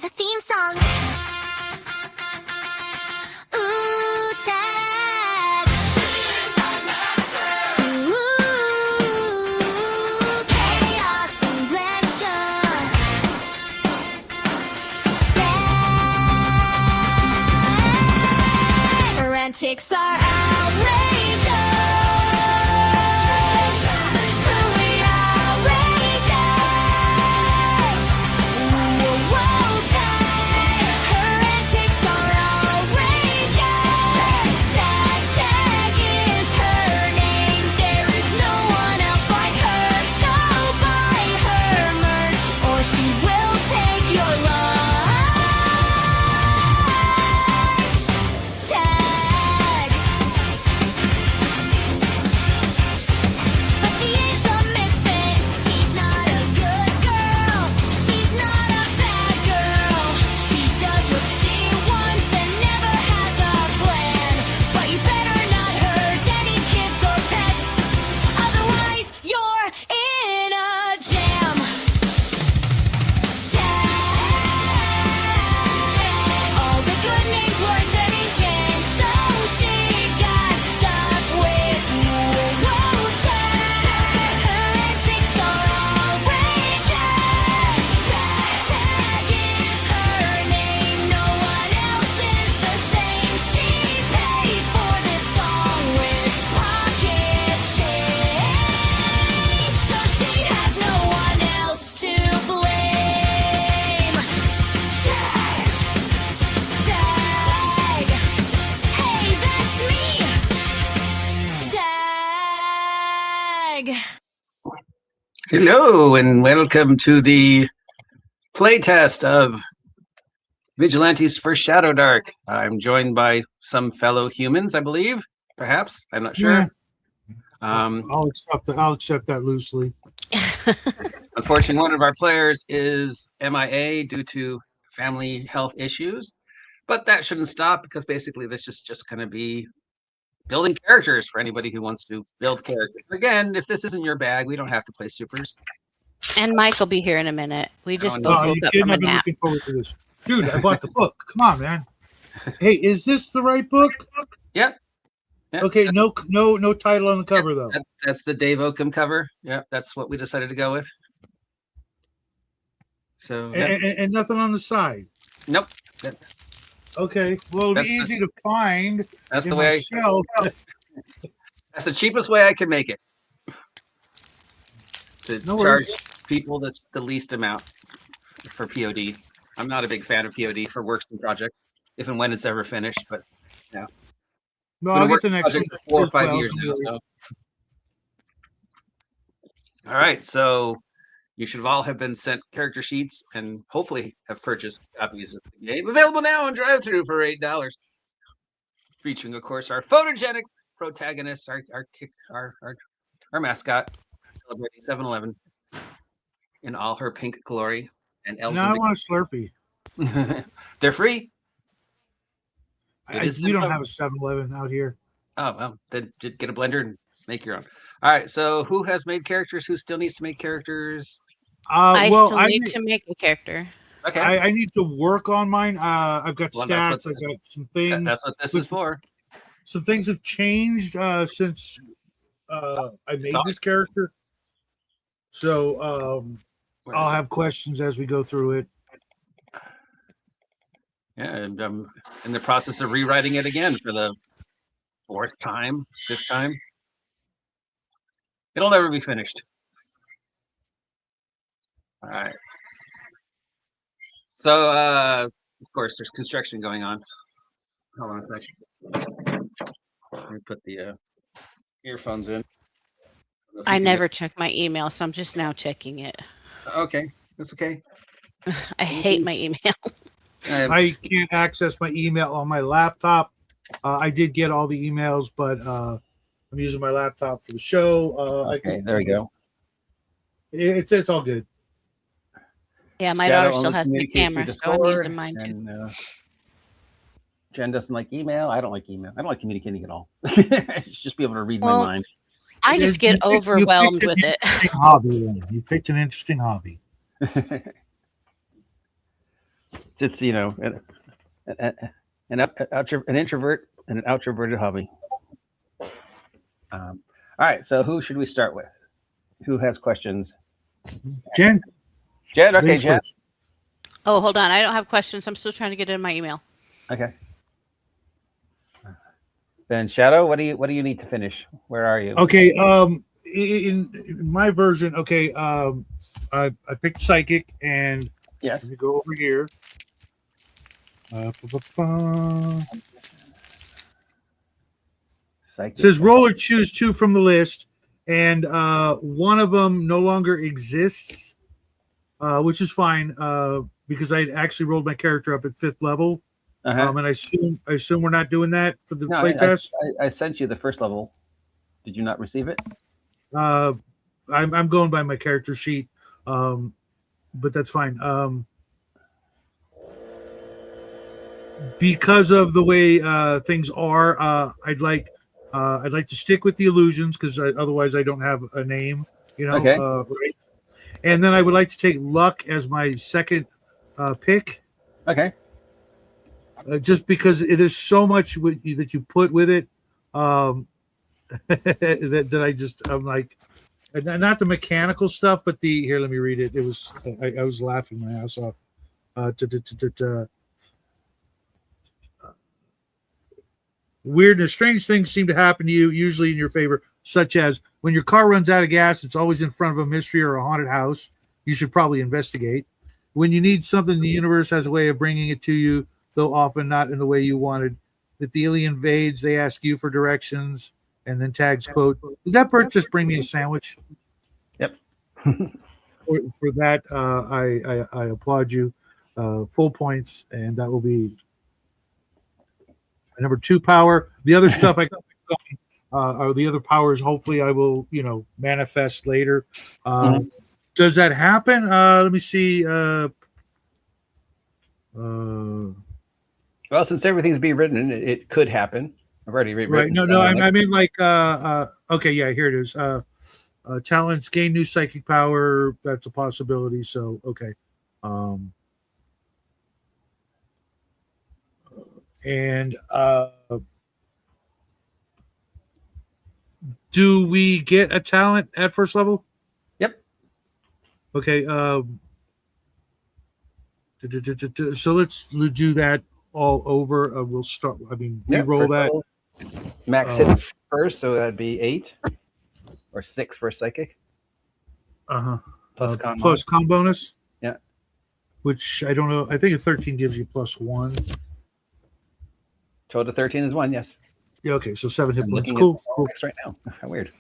the theme song. Ooh, tag. Ooh, chaos and direction. Tag. Her antics are outrageous. Hello, and welcome to the playtest of Vigilantes for Shadowdark. I'm joined by some fellow humans, I believe, perhaps. I'm not sure. Yeah. I'll accept that loosely. Unfortunately, one of our players is MIA due to family health issues, but that shouldn't stop because basically this is just going to be building characters for anybody who wants to build characters. Again, if this isn't your bag, we don't have to play supers. And Mike will be here in a minute. We just both woke up from a nap. Looking forward to this. Dude, I bought the book. Come on, man. Hey, is this the right book? Yep. Okay, no title on the cover though. That's the Dave Oakham cover. Yeah, that's what we decided to go with. So and nothing on the side. Nope. Okay, well, it'll be easy to find. That's the way. That's the cheapest way I can make it. To charge people that's the least amount for POD. I'm not a big fan of POD for works and project, if and when it's ever finished. But yeah, no, I'll get the next one. For 4 or 5 years now. So. All right, so you should all have been sent character sheets and hopefully have purchased copies of the game. Available now on drive-thru for $8. Featuring, of course, our photogenic protagonist, our mascot, celebrating 7-Eleven in all her pink glory. And elves. Now I want a Slurpee. They're free. We don't have a 7-Eleven out here. Oh, well, then just get a blender and make your own. All right, so who has made characters? Who still needs to make characters? I need to make a character. Okay. I need to work on mine. I've got stats. I've got some things. That's what this is for. Some things have changed since I made this character. So I'll have questions as we go through it. Yeah, and I'm in the process of rewriting it again for the 5th time. It'll never be finished. All right. So, of course, there's construction going on. Hold on a second. Let me put the earphones in. I never check my email, so I'm just now checking it. Okay, that's okay. I hate my email. I can't access my email on my laptop. I did get all the emails, but I'm using my laptop for the show. Okay, there we go. It's all good. Yeah, my daughter still has the camera, so I'm using mine too. Jen doesn't like email. I don't like email. I don't like communicating at all. Just be able to read my mind. I just get overwhelmed with it. Hobby. You picked an interesting hobby. It's an introvert and an outroverted hobby. All right, so who should we start with? Who has questions? Jen. Jen, okay, Jen. First. Oh, hold on. I don't have questions. I'm still trying to get in my email. Okay. Then Shadow, what do you need to finish? Where are you? Okay. In my version, okay. I picked psychic, and yes. Let me go over here. Psychic. It says roll or choose two from the list, and one of them no longer exists, which is fine because I actually rolled my character up at 5th level. And I assume we're not doing that for the playtest. I sent you the 1st level. Did you not receive it? I'm going by my character sheet, but that's fine. Because of the way things are, I'd like to stick with the illusions because otherwise I don't have a name. Okay. Right? And then I would like to take luck as my second pick. Okay. Just because it is so much that you put with it, that I'm like, not the mechanical stuff, but here. Let me read it. It was I was laughing my ass off. Weird and strange things seem to happen to you, usually in your favor, such as when your car runs out of gas, it's always in front of a mystery or a haunted house. You should probably investigate. When you need something, the universe has a way of bringing it to you, though often not in the way you wanted. If the alien invades, they ask you for directions, and then tags quote, "Did that bird just bring me a sandwich?" Yep. for that, I applaud you. Full points, and that will be number 2 power. The other stuff I got are the other powers. Hopefully, I will manifest later. Does that happen? Let me see. Well, since everything's being written, it could happen. I've already rewritten. Right. No. I mean, like, okay, yeah, here it is. Talents gain new psychic power. That's a possibility. So, okay. And do we get a talent at 1st level? Yep. Okay. So let's do that all over. We'll start. I mean, we roll that. Max hit first, so that'd be 8 or 6 for psychic. Plus con bonus. Yeah. Which I don't know. I think a 13 gives you +1. Total 13 is 1. Yes. Yeah. Okay. So 7 hit points. Cool. Right now. How weird.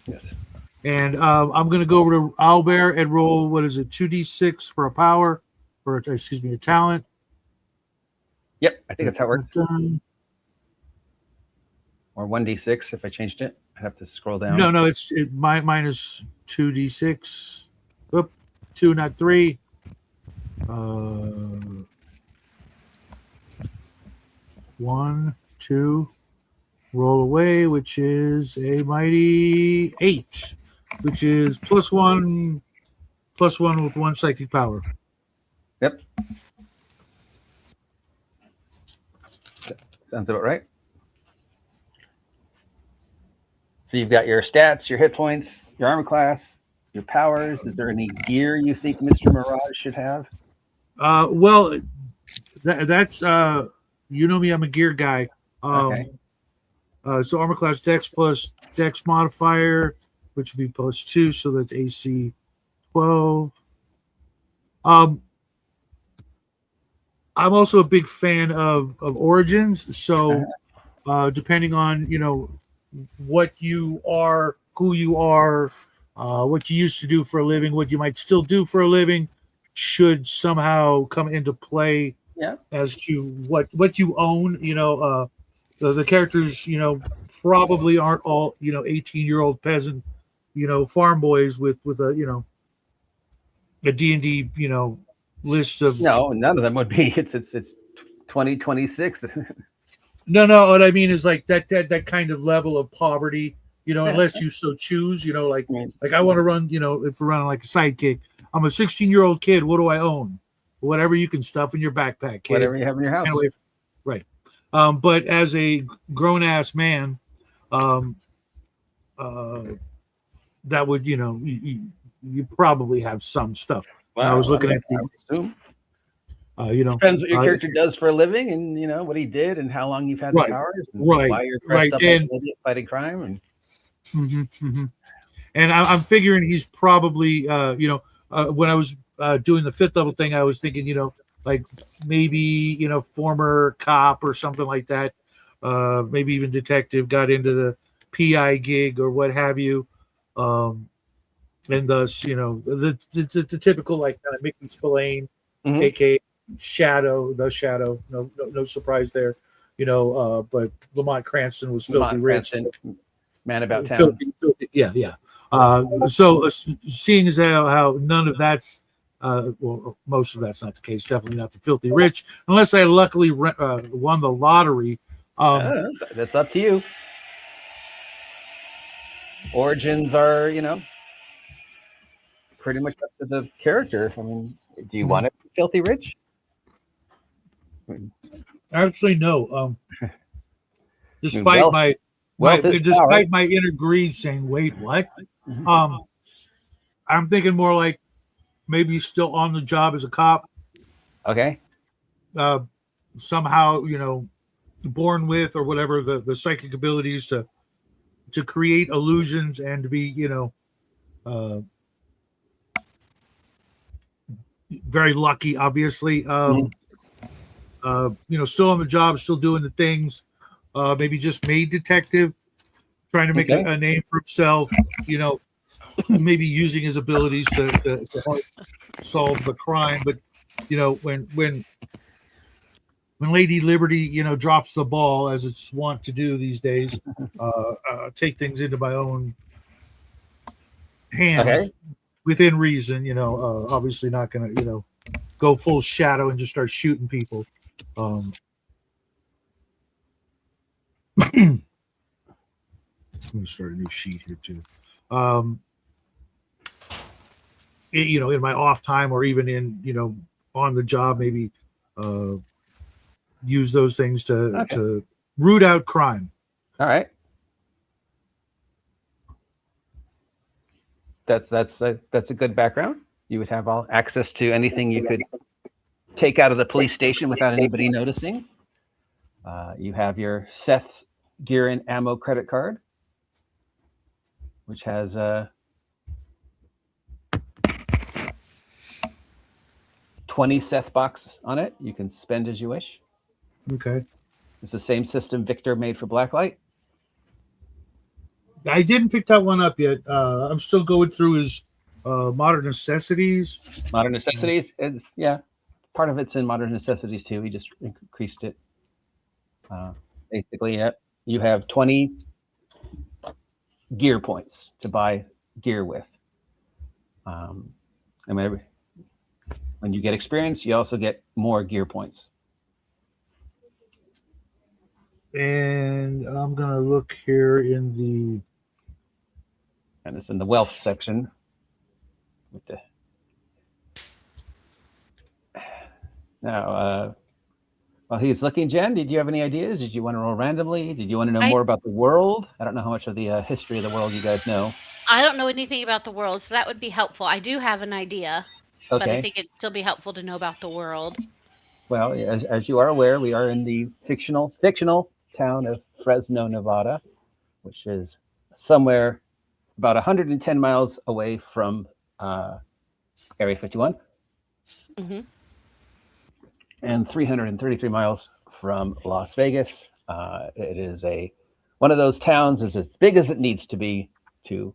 Yes. And I'm going to go over to Owlbear and roll, what is it, 2d6 for a power, or excuse me, a talent. Yep, I think that's how it works. Or 1d6 if I changed it. I have to scroll down. No, mine is 2d6. Oop, 2, not 3. 1, 2. Roll away, which is a mighty 8. Which is +1 with 1 psychic power. Yep. Sounds about right. So you've got your stats, your hit points, your armor class, your powers. Is there any gear you think Mr. Mirage should have? Well, that's you know me, I'm a gear guy. Okay. So armor class Dex plus Dex modifier, which would be +2, so that's AC 12. I'm also a big fan of Origins, so depending on what you are, who you are, what you used to do for a living, what you might still do for a living, should somehow come into play. Yeah. As to what you own. The characters probably aren't all 18-year-old peasant farm boys with a a D&D list of. No, none of them would be. It's 2026. No, what I mean is like that kind of level of poverty, unless you so choose, like I want to run, if we're running like a sidekick, I'm a 16-year-old kid, what do I own? whatever you can stuff in your backpack, kid. Whatever you have in your house. Anyway, right. But as a grown ass man, that would, you probably have some stuff. Wow, I was looking at I would assume. depends what your character does for a living, and what he did, and how long you've had right, the powers, and right, why you're dressed up and, like an idiot fighting crime. And and I'm figuring he's probably, when I was doing the 5th level thing, I was thinking, like maybe former cop or something like that, maybe even detective, got into the PI gig or what have you, and thus the typical like kind of Mickey Spillane, aka Shadow, the Shadow. No surprise there, but Lamont Cranston was filthy rich. Man about town. Filthy, yeah. So seeing as how none of that's well, most of that's not the case. Definitely not the filthy rich, unless I luckily won the lottery. That's up to you. Origins are, pretty much up to the character. I mean, do you want it filthy rich? Actually, no. Despite my inner greed saying, "Wait, what?" I'm thinking more like maybe he's still on the job as a cop. Okay. Somehow, born with or whatever the psychic abilities to create illusions and to be, very lucky, obviously. Still on the job, still doing the things. Maybe just made detective, trying to make a name for himself. Maybe using his abilities to help solve the crime. But when Lady Liberty, drops the ball as it's wont to do these days, take things into my own hands within reason. Obviously not going to go full Shadow and just start shooting people. I'm going to start a new sheet here too. In my off time or even in on the job, maybe use those things to root out crime. All right. That's a good background. You would have all access to anything you could take out of the police station without anybody noticing. You have your Seth Gear and Ammo credit card, which has 20 Seth bucks on it. You can spend as you wish. Okay. It's the same system Victor made for Blacklight. I didn't pick that one up yet. I'm still going through his Modern Necessities. Modern Necessities, part of it's in Modern Necessities too. He just increased it. Basically, you have 20 gear points to buy gear with. And when you get experience, you also get more gear points. And I'm going to look here and it's in the wealth section. Now, while he's looking, Jen, did you have any ideas? Did you want to roll randomly? Did you want to know more about the world? I don't know how much of the history of the world you guys know. I don't know anything about the world, so that would be helpful. I do have an idea, but I think it'd still be helpful to know about the world. Well, as you are aware, we are in the fictional town of Fresno, Nevada, which is somewhere about 110 miles away from Area 51. Mm-hmm. And 333 miles from Las Vegas. It is one of those towns is as big as it needs to be to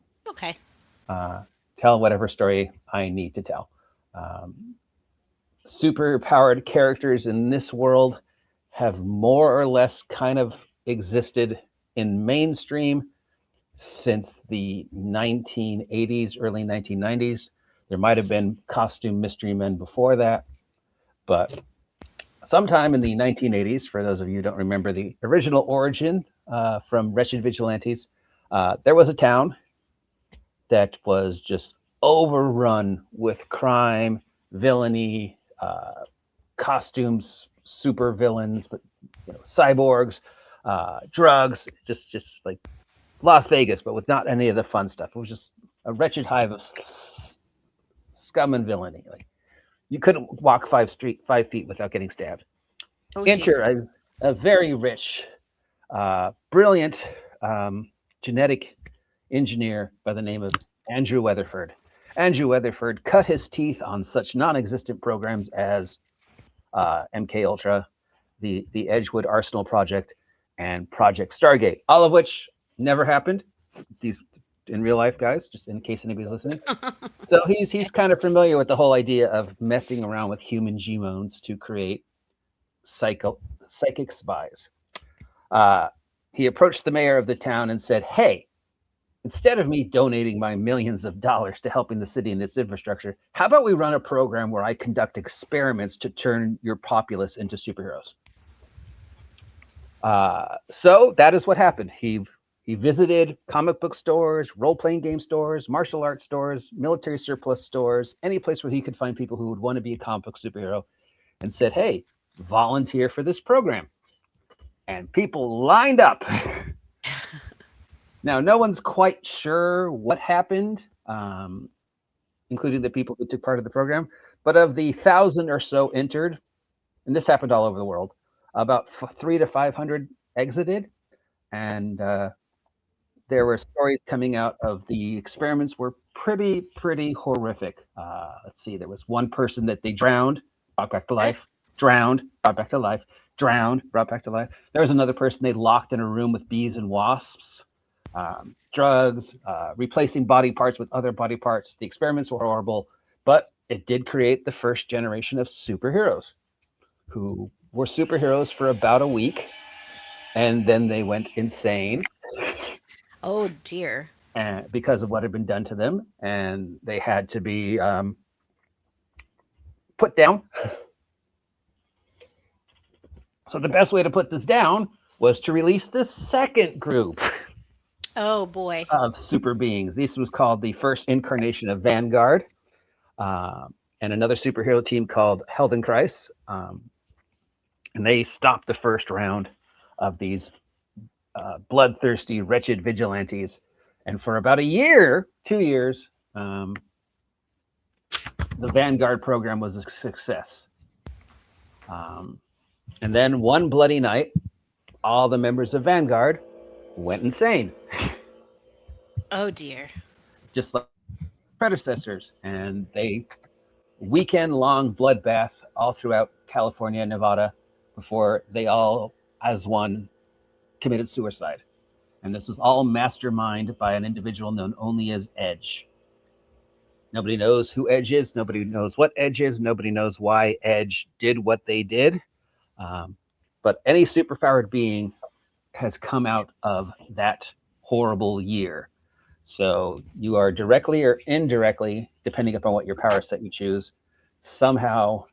tell whatever story I need to tell. Super powered characters in this world have more or less kind of existed in mainstream since the 1980s, early 1990s. There might have been costume mystery men before that, but sometime in the 1980s, for those of you who don't remember the original origin from Wretched Vigilantes, there was a town that was just overrun with crime, villainy, costumes, super villains, but cyborgs, drugs, just like Las Vegas, but with not any of the fun stuff. It was just a wretched hive of scum and villainy. Like you couldn't walk 5 feet without getting stabbed. Oh, dear. Enter a very rich, brilliant genetic engineer by the name of Andrew Weatherford. Andrew Weatherford cut his teeth on such non-existent programs as MK Ultra, the Edgewood Arsenal Project, and Project Stargate, all of which never happened. These in real life, guys, just in case anybody's listening. So he's kind of familiar with the whole idea of messing around with human genomes to create psychic spies. He approached the mayor of the town and said, "Hey, instead of me donating my millions of dollars to helping the city and its infrastructure, how about we run a program where I conduct experiments to turn your populace into superheroes?" So that is what happened. He visited comic book stores, role-playing game stores, martial arts stores, military surplus stores, any place where he could find people who would want to be a comic book superhero, and said, "Hey, volunteer for this program." And people lined up. Now, no one's quite sure what happened, including the people who took part of the program. But of the 1,000 or so entered, and this happened all over the world, about 300 to 500 exited. And there were stories coming out of the experiments were pretty horrific. Let's see, there was one person that they drowned, brought back to life, drowned, brought back to life, drowned, brought back to life. There was another person they locked in a room with bees and wasps. Drugs, replacing body parts with other body parts. The experiments were horrible, but it did create the first generation of superheroes who were superheroes for about a week, and then they went insane. Oh, dear. Because of what had been done to them, and they had to be put down. So the best way to put this down was to release the second group. Oh, boy. Of super beings. This was called the first incarnation of Vanguard, and another superhero team called Heldenkreis. And they stopped the first round of these bloodthirsty, wretched vigilantes. And for about a year, 2 years, the Vanguard program was a success. And then one bloody night, all the members of Vanguard went insane. Oh, dear. Just like predecessors. And they weekend-long bloodbath all throughout California and Nevada before they all, as one, committed suicide. And this was all masterminded by an individual known only as Edge. Nobody knows who Edge is. Nobody knows what Edge is. Nobody knows why Edge did what they did. But any superpowered being has come out of that horrible year. So you are directly or indirectly, depending upon what your power set you choose, somehow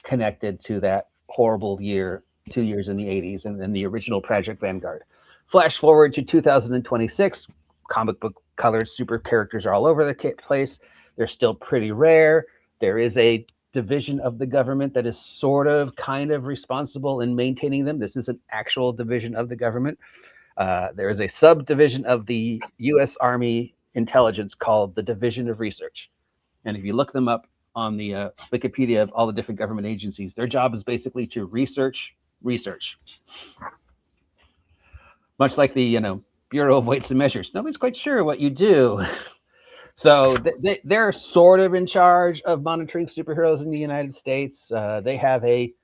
connected to that horrible year, 2 years in the 80s, and then the original Project Vanguard. Flash forward to 2026, comic book colored super characters are all over the place. They're still pretty rare. There is a division of the government that is sort of kind of responsible in maintaining them. This is an actual division of the government. There is a subdivision of the U.S. Army intelligence called the Division of Research. And if you look them up on the Wikipedia of all the different government agencies, their job is basically to research. Much like the Bureau of Weights and Measures. Nobody's quite sure what you do. So they're sort of in charge of monitoring superheroes in the United States. They have a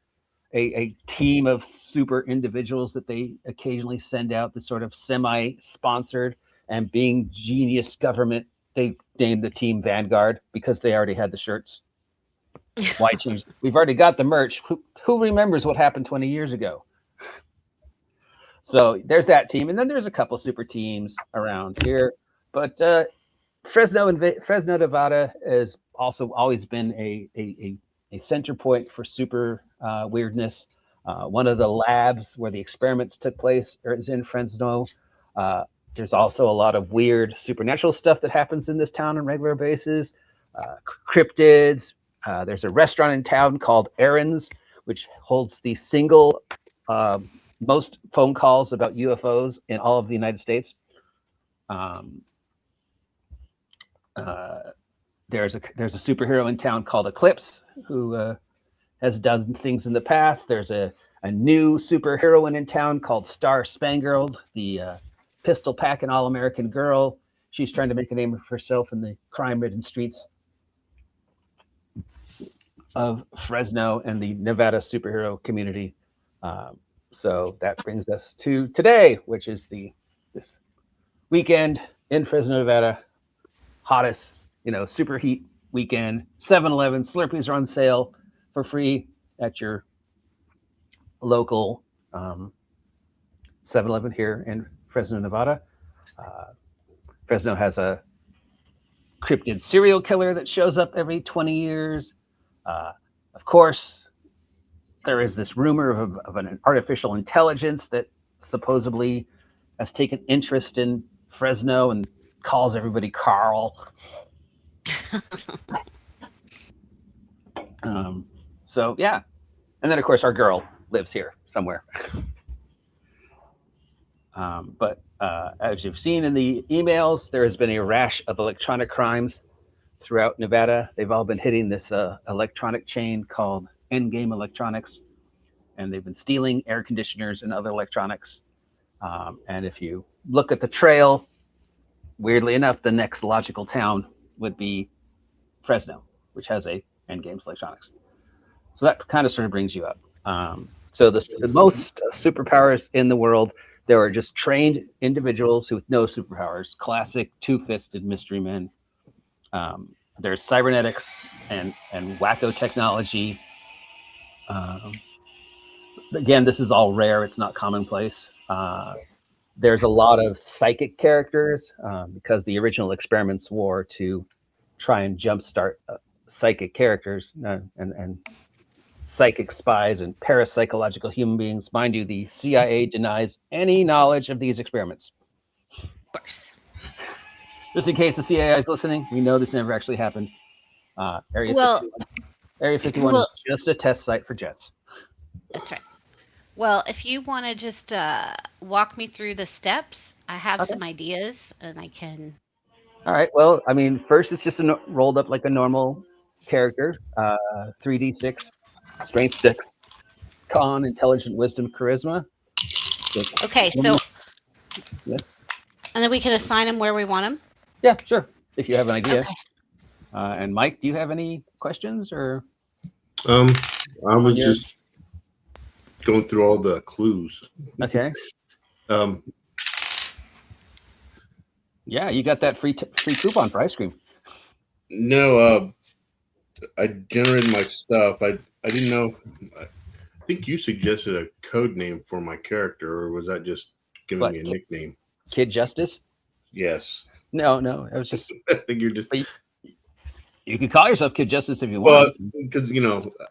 team of super individuals that they occasionally send out, the sort of semi-sponsored, and being genius government, they named the team Vanguard because they already had the shirts. Why change? We've already got the merch. Who remembers what happened 20 years ago? So there's that team, and then there's a couple super teams around here. But Fresno, Nevada has also always been a center point for super weirdness. One of the labs where the experiments took place is in Fresno. There's also a lot of weird supernatural stuff that happens in this town on regular basis. Cryptids, There's a restaurant in town called Aaron's, which holds the single most phone calls about UFOs in all of the United States. There's a superhero in town called Eclipse who has done things in the past. There's a new superheroine in town called Star Spangled, the pistol packing all-American girl. She's trying to make a name for herself in the crime-ridden streets of Fresno and the Nevada superhero community. So that brings us to today, which is this weekend in Fresno, Nevada. Hottest, super heat weekend. 7-Eleven Slurpees are on sale for free at your local 7-Eleven here in Fresno, Nevada. Fresno has a cryptid serial killer that shows up every 20 years. Of course, there is this rumor of an artificial intelligence that supposedly has taken interest in Fresno and calls everybody Carl. So yeah, and then of course our girl lives here somewhere. But as you've seen in the emails, there has been a rash of electronic crimes throughout Nevada. They've all been hitting this electronic chain called Endgame Electronics, and they've been stealing air conditioners and other electronics. And if you look at the trail, weirdly enough, the next logical town would be Fresno, which has a Endgame Electronics. So that kind of sort of brings you up. So the most superpowers in the world, there are just trained individuals with no superpowers, classic two-fisted mystery men. There's cybernetics and wacko technology. Again, this is all rare. It's not commonplace. There's a lot of psychic characters because the original experiments were to try and jumpstart psychic characters and psychic spies and parapsychological human beings. Mind you, the CIA denies any knowledge of these experiments. Of course. Just in case the CIA is listening, we know this never actually happened. Area 51 is just a test site for jets. That's right. Well, if you want to just walk me through the steps, I have some ideas, and I can. All right. Well, I mean, first it's just rolled up like a normal character. 3d6, strength, 6, con, intelligent, wisdom, charisma. Okay, so. Yeah. And then we can assign them where we want them. Yeah, sure. If you have an idea. Okay. And Mike, do you have any questions or? I was just going through all the clues. Okay. Yeah, you got that free coupon for ice cream. No, I generated my stuff. I didn't know. I think you suggested a code name for my character, or was that just giving me a nickname? Kid Justice? Yes. No, I was just. I think you're just. You could call yourself Kid Justice if you want. Well, because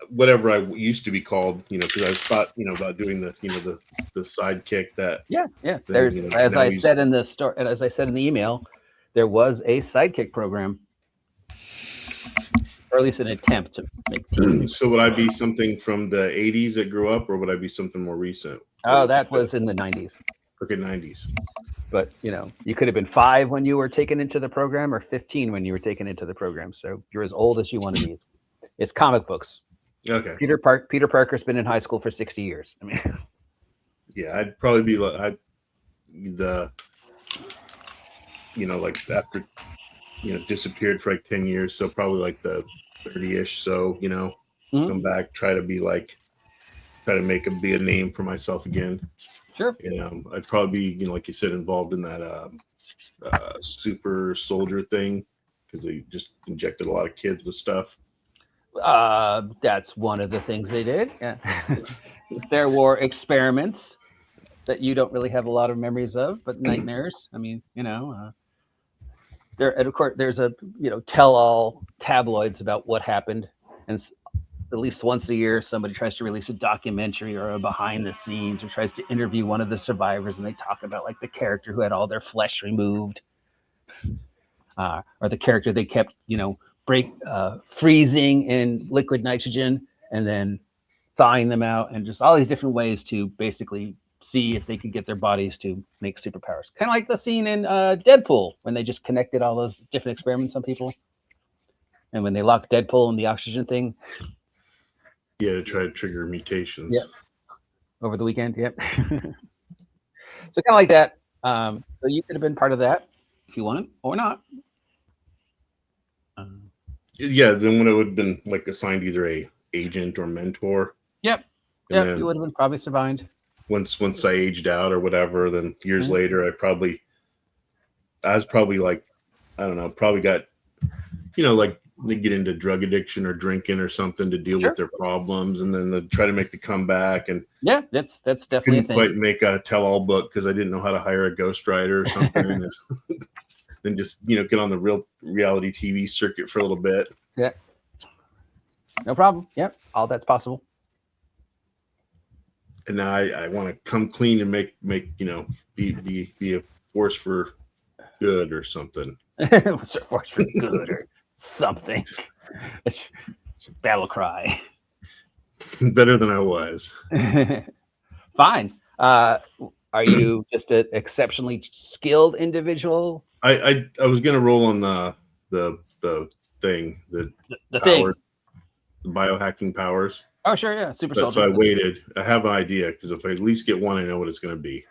whatever I used to be called, because I thought about doing the the sidekick that. Yeah. There's as I said in the story, and as I said in the email, there was a sidekick program, or at least an attempt to make. So would I be something from the 80s that grew up, or would I be something more recent? Oh, that was in the 90s. Okay, 90s. But you could have been 5 when you were taken into the program, or 15 when you were taken into the program. So you're as old as you want to be. It's comic books. Okay. Peter Parker's been in high school for 60 years. I mean, yeah, I'd probably be like like after disappeared for like 10 years, so probably like the 30-ish. So come back, try to be a name for myself again. Sure. I'd probably be, like you said, involved in that super soldier thing because they just injected a lot of kids with stuff. That's one of the things they did. Yeah. There were experiments that you don't really have a lot of memories of, but nightmares. I mean, there, and of course, there's a tell-all tabloids about what happened, and at least once a year, somebody tries to release a documentary or a behind the scenes, or tries to interview one of the survivors, and they talk about like the character who had all their flesh removed, or the character they kept, freezing in liquid nitrogen and then thawing them out, and just all these different ways to basically see if they could get their bodies to make superpowers. Kind of like the scene in Deadpool when they just connected all those different experiments on people. And when they locked Deadpool in the oxygen thing. Yeah, to try to trigger mutations. Yep. Over the weekend, yep. So kind of like that. So you could have been part of that if you wanted, or not. Yeah, then when it would have been like assigned either a agent or mentor. Yep. And Yep. then You would have been probably survived. once I aged out or whatever, then years later, I was probably like, I don't know, probably got, like they get into drug addiction or drinking or something to deal with their problems, and then they try to make the comeback. And yeah, that's definitely a couldn't thing. quite make a tell-all book because I didn't know how to hire a ghostwriter or something. And then just get on the real reality TV circuit for a little bit. Yeah, no problem. Yep, all that's possible. And now I want to come clean and make be a force for good or something. Force for good or something. It's a battle cry. Better than I was. Fine. Are you just an exceptionally skilled individual? I was gonna roll on the thing, the powers, the biohacking powers. Oh sure, yeah, super soldier. So I waited. I have an idea because if I at least get one, I know what it's gonna be.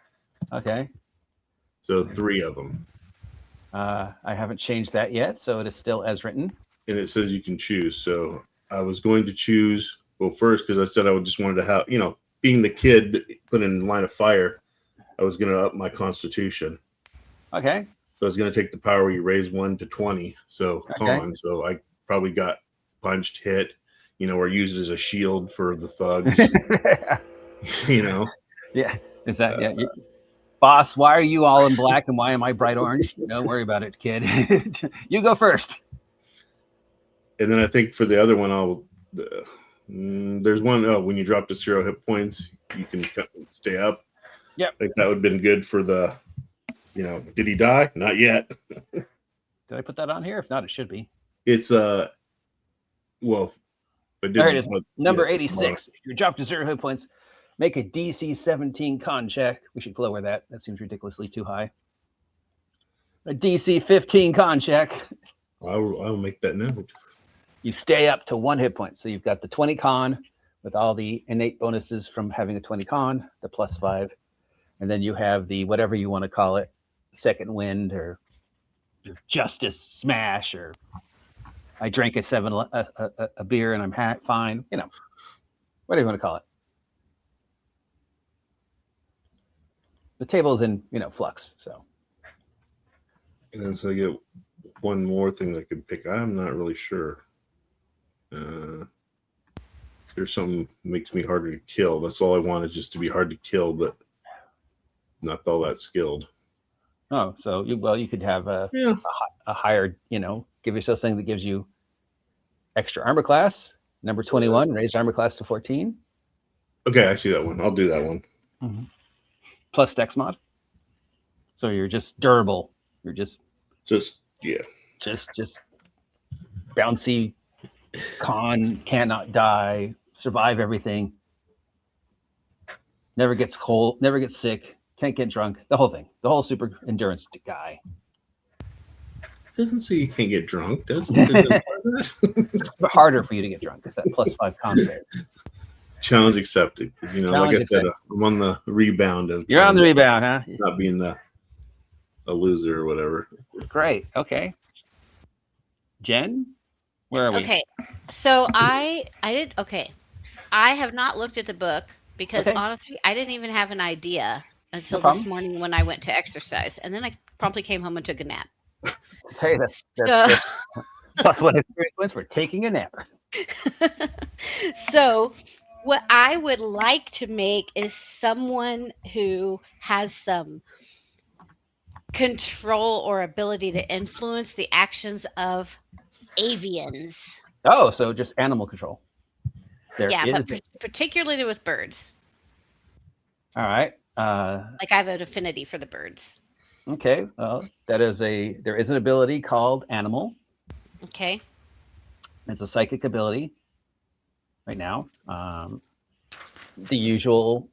Okay. So 3 of them. I haven't changed that yet, so it is still as written. And it says you can choose. So I was going to choose first because I said I just wanted to have being the kid put in line of fire. I was going to up my constitution. Okay. So I was going to take the power where you raise 1 to 20. So con. So I probably got punched, hit, or used as a shield for the thugs. Yeah. Is that boss, why are you all in black and why am I bright orange? Don't worry about it, kid. You go first. And then I think for the other one, there's one, when you drop to 0 hit points, you can stay up. Yep. I think that would have been good for the, did he die? Not yet. Did I put that on here? If not, it should be. It's, there it is. Number 86. If you drop to 0 hit points, make a DC 17 con check. We should lower that. That seems ridiculously too high. A DC 15 con check. I'll make that note. You stay up to 1 hit point. So you've got the 20 con with all the innate bonuses from having a 20 con, the +5. And then you have the whatever you want to call it, second wind or justice smash, or I drank a beer and I'm fine. Whatever you want to call it. The table's in, flux. So. And then so I get one more thing that I could pick. I'm not really sure. There's something makes me harder to kill. That's all I want is just to be hard to kill, but not all that skilled. Oh, so you could have a higher, give yourself something that gives you extra armor class. Number 21, raised armor class to 14. Okay, I see that one. I'll do that one. Mm-hmm. Plus dex mod. So you're just durable. You're just bouncy, con, cannot die, survive everything. Never gets cold, never gets sick, can't get drunk. The whole thing. The whole super endurance guy. Doesn't say you can't get drunk, does it? It's harder for you to get drunk because that +5 con there. Challenge accepted. Because like I said, I'm on the rebound of. You're on the rebound, huh? Not being a loser or whatever. Great. Okay. Jen, where are we? Okay, so I did. Okay, I have not looked at the book because honestly, I didn't even have an idea until this morning when I went to exercise, and then I promptly came home and took a nap. Hey, that's plus 1 experience for taking a nap. So, what I would like to make is someone who has some control or ability to influence the actions of avians. Oh, so just animal control. But particularly with birds. All right. Like I have an affinity for the birds. Okay. Well, there is an ability called animal. Okay. It's a psychic ability right now. The usual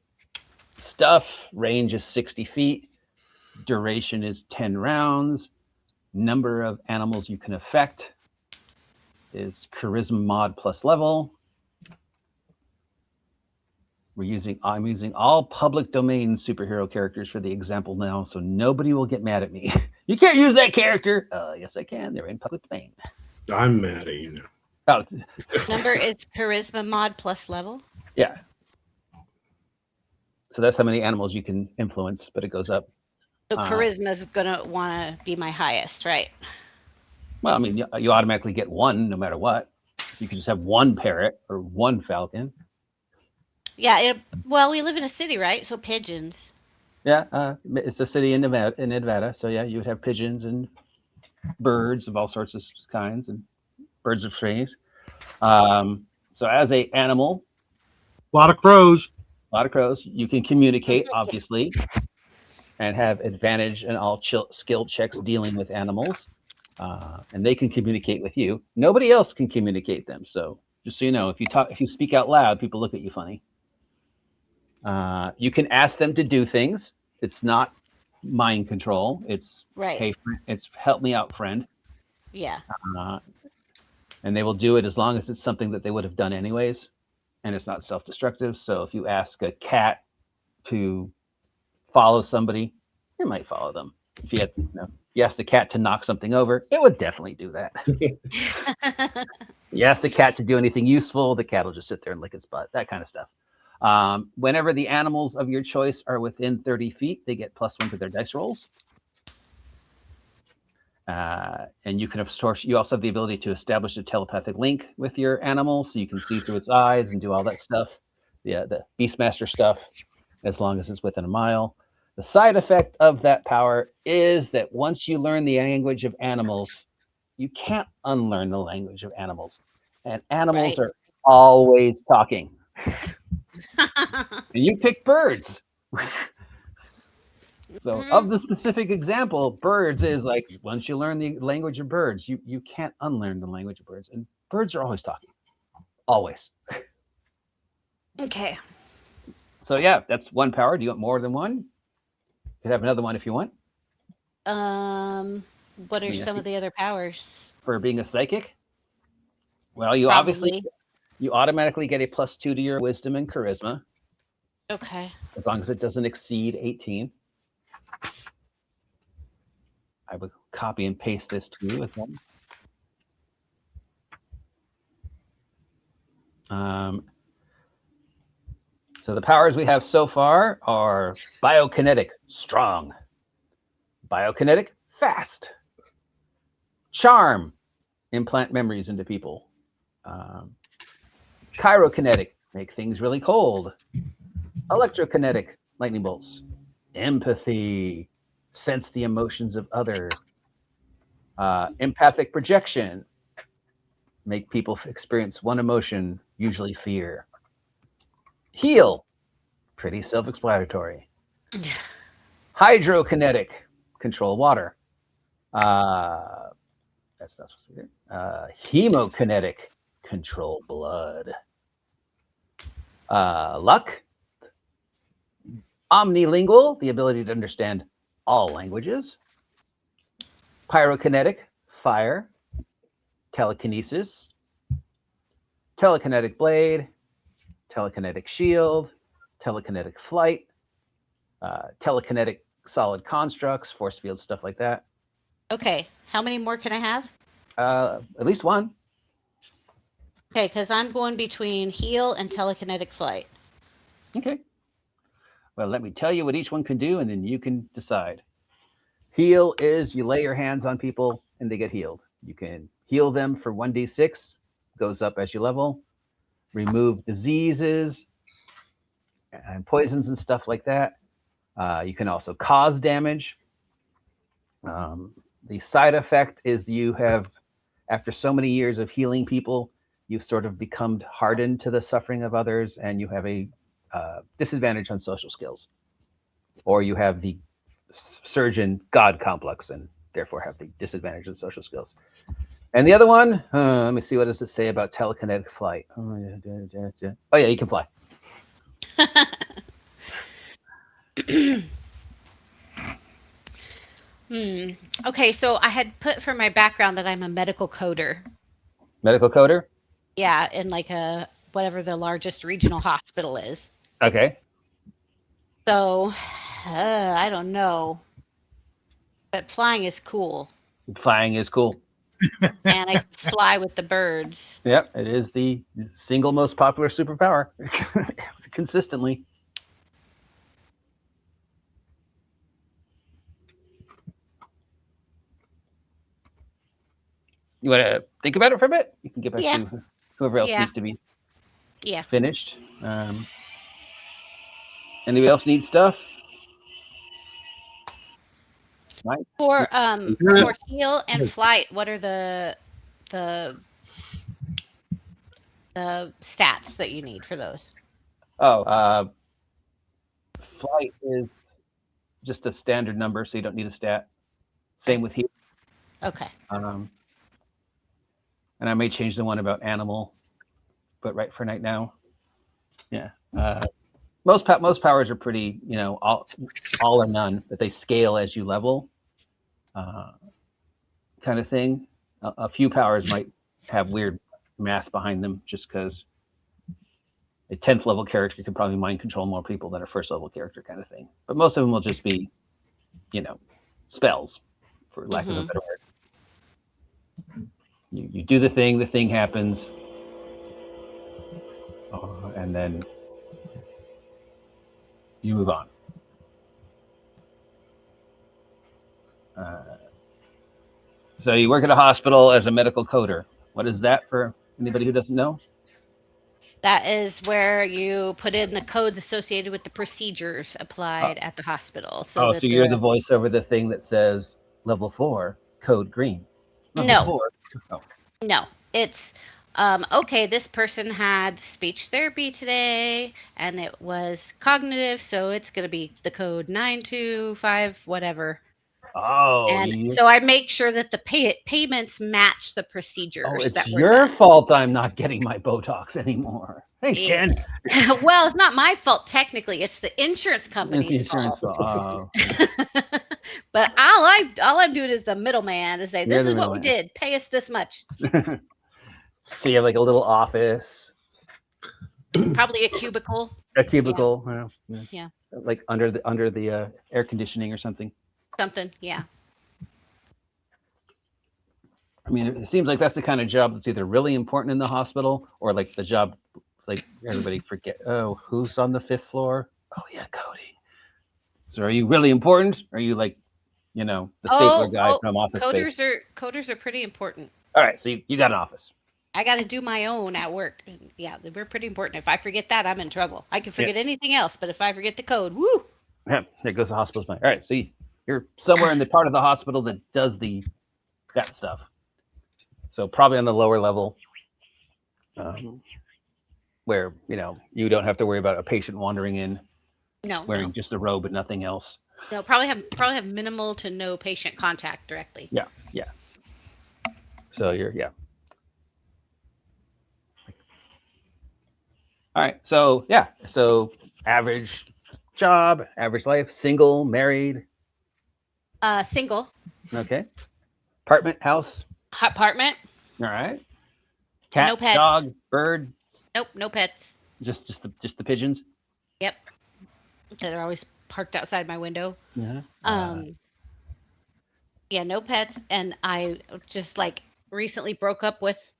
stuff. Range is 60 feet. Duration is 10 rounds. Number of animals you can affect is charisma mod plus level. I'm using all public domain superhero characters for the example now, so nobody will get mad at me. You can't use that character. Yes, I can. They're in public domain. I'm mad at you now. Oh, Number is charisma mod plus level. yeah. So that's how many animals you can influence, but it goes up. So charisma's gonna want to be my highest, right? Well, I mean, you automatically get one no matter what. You can just have one parrot or one falcon. Yeah. Well, we live in a city, right? So pigeons. Yeah, it's a city in Nevada. So yeah, you would have pigeons and birds of all sorts of kinds and birds of trees. So as a animal, A lot of crows. you can communicate, obviously, and have advantage in all skill checks dealing with animals. And they can communicate with you. Nobody else can communicate them. So just so you know, if you speak out loud, people look at you funny. You can ask them to do things. It's not mind control. It's right. Hey, it's help me out, friend. Yeah. And they will do it as long as it's something that they would have done anyways, and it's not self-destructive. So if you ask a cat to follow somebody, it might follow them. If you ask the cat to knock something over, it would definitely do that. You ask the cat to do anything useful, the cat will just sit there and lick its butt, that kind of stuff. Whenever the animals of your choice are within 30 feet, they get +1 to their dice rolls. And you also have the ability to establish a telepathic link with your animal, so you can see through its eyes and do all that stuff. The Beastmaster stuff, as long as it's within a mile. The side effect of that power is that once you learn the language of animals, you can't unlearn the language of animals. And animals are always talking. And you pick birds. So of the specific example, birds is like, once you learn the language of birds, you can't unlearn the language of birds. And birds are always talking. Always. Okay. So yeah, that's one power. Do you want more than one? You could have another one if you want. What are some of the other powers? For being a psychic? Well, you automatically get a +2 to your wisdom and charisma. Okay. As long as it doesn't exceed 18. I would copy and paste this to you with one. So the powers we have so far are biokinetic, strong. Biokinetic, fast. Charm, implant memories into people. Chirokinetic, make things really cold. Electrokinetic, lightning bolts. Empathy, sense the emotions of others. Empathic projection, make people experience one emotion, usually fear. Heal, pretty self-explanatory. Hydrokinetic, control water. That's not supposed to be there. Hemokinetic, control blood. Luck. Omnilingual, the ability to understand all languages. Pyrokinetic, fire. Telekinesis. Telekinetic blade. Telekinetic shield. Telekinetic flight. Telekinetic solid constructs, force fields, stuff like that. Okay. How many more can I have? At least one. Okay, because I'm going between heal and telekinetic flight. Okay. Well, let me tell you what each one can do, and then you can decide. Heal is you lay your hands on people and they get healed. You can heal them for 1d6, goes up as you level. Remove diseases and poisons and stuff like that. You can also cause damage. The side effect is you have, after so many years of healing people, you've sort of become hardened to the suffering of others, and you have a disadvantage on social skills. Or you have the surgeon God complex and therefore have the disadvantage on social skills. And the other one, let me see, what does it say about telekinetic flight? Oh yeah, you can fly. Okay, so I had put for my background that I'm a medical coder. Medical coder. Yeah, in like a whatever the largest regional hospital is. Okay. So I don't know, but flying is cool, Flying is cool. and I can fly with the birds. Yep, it is the single most popular superpower consistently. You want to think about it for a bit? You can get back Yeah. to whoever else Yeah. needs to be Yeah. finished. Anybody else need stuff? Right. For heal and flight, what are the the stats that you need for those? Oh, flight is just a standard number, so you don't need a stat. Same with heal. Okay. And I may change the one about animal, but right for right now, yeah. Most powers are pretty, all or none, but they scale as you level, kind of thing. A few powers might have weird math behind them, just because a 10th level character can probably mind control more people than a first level character, kind of thing. But most of them will just be, spells, for lack of a better word. You do the thing happens, and then you move on. So you work at a hospital as a medical coder. What is that for anybody who doesn't know? That is where you put in the codes associated with the procedures applied at the hospital. So So you're the voice over the thing that says level 4, code green. Level 4. Oh. No, it's okay, this person had speech therapy today and it was cognitive, so it's going to be the code 925 whatever. Oh, and so I make sure that the payments match the procedures. Oh, it's that your fault I'm not getting my Botox anymore. Thanks, Jen. Well, it's not my fault technically. It's the insurance company's fault. Oh. But all I'm doing is the middleman to say, this is what we did. Pay us this much. So you have like a little office. Probably a cubicle. A cubicle. Yeah. Like under the air conditioning or something. Something, yeah. I mean, it seems like that's the kind of job that's either really important in the hospital or like the job, like everybody forget. Oh, who's on the 5th floor? Oh yeah, Cody. So are you really important? Or are you like, the stapler guy from Office Space? Coders are pretty important. All right, so you got an office. I got to do my own at work. Yeah, we're pretty important. If I forget that, I'm in trouble. I can forget anything else, but if I forget the code, woo! Yeah, there goes the hospital's money. All right, so you're somewhere in the part of the hospital that does that stuff. So probably on the lower level, where you don't have to worry about a patient wandering in, wearing just a robe and nothing else. No, probably have minimal to no patient contact directly. Yeah. So All right. So So average job, average life, single, married. Single. Okay. Apartment, house. Apartment. All right. Cat, no pets. Dog, bird. Nope, no pets. Just the pigeons. Yep. That are always parked outside my window. Yeah. Yeah, no pets. And I just recently broke up with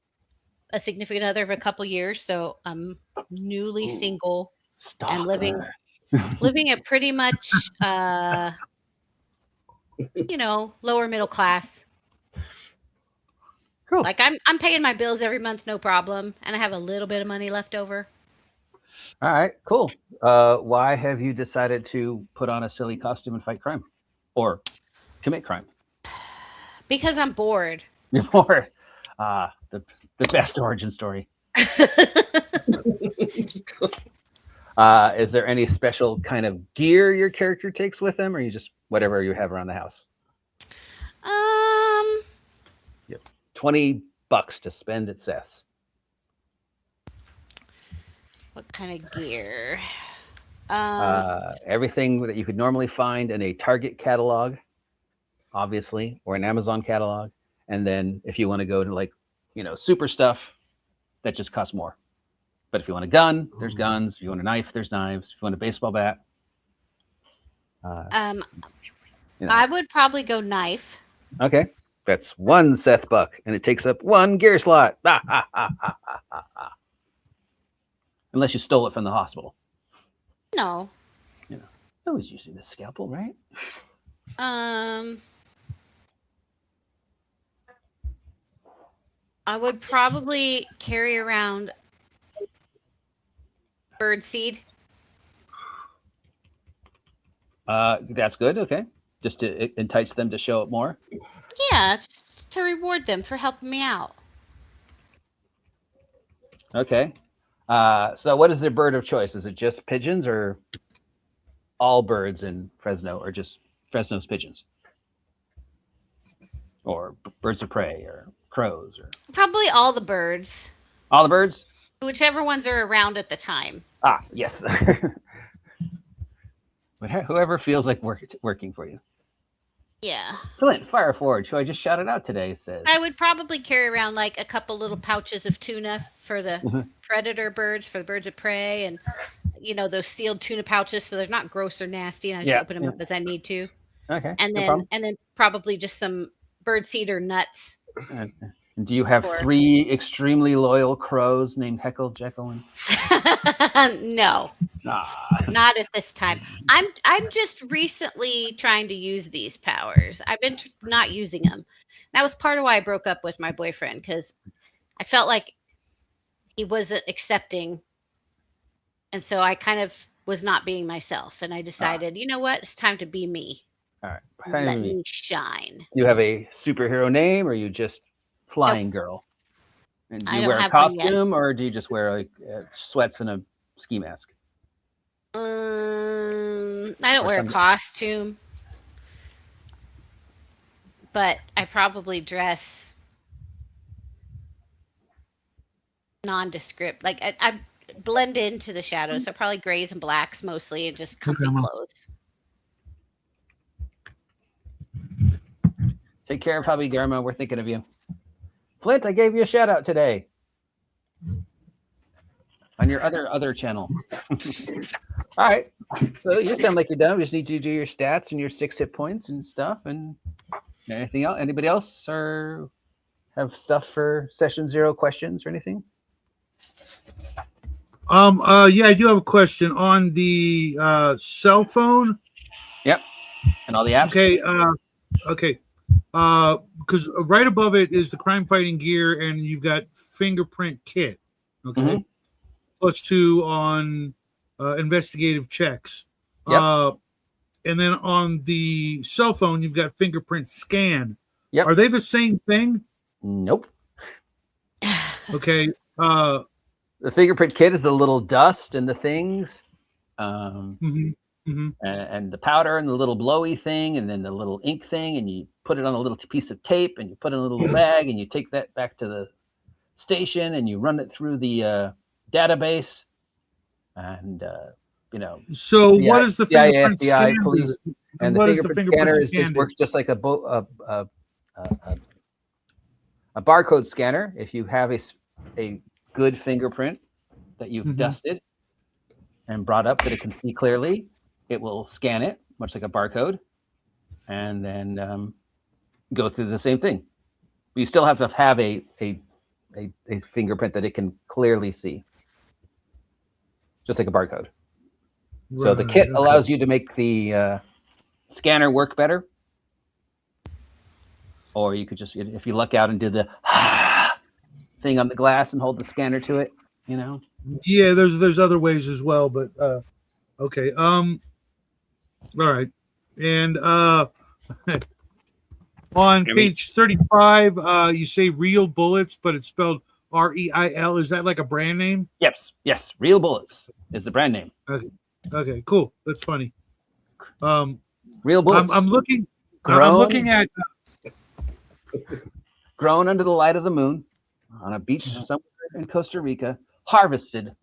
a significant other of a couple years, so I'm newly single and living at pretty much lower middle class. Cool. Like I'm paying my bills every month, no problem, and I have a little bit of money left over. All right, cool. Why have you decided to put on a silly costume and fight crime, or commit crime? Because I'm bored. You're bored. The best origin story. Is there any special kind of gear your character takes with them, or you just whatever you have around the house? $20 to spend at Seth's. What kind of gear? Everything that you could normally find in a Target catalog, obviously, or an Amazon catalog. And then if you want to go to like, super stuff, that just costs more. But if you want a gun, there's guns. If you want a knife, there's knives. If you want a baseball bat. I would probably go knife. Okay. That's one Seth buck, and it takes up one gear slot. Unless you stole it from the hospital. No. I was using the scalpel, right? I would probably carry around bird seed. That's good. Okay. Just to entice them to show up more. Yeah, just to reward them for helping me out. Okay. So what is their bird of choice? Is it just pigeons or all birds in Fresno, or just Fresno's pigeons? Or birds of prey, or crows, or Probably all the birds. all the birds? Whichever ones are around at the time. Ah, yes. Whoever feels like working for you. Yeah. Clint, Fire Forge, who I just shouted out today, says. I would probably carry around like a couple little pouches of tuna for the predator birds, for the birds of prey, and those sealed tuna pouches, so they're not gross or nasty, and I just open them up as I need to. Okay. And then probably just some bird seed or nuts. And do you have 3 extremely loyal crows named Heckle, Jekyll, and No. Not at this time. I'm just recently trying to use these powers. I've been not using them. That was part of why I broke up with my boyfriend, because I felt like he wasn't accepting, and so I kind of was not being myself. And I decided, you know what? It's time to be me. All right. Let me shine. Do you have a superhero name, or are you just Flying Girl? And do you wear a costume, or do you just wear like sweats and a ski mask? I don't wear a costume, but I probably dress nondescript. Like I blend into the shadows, so probably grays and blacks mostly, and just comfy clothes. Take care of hubby, Garma. We're thinking of you. Flint, I gave you a shout out today on your other channel. All right. So you sound like you're done. We just need you to do your stats and your 6 hit points and stuff. And anything else? Anybody else or have stuff for session 0 questions or anything? Yeah, I do have a question on the cell phone. Yep. And all the apps. Okay. Because right above it is the crime fighting gear, and you've got fingerprint kit. Okay. +2 on investigative checks. Yep. And then on the cell phone, you've got fingerprint scan. Yep. Are they the same thing? Nope. Okay. The fingerprint kit is the little dust and the things. And the powder and the little blowy thing, and then the little ink thing, and you put it on a little piece of tape, and you put it in a little bag, and you take that back to the station, and you run it through the database, and So what is the fingerprint FBI, scan? police, and the fingerprint scanner works just like a barcode scanner. If you have a good fingerprint that you've dusted and brought up that it can see clearly, it will scan it, much like a barcode, and then go through the same thing. But you still have to have a fingerprint that it can clearly see, just like a barcode. Right, so the kit allows you to make the scanner work better. Or you could just, if you luck out and do the thing on the glass and hold the scanner to it, Yeah, there's other ways as well, but okay. All right. And on page 35, you say Real Bullets, but it's spelled REIL. Is that like a brand name? Yes. Real Bullets is the brand name. Okay, cool. That's funny. Real Bullets. I'm looking at grown under the light of the moon on a beach somewhere in Costa Rica, harvested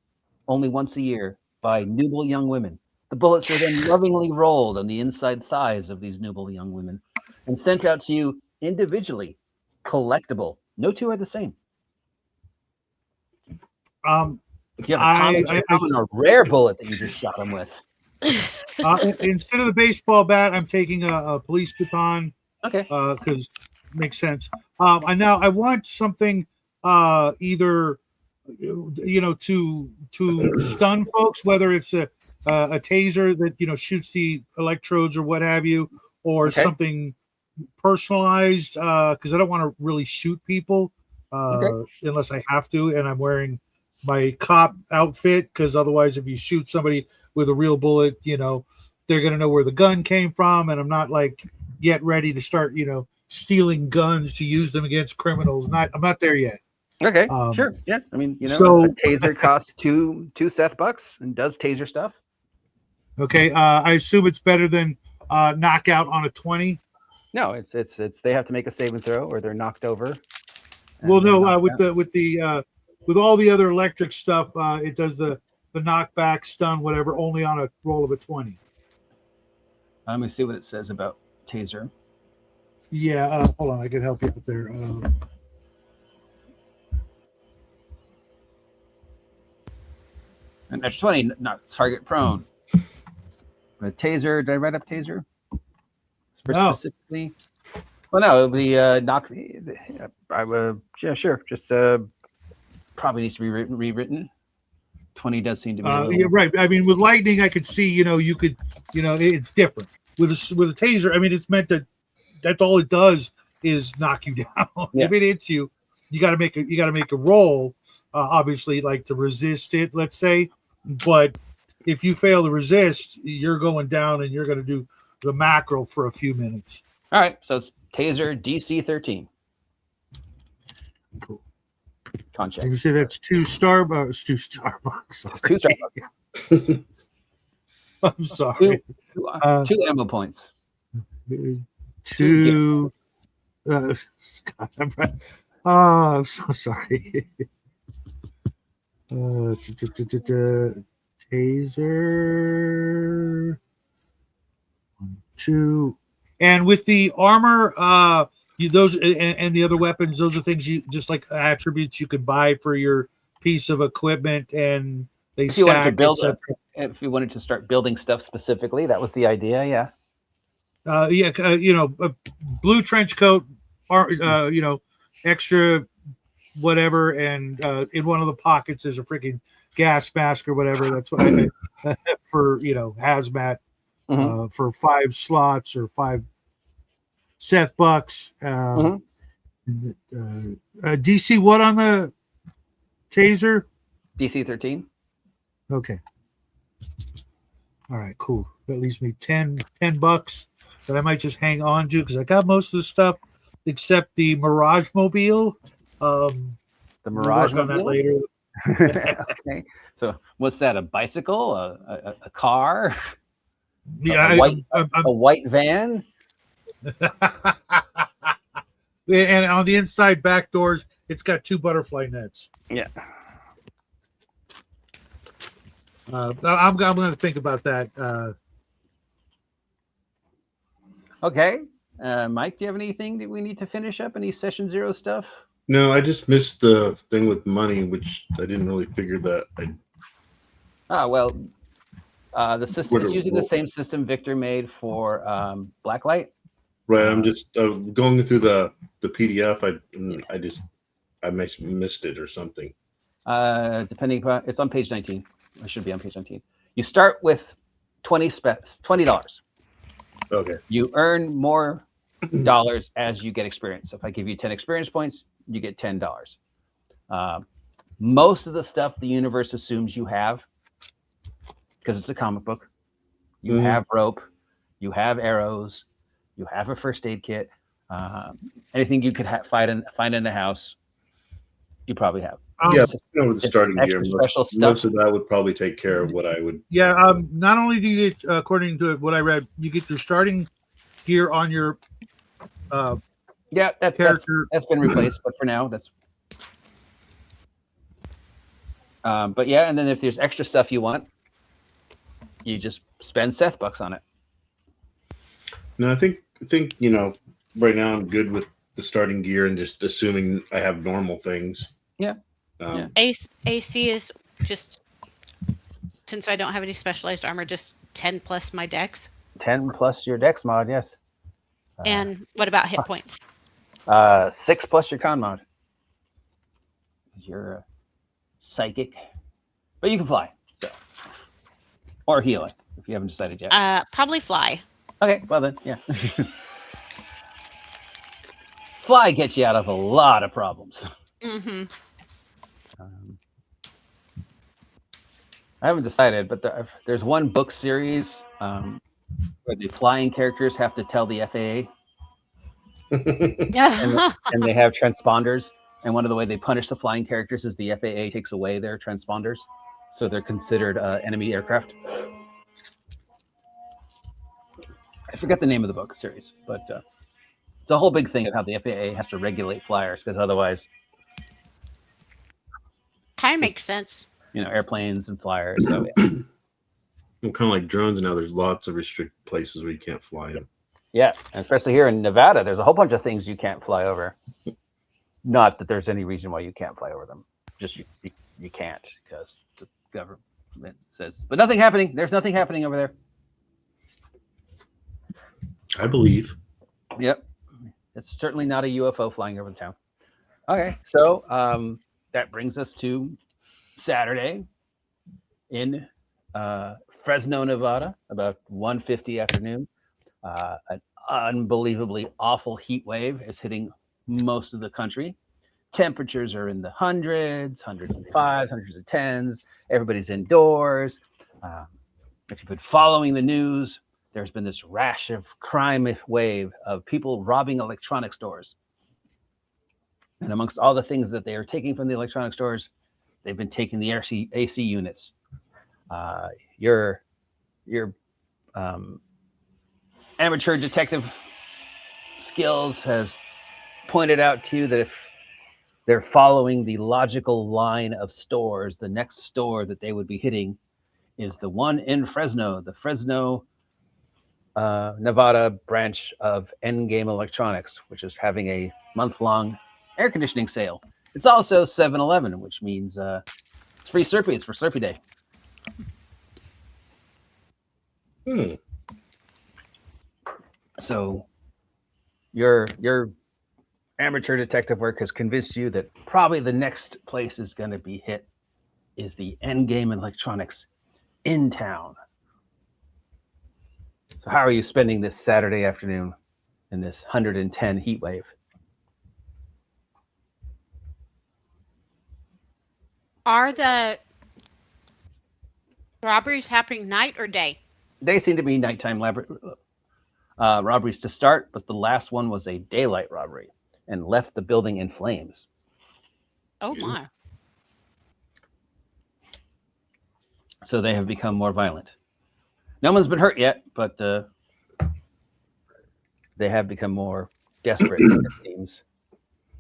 only once a year by nubile young women. The bullets are then lovingly rolled on the inside thighs of these nubile young women and sent out to you individually, collectible. No two are the same. You have a common or rare bullet that you just shot them with. Instead of the baseball bat, I'm taking a police baton. Okay. Because makes sense. I want something either to stun folks, whether it's a taser that shoots the electrodes or what have you, or something personalized. Because I don't want to really shoot people unless I have to, and I'm wearing my cop outfit. Because otherwise, if you shoot somebody with a real bullet, they're gonna know where the gun came from, and I'm not yet ready to start, stealing guns to use them against criminals. I'm not there yet. Okay, sure, yeah. I mean, a taser costs two Seth bucks and does taser stuff. Okay, I assume it's better than knockout on a 20. No, it's they have to make a saving throw or they're knocked over. Well, no, with all the other electric stuff, it does the knockback, stun, whatever, only on a roll of a 20. Let me see what it says about taser. Yeah, hold on, I can help you out there. And that's 20, not target prone. A taser, did I write up taser? No. Specifically? Well, no, it'll be knock. Yeah, sure. Just probably needs to be rewritten. 20 does seem to be. Yeah, right. I mean, with lightning, I could see. You could. It's different. With a taser, I mean, it's meant to. That's all it does is knock you down. Yeah. If it hits you, you got to make a roll. Obviously, to resist it. Let's say, but if you fail to resist, you're going down, and you're going to do the macro for a few minutes. All right, so it's taser DC 13. Cool. Contract. You say that's two Starbucks. Two Starbucks. Sorry. Two Starbucks. I'm sorry. Two ammo points. Two. God, I'm so sorry. Taser. 1, 2. And with the armor, those and the other weapons, those are things you just like attributes you could buy for your piece of equipment, and they if you wanted to stack. build if you wanted to start building stuff specifically, that was the idea. Yeah. A blue trench coat, extra whatever, and in one of the pockets is a freaking gas mask or whatever. That's what I for hazmat. For 5 slots or 5 Seth bucks. DC what on the taser? DC 13. Okay. All right, cool. That leaves me 10 bucks that I might just hang on to because I got most of the stuff except the Mirage Mobile. The Mirage Mobile? On that later. Okay. So what's that? A bicycle? A car? Yeah, a white van. And on the inside back doors, it's got 2 butterfly nets. Yeah. I'm going to think about that. Okay, Mike, do you have anything that we need to finish up? Any session 0 stuff? No, I just missed the thing with money, which I didn't really figure that. The system is using the same system Victor made for Blacklight. Right. I'm just going through the PDF. I missed it or something. Depending upon, it's on page 19. I should be on page 19. You start with $20. Okay. You earn more dollars as you get experience. So if I give you 10 experience points, you get $10. Most of the stuff the universe assumes you have, because it's a comic book, you have rope, you have arrows, you have a first aid kit, anything you could find in the house, you probably have. The starting gear. Most of that would probably take care of what I would. Yeah. Not only do you get, according to what I read, you get your starting gear on your Yeah, character. that's been replaced, but for now, that's. But yeah, and then if there's extra stuff you want, you just spend Seth bucks on it. No, I think right now I'm good with the starting gear and just assuming I have normal things. Yeah. AC is just, since I don't have any specialized armor, just 10 plus my dex. 10 plus your dex mod, yes. And what about hit points? 6 plus your con mod. You're a psychic, but you can fly, so or healing if you haven't decided yet. Probably fly. Okay, well then, yeah. Fly gets you out of a lot of problems. Mm-hmm. I haven't decided, but there's one book series where the flying characters have to tell the FAA, and they have transponders. And one of the way they punish the flying characters is the FAA takes away their transponders, so they're considered enemy aircraft. I forget the name of the book series, but it's a whole big thing of how the FAA has to regulate flyers because otherwise, kind of makes sense. Airplanes and flyers. So yeah. I'm kind of like drones now. There's lots of restricted places where you can't fly them. Yeah, and especially here in Nevada, there's a whole bunch of things you can't fly over. Not that there's any reason why you can't fly over them. Just you can't because the government says. But nothing happening. There's nothing happening over there. I believe. Yep. It's certainly not a UFO flying over the town. Okay, so that brings us to Saturday in Fresno, Nevada, about 1:50 afternoon. An unbelievably awful heat wave is hitting most of the country. Temperatures are in the hundreds and fives, hundreds and tens. Everybody's indoors. If you've been following the news, there's been this rash of crime wave of people robbing electronic stores. And amongst all the things that they are taking from the electronic stores, they've been taking the AC units. Your amateur detective skills has pointed out to you that if they're following the logical line of stores, the next store that they would be hitting is the one in Fresno, the Fresno, Nevada branch of Endgame Electronics, which is having a month-long air conditioning sale. It's also 7-Eleven, which means it's free SLURPYs for Slurpy Day. So your amateur detective work has convinced you that probably the next place is going to be hit is the Endgame Electronics in town. So how are you spending this Saturday afternoon in this 110 heat wave? Are the robberies happening night or day? They seem to be nighttime robberies to start, but the last one was a daylight robbery and left the building in flames. Oh my. So they have become more violent. No one's been hurt yet, but they have become more desperate, it seems.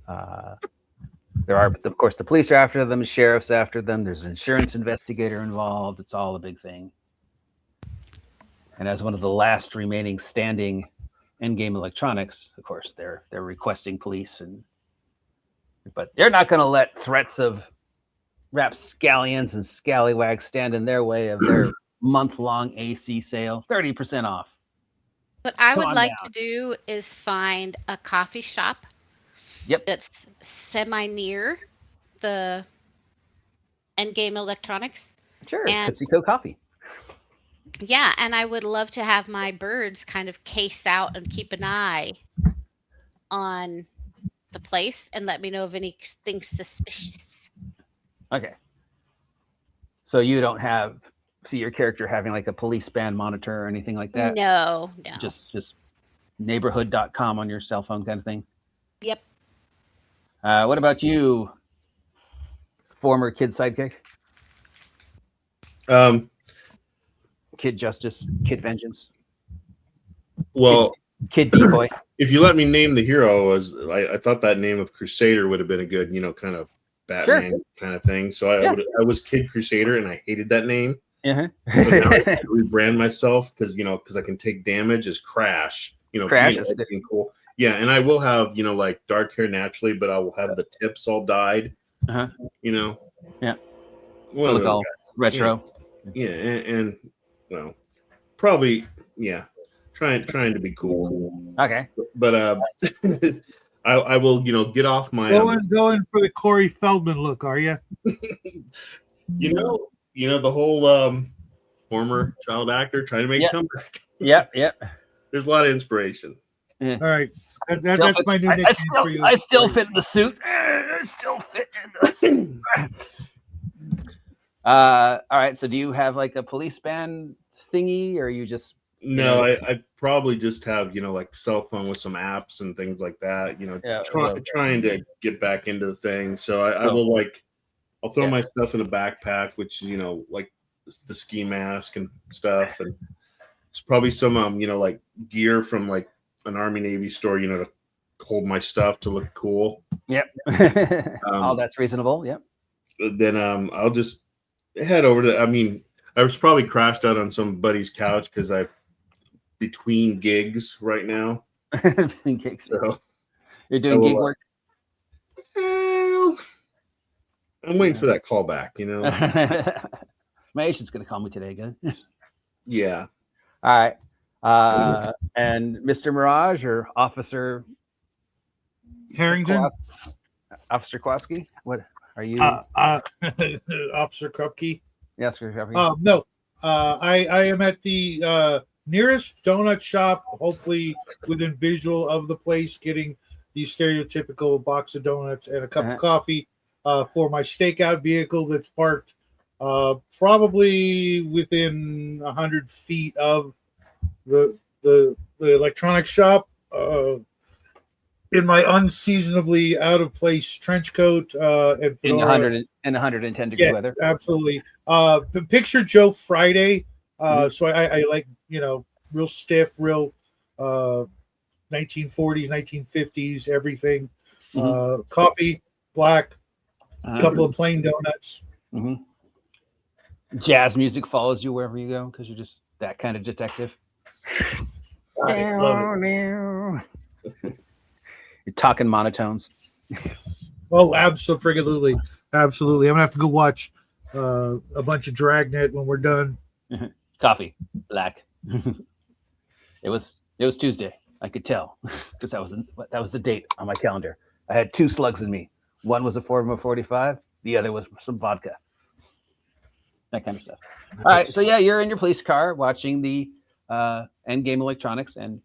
There are, of course, the police are after them, the sheriff's after them. There's an insurance investigator involved. It's all a big thing. And as one of the last remaining standing Endgame Electronics, of course, they're requesting police, but they're not going to let threats of rapscallions and scallywags stand in their way of their month-long AC sale, 30% off. What I would like to do is find a coffee shop. Yep. That's semi-near the Endgame Electronics. Sure, Tootsie Co Coffee. Yeah, and I would love to have my birds kind of case out and keep an eye on the place and let me know of anything suspicious. Okay. So you don't see your character having like a police band monitor or anything like that? No. Just neighborhood.com on your cell phone kind of thing? Yep. What about you, former kid sidekick? Kid Justice, Kid Vengeance. Well, Kid Decoy. If you let me name the hero, I thought that name of Crusader would have been a good, kind of Batman kind of thing. So I was Kid Crusader, and I hated that name. Uh-huh. So now I had to rebrand myself because I can take damage as Crash. Crash being is good. cool. Yeah, and I will have like dark hair naturally, but I will have the tips all dyed. Uh-huh. Yeah. So look all retro. Yeah, and well, probably trying to be cool. Okay. But I will get off my going for the Corey Feldman look, are you? The whole former child actor trying to make a comeback. Yep. There's a lot of inspiration. All right, that's my new nickname for you. I still fit in the suit. I still fit in the suit. All right. So do you have like a police band thingy, or you just? No, I probably just have like cell phone with some apps and things like that. Trying to get back into the thing. So I will I'll throw my stuff in a backpack, which is like the ski mask and stuff, and it's probably some like gear from like an Army Navy store, to hold my stuff to look cool. Yep. All that's reasonable. Yep. Then I'll just head over to. I mean, I was probably crashed out on some buddy's couch because I'm between gigs right now. Between gigs. So you're doing gig work. I'm waiting for that call back. My agent's gonna call me today, good. Yeah. All right. And Mr. Mirage or Officer Harrington? Officer Kowalski? What are you? Officer Krupke? Yes, sir. No. I am at the nearest donut shop, hopefully within visual of the place, getting the stereotypical box of donuts and a cup of coffee for my stakeout vehicle that's parked probably within 100 feet of the electronics shop. In my unseasonably out of place trench coat and in 110 degree weather. Absolutely. Picture Joe Friday. So I like real stiff, real 1940s, 1950s, everything. Coffee, black, couple of plain donuts. Jazz music follows you wherever you go because you're just that kind of detective. I love it. You're talking monotones. Oh, absolutely. I'm gonna have to go watch a bunch of Dragnet when we're done. Coffee, black. It was Tuesday. I could tell because that was the date on my calendar. I had 2 slugs in me. One was a 445. The other was some vodka. That kind of stuff. All right, so you're in your police car watching the Endgame Electronics, and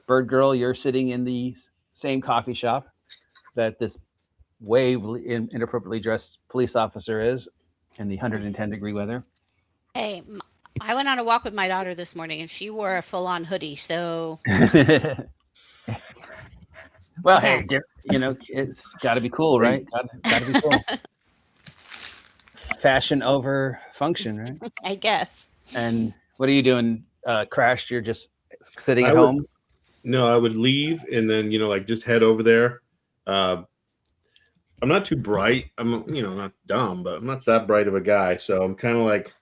Bird Girl, you're sitting in the same coffee shop that this way inappropriately dressed police officer is in the 110 degree weather. Hey, I went on a walk with my daughter this morning, and she wore a full-on hoodie. So, well, hey, it's got to be cool, right? Got to be cool. Fashion over function, right? I guess. And what are you doing? Crashed? You're just sitting at home? No, I would leave and then just head over there. I'm not too bright. I'm not dumb, but I'm not that bright of a guy. So I'm kind of like,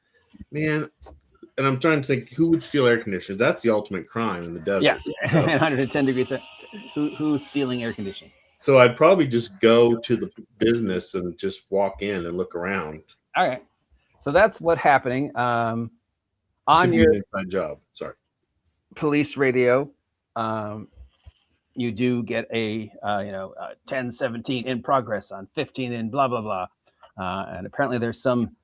man. And I'm trying to think who would steal air conditioners. That's the ultimate crime in the desert. Yeah, 110 degrees. Who's stealing air conditioning? So I'd probably just go to the business and just walk in and look around. All right. So that's what's happening. On your inside job. Sorry. Police radio, you do get a 1017 in progress on 15 in blah blah blah, and apparently there's some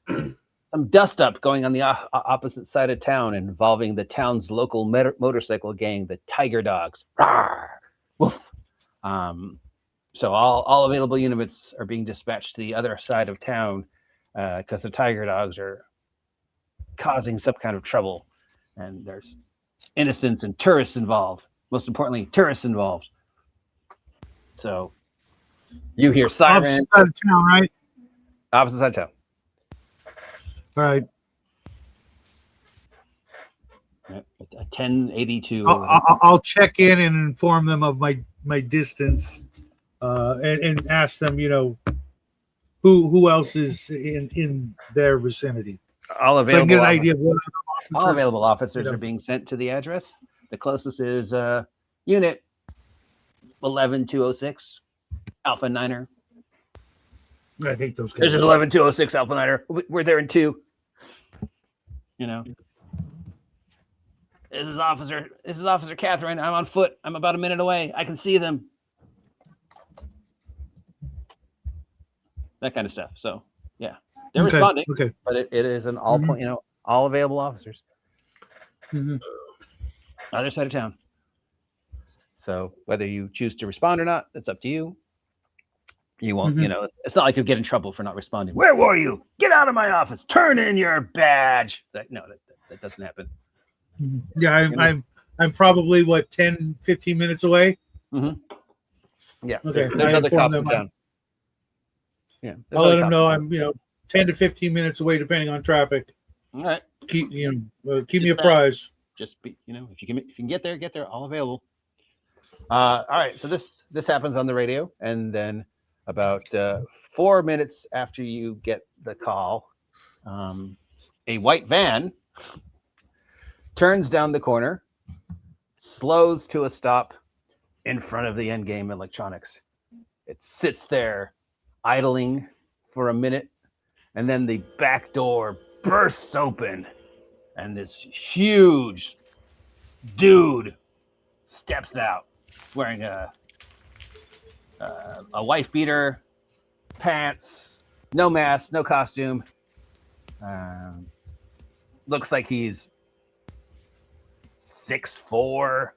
dust up going on the opposite side of town involving the town's local motorcycle gang, the Tiger Dogs. Rawr! Woof. So all available units are being dispatched to the other side of town because the Tiger Dogs are causing some kind of trouble, and there's innocents and tourists involved. Most importantly, tourists involved. So you hear sirens. Opposite side of town, right? Opposite side of town. All right. Right. A 1082. I'll check in and inform them of my distance, and ask them, who else is in their vicinity, All so I can get available an idea of what all officers, available officers you know. are being sent to the address. The closest is Unit 11206 Alpha Niner. I hate those guys. This is 11206 Alpha Niner. We're there in 2. You know. This is Officer Catherine. I'm on foot. I'm about a minute away. I can see them. That kind of stuff. So yeah, they're responding. Okay. But it is an all point. All available officers. Other side of town. So whether you choose to respond or not, that's up to you. You won't. It's not like you'll get in trouble for not responding. Where were you? Get out of my office. Turn in your badge. That doesn't happen. Yeah, I'm probably 10, 15 minutes away. Yeah. Okay. There's other cops in town. Yeah. I'll let them know I'm 10 to 15 minutes away, depending on traffic. All right. Keep me apprised. Just be, if you can get there, all available. All right. So this happens on the radio, and then about 4 minutes after you get the call, a white van turns down the corner, slows to a stop in front of the Endgame Electronics. It sits there, idling for a minute, and then the back door bursts open, and this huge dude steps out wearing a wife beater, pants, no mask, no costume. Looks like he's 6'4",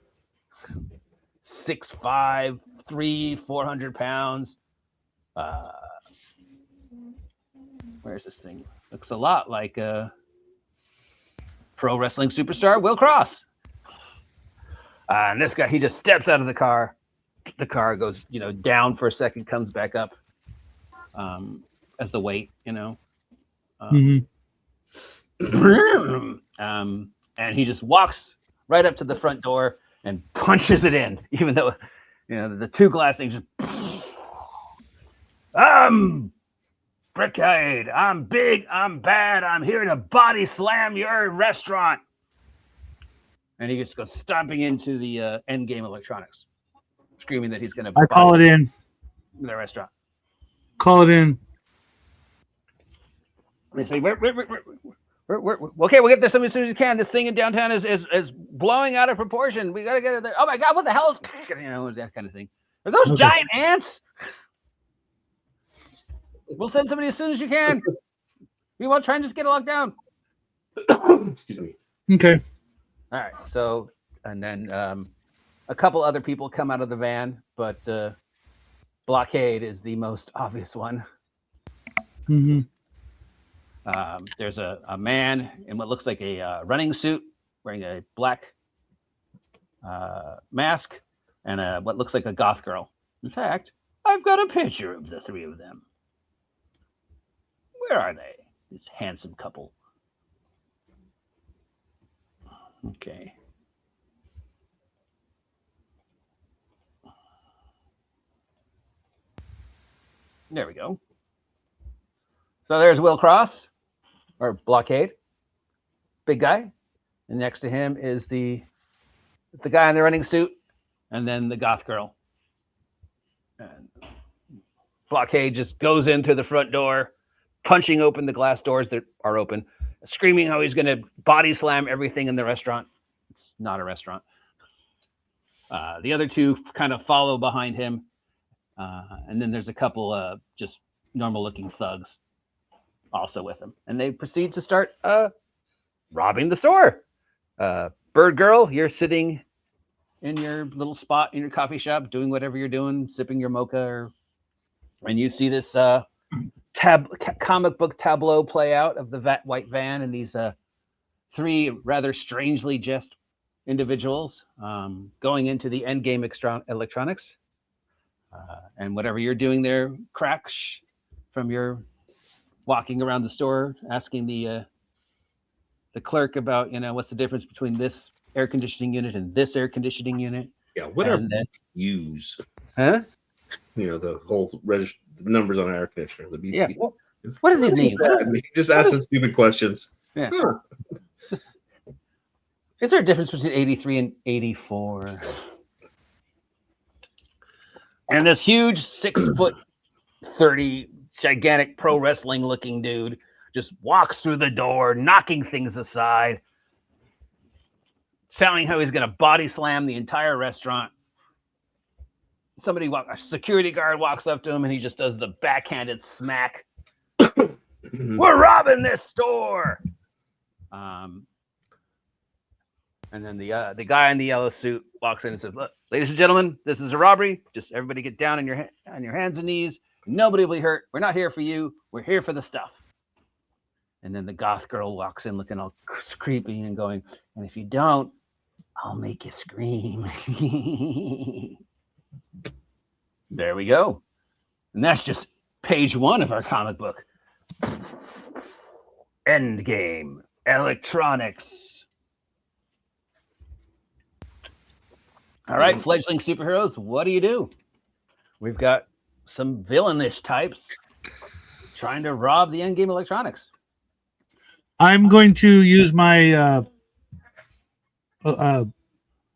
6'5", 400 pounds. Where's this thing? Looks a lot like pro wrestling superstar Will Cross. And this guy, he just steps out of the car. The car goes, down for a second, comes back up as the weight, and he just walks right up to the front door and punches it in, even though, the two glass things just. Brickade, I'm big, I'm bad, I'm here to body slam your restaurant. And he just goes stomping into the Endgame Electronics, screaming that he's going to. I call it in. The restaurant. Call it in. They say, okay, we'll get there as soon as you can. This thing in downtown is blowing out of proportion. We got to get it there. Oh my God, what the hell is, that kind of thing. Are those giant ants? We'll send somebody as soon as you can. We want to try and just get it locked down. Excuse me. Okay. All right. So, and then a couple other people come out of the van, but Blockade is the most obvious one. There's a man in what looks like a running suit, wearing a black mask, and what looks like a goth girl. In fact, I've got a picture of the three of them. Where are they? This handsome couple. Okay. There we go. So there's Will Cross, or Blockade, big guy. And next to him is the guy in the running suit, and then the goth girl. And Blockade just goes in through the front door, punching open the glass doors that are open, screaming how he's going to body slam everything in the restaurant. It's not a restaurant. The other two kind of follow behind him. And then there's a couple just normal looking thugs also with him. And they proceed to start robbing the store. Bird Girl, you're sitting in your little spot in your coffee shop, doing whatever you're doing, sipping your mocha, and you see this comic book tableau play out of the white van and these three rather strangely dressed individuals going into the Endgame Electronics. And whatever you're doing there, cracks from your walking around the store, asking the the clerk about, what's the difference between this air conditioning unit and this air conditioning unit. Yeah, what are And then- BTUs? Huh? The whole the numbers on an air conditioner, the BTU. Yeah. What does it mean? Just asking stupid questions. Yeah. Huh. Is there a difference between 83 and 84? And this huge 6'30" gigantic pro wrestling looking dude just walks through the door, knocking things aside, sounding how he's going to body slam the entire restaurant. A security guard walks up to him and he just does the backhanded smack. We're robbing this store. And then the guy in the yellow suit walks in and says, "Look, ladies and gentlemen, this is a robbery. Just everybody get down on your hands and knees. Nobody will be hurt. We're not here for you. We're here for the stuff." And then the goth girl walks in looking all creepy and going, "And if you don't, I'll make you scream." There we go. And that's just page 1 of our comic book. Endgame Electronics. All right, fledgling superheroes, what do? We've got some villainish types trying to rob the Endgame Electronics. I'm going to use my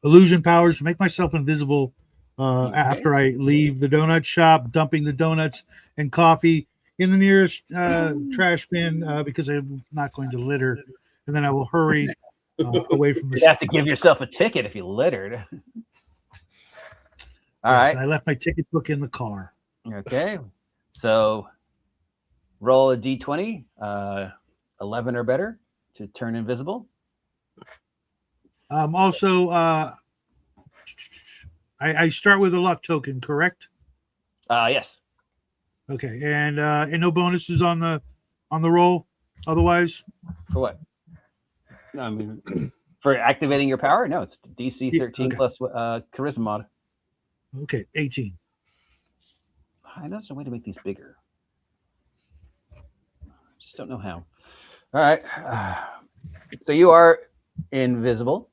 illusion powers to make myself invisible after I leave the donut shop, dumping the donuts and coffee in the nearest trash bin because I'm not going to litter. And then I will hurry away from the You'd have to give yourself a ticket if you littered. All right. I left my ticket book in the car. Okay. So roll a d20, 11 or better to turn invisible. Also, I start with a luck token, correct? Yes. Okay, and no bonuses on the roll. Otherwise, For what? I mean, for activating your power? No, it's DC 13 okay. plus charisma mod. Okay, 18. I know there's a way to make these bigger. Just don't know how. All right. So you are invisible.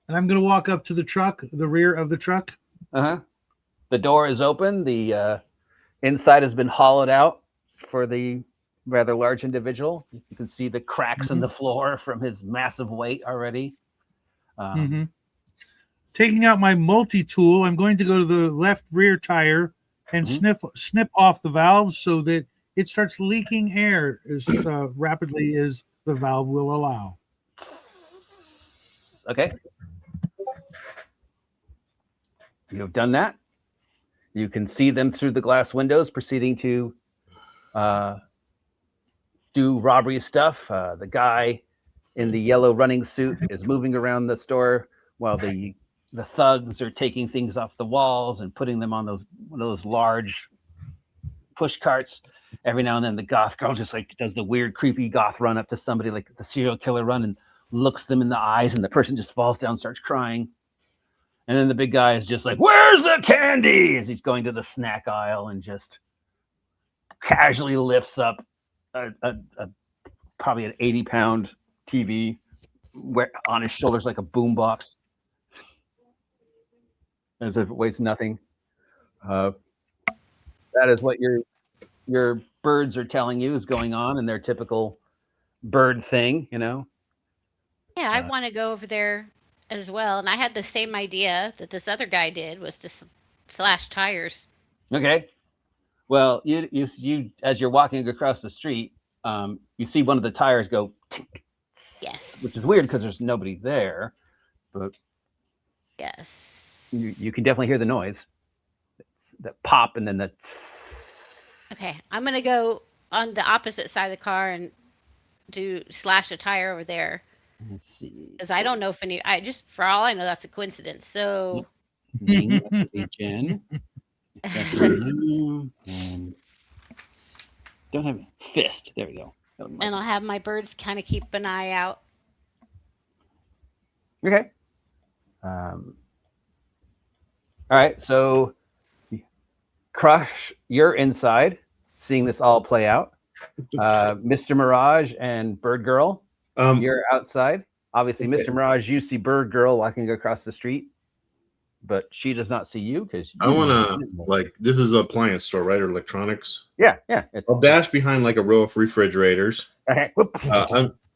And I'm going to walk up to the truck, the rear of the truck. Uh-huh. The door is open. The inside has been hollowed out for the rather large individual. You can see the cracks in the floor from his massive weight already. Taking out my multi-tool, I'm going to go to the left rear tire and snip off the valve so that it starts leaking air as rapidly as the valve will allow. Okay. You have done that. You can see them through the glass windows proceeding to do robbery stuff. The guy in the yellow running suit is moving around the store while the thugs are taking things off the walls and putting them on those large push carts. Every now and then the goth girl just like does the weird creepy goth run up to somebody like the serial killer run and looks them in the eyes, and the person just falls down, starts crying. And then the big guy is just like, "Where's the candy?" as he's going to the snack aisle and just casually lifts up a probably an 80-pound TV on his shoulders like a boombox, as if it weighs nothing. That is what your birds are telling you is going on in their typical bird thing, Yeah, I want to go over there as well. And I had the same idea that this other guy did, was to slash tires. Okay. Well, you as you're walking across the street, you see one of the tires go tick, Yes. which is weird because there's nobody there, but yes, you can definitely hear the noise, that pop, and then the. Okay, I'm gonna go on the opposite side of the car and slash a tire over there. Let's see. Because I don't know if for all I know, that's a coincidence. So. Jen. And don't have fist. There we go. And I'll have my birds kind of keep an eye out. Okay. All right. So, Crush, you're inside, seeing this all play out. Mr. Mirage and Bird Girl, you're outside. Obviously, Okay. Mr. Mirage, you see Bird Girl walking across the street, but she does not see you because I want to, like, this is an appliance store, right? Or electronics. Yeah. I'll dash behind like a row of refrigerators. Okay.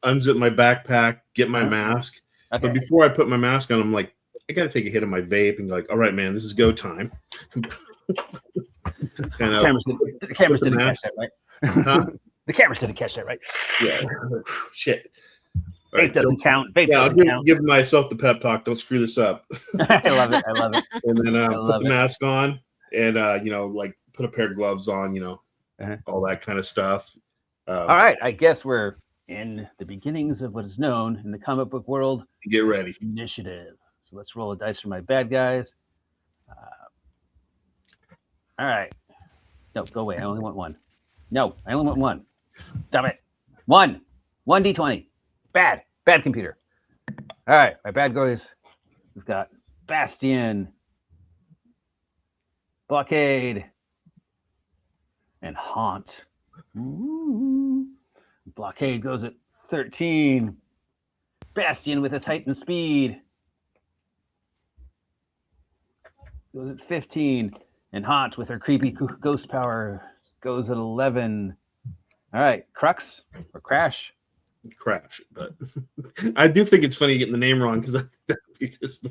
Unzip my backpack, get my mask. Okay. But before I put my mask on, I'm like, I got to take a hit of my vape and like, all right, man, this is go time. The cameras didn't catch that, right? Huh? The cameras didn't catch that, right? Yeah. Shit. Vape doesn't count. Vape Yeah, doesn't count. give myself the pep talk. Don't screw this up. I love it. And then put the mask on and, like put a pair of gloves on, all that kind of stuff. All right. I guess we're in the beginnings of what is known in the comic book world. Get ready. Initiative. So let's roll a dice for my bad guys. All right. No, go away. I only want one. No, I only want one. Stop it. One. 1d20. Bad computer. All right. My bad guys. We've got Bastion, Blockade, and Haunt. Ooh. Blockade goes at 13. Bastion with his heightened speed goes at 15. And Haunt with her creepy ghost power goes at 11. All right. Crux or Crash? Crash. But I do think it's funny getting the name wrong because it's just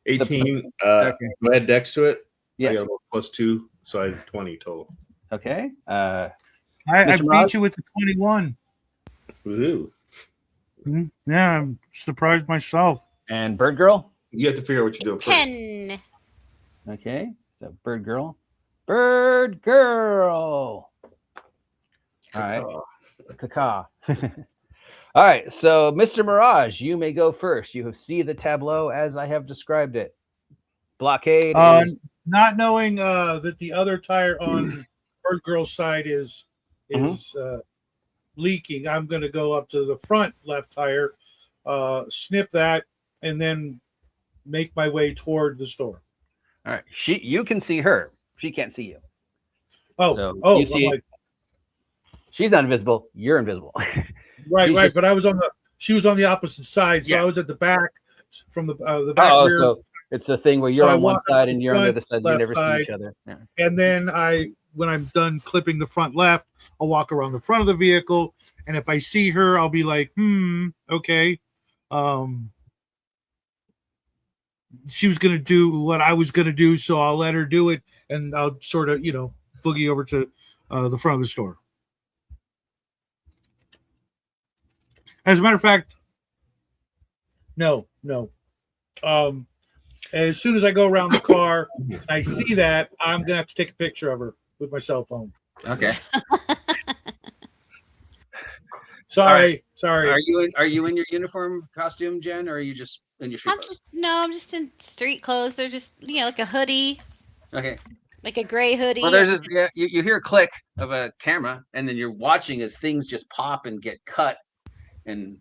18. Okay. Do I add dex to it? Yeah. I got a +2, so I had 20 total. Okay. I Mr. Mirage? beat you with the 21. Woohoo. Yeah, I'm surprised myself. And Bird Girl? You have to figure out what you're doing first. 10. Okay. So Bird Girl. Bird Girl. All right. Caca. All right. So, Mr. Mirage, you may go first. You have seen the tableau as I have described it. Blockade. Not knowing that the other tire on Bird Girl's side is leaking, I'm going to go up to the front left tire, snip that, and then make my way toward the store. All right. You can see her. She can't see you. You see, she's not invisible. You're invisible. Right. But she was on the opposite side, so I was at the back from the back rear. So it's the thing where you're on one side and you're on the other side. You never see each other. Yeah. And then when I'm done clipping the front left, I'll walk around the front of the vehicle, and if I see her, I'll be like, okay. She was going to do what I was going to do, so I'll let her do it, and I'll sort of, boogie over to the front of the store. As a matter of fact, no. As soon as I go around the car and I see that, I'm going to have to take a picture of her with my cell phone. Okay. Sorry. Are you in your uniform costume, Jen, or are you just in your street clothes? I'm just in street clothes. They're just like a hoodie. Okay. Like a gray hoodie. Well, there's this. Yeah, you hear a click of a camera, and then you're watching as things just pop and get cut, and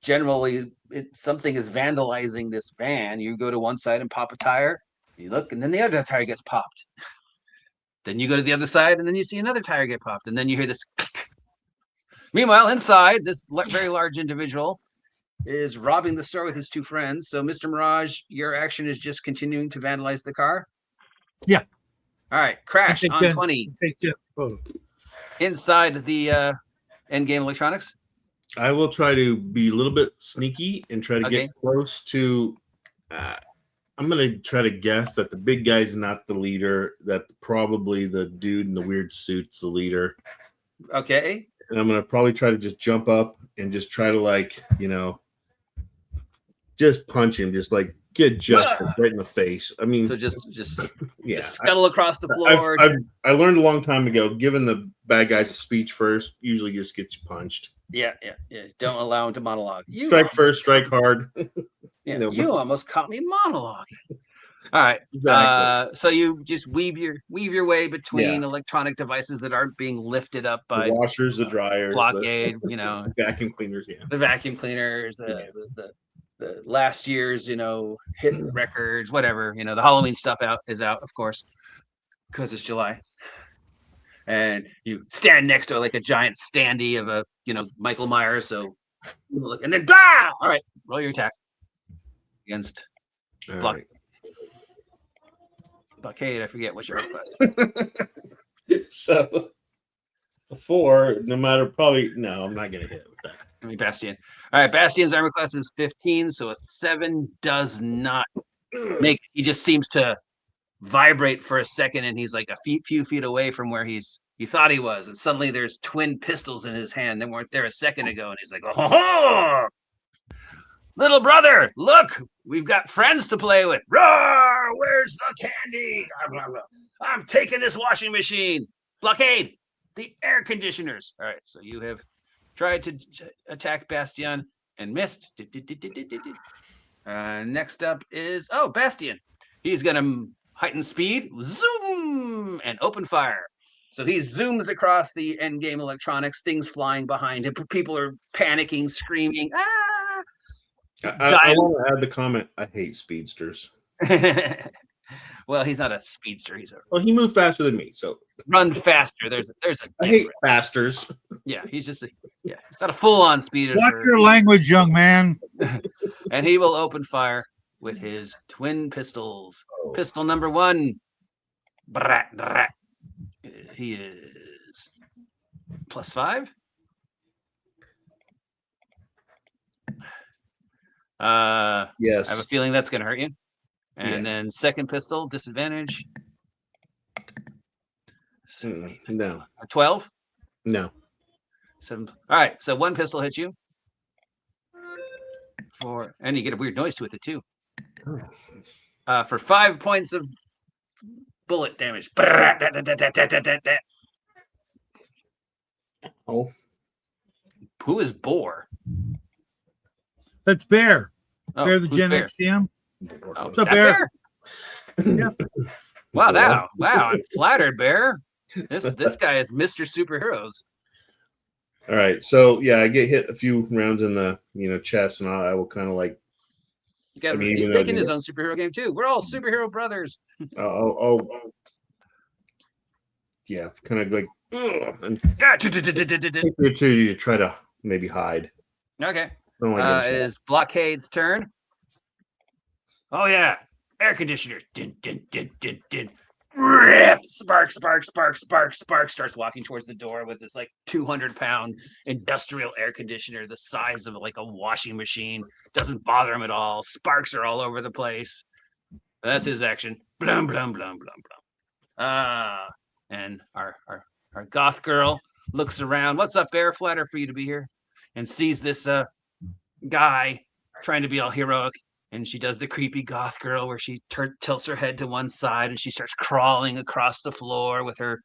generally something is vandalizing this van. You go to one side and pop a tire. You look, and then the other tire gets popped. Then you go to the other side, and then you see another tire get popped, and then you hear this click. Meanwhile, inside, this very large individual is robbing the store with his two friends. So, Mr. Mirage, your action is just continuing to vandalize the car? Yeah. All right. Crash on 20. Take that photo. Inside the Endgame Electronics? I will try to be a little bit sneaky and try to get close to... I'm going to try to guess that the big guy's not the leader, that probably the dude in the weird suit's the leader. Okay. And I'm going to probably try to just jump up and just try to, just punch him, just like get Justin right in the face. I mean, so just yeah, scuttle across the floor. I learned a long time ago, giving the bad guys a speech first usually just gets you punched. Yeah. Don't allow him to monologue. Strike first, strike hard. You almost caught me monologuing. All right. Exactly. So you just weave your way between electronic devices that aren't being lifted up by the washers, the dryers, blockade, the vacuum cleaners, the vacuum cleaners, the last year's, hit records, whatever, the Halloween stuff is out, of course, because it's July. and you stand next to like a giant standee of a Michael Myers. So, and then blah. All right, roll your attack against blockade. I forget what's your request. So a 4, no matter no, I'm not gonna hit with that. I mean, Bastian. All right, Bastian's armor class is 15, so a 7 does not make. He just seems to vibrate for a second, and he's like a few feet away from where he thought he was, and suddenly there's twin pistols in his hand that weren't there a second ago, and he's like, "Oh, little brother, look, we've got friends to play with. Roar! Where's the candy? I'm taking this washing machine. Blockade the air conditioners." All right, so you have tried to attack Bastion and missed. Next up is Bastion. He's gonna heighten speed, zoom, and open fire. So he zooms across the Endgame Electronics, things flying behind him. People are panicking, screaming. Ah! I want to add the comment. I hate speedsters. Well, he's not a speedster. Well, he moved faster than me, so run faster. There's a I hate fasters. Yeah, he's just he's not a full-on speeder. Watch your language, young man. And he will open fire with his twin pistols. Pistol number 1. Brat, brat. He is +5. Yes. I have a feeling that's going to hurt you. And then second pistol, disadvantage. No. 12? No. 7. All right, so 1 pistol hits you. 4, and you get a weird noise with it too. For 5 points of bullet damage. Oh. Who is Boar? That's Bear. Oh, Bear the who's Gen Bear? X DM. What's up, Bear? Yeah. Wow, I'm flattered, Bear. This guy is Mr. Superheroes. All right, so yeah, I get hit a few rounds in the chest, and I will kind of like. He's making his own superhero game too. We're all superhero brothers. Yeah, kind of like. And to try to maybe hide. Okay. It is Blockade's turn. Oh yeah, air conditioner. Din din din din din. Rip! Spark, spark, spark, spark, spark. Starts walking towards the door with this like 200-pound industrial air conditioner, the size of like a washing machine. Doesn't bother him at all. Sparks are all over the place. That's his action. Blum blum blum blum blum. And our goth girl looks around. What's up, Bear? Flatter for you to be here. And sees this guy trying to be all heroic. And she does the creepy goth girl where she tilts her head to one side and she starts crawling across the floor with her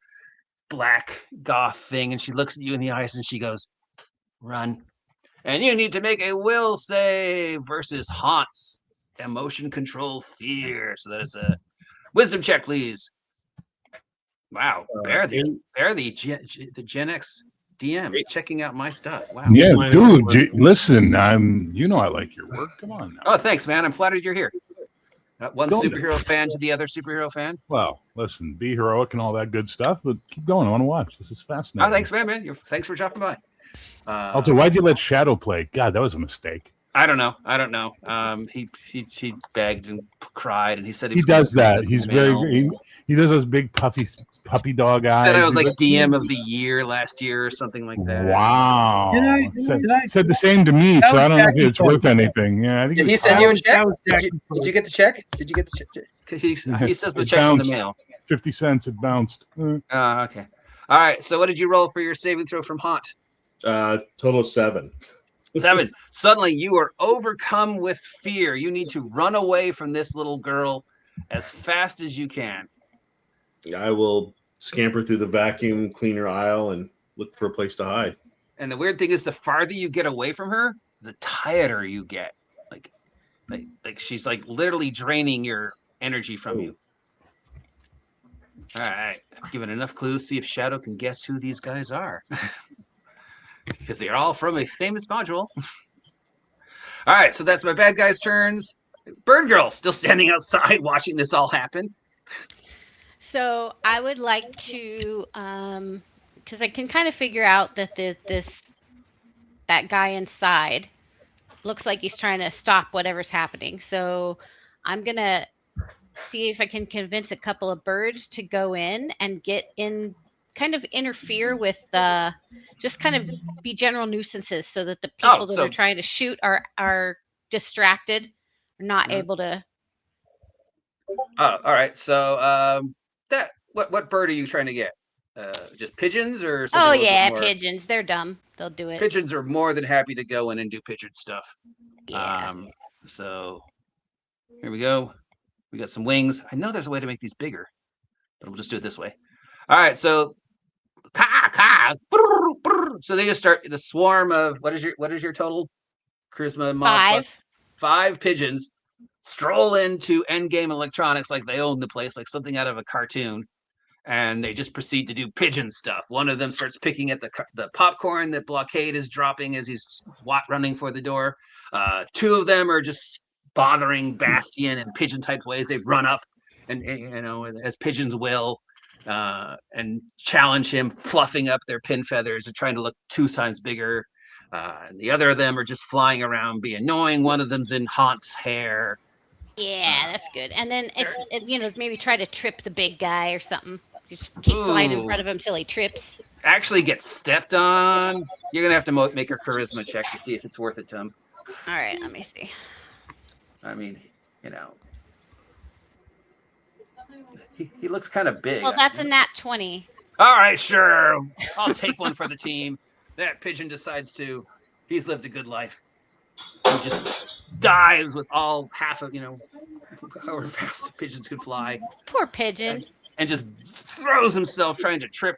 black goth thing. And she looks at you in the eyes and she goes, "Run." And you need to make a will save versus haunts, emotion control, fear. So that is a wisdom check, please. Wow, Bear the Gen X DM checking out my stuff. Wow. Yeah, dude, listen, I like your work. Come on now. Oh, thanks, man. I'm flattered you're here. One Go superhero fan to the other superhero fan. Well, listen, be heroic and all that good stuff, but keep going. I want to watch. This is fascinating. Oh, thanks, man. Thanks for dropping by. Also, why'd you let Shadow play? God, that was a mistake. I don't know. He begged and cried, and he said he does that. He's he does those big puppy dog eyes. Said I was like DM of the year last year or something like that. Wow. Said the same to me, so I don't know if it's worth anything. Yeah. Did he send you a check? Did you get the check? Did you get the check? He says the check's in the mail. 50 cents. It bounced. Okay. All right. So what did you roll for your saving throw from Haunt? Total of 7. 7. Suddenly you are overcome with fear. You need to run away from this little girl as fast as you can. I will scamper through the vacuum cleaner aisle and look for a place to hide. And the weird thing is, the farther you get away from her, the tireder you get. Like she's like literally draining your energy from you. All right. I've given enough clues. See if Shadow can guess who these guys are. Because they are all from a famous module. All right, so that's my bad guys' turns. Bird Girl still standing outside watching this all happen. So I would like to, because I can kind of figure out that that guy inside looks like he's trying to stop whatever's happening. So I'm gonna see if I can convince a couple of birds to go in and get in, kind of interfere with just kind of be general nuisances, so that the people that so are trying to shoot are distracted, not Mhm. able to. Oh, all right. So what bird are you trying to get? Just pigeons or something Oh a little bit yeah, more? pigeons. They're dumb. They'll do it. Pigeons are more than happy to go in and do pigeon stuff. Yeah. So here we go. We got some wings. I know there's a way to make these bigger, but we'll just do it this way. All right. So so they just start the swarm of what is your total charisma mod plus 5. 5 pigeons stroll into Endgame Electronics like they own the place, like something out of a cartoon, and they just proceed to do pigeon stuff. One of them starts picking at the popcorn that Blockade is dropping as he's running for the door. 2 of them are just bothering Bastion in pigeon type ways. They run up and as pigeons will, and challenge him, fluffing up their pin feathers and trying to look 2 times bigger. And the other of them are just flying around, being annoying. One of them's in Haunt's hair. Yeah, that's good. And then if maybe try to trip the big guy or something. Just keep flying in front of him till he trips. Actually gets stepped on. You're gonna have to make a charisma check to see if it's worth it to him. All right, let me see. I mean, he looks kind of big. Well, that's a nat 20. All right, sure. I'll take one for the team. That pigeon decides to. He's lived a good life. He just dives with all half of however fast pigeons can fly. Poor pigeon. And just throws himself trying to trip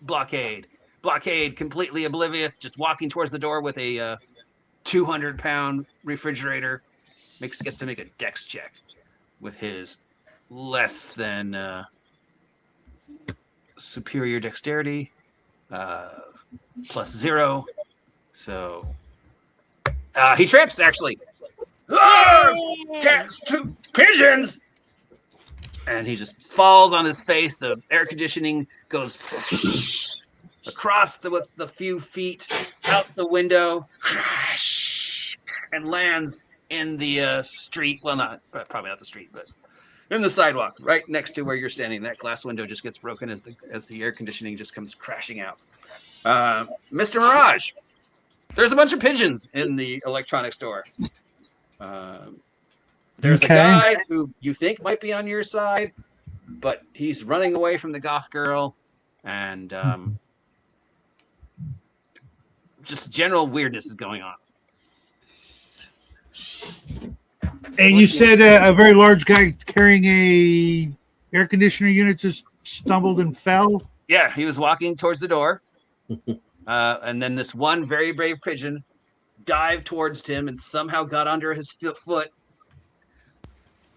Blockade. Blockade, completely oblivious, just walking towards the door with a 200-pound refrigerator. Gets to make a dex check with his less than superior dexterity, +0. So he trips, actually. Cats, 2 pigeons! And he just falls on his face. The air conditioning goes across the few feet out the window and lands in the street. Well, probably not the street, but in the sidewalk right next to where you're standing. That glass window just gets broken as the air conditioning just comes crashing out. Mr. Mirage, there's a bunch of pigeons in the electronics store. There's a guy who you think might be on your side, but he's running away from the goth girl, and just general weirdness is going on. And you said a very large guy carrying a air conditioner unit just stumbled and fell? Yeah, he was walking towards the door, and then this one very brave pigeon dived towards him and somehow got under his foot.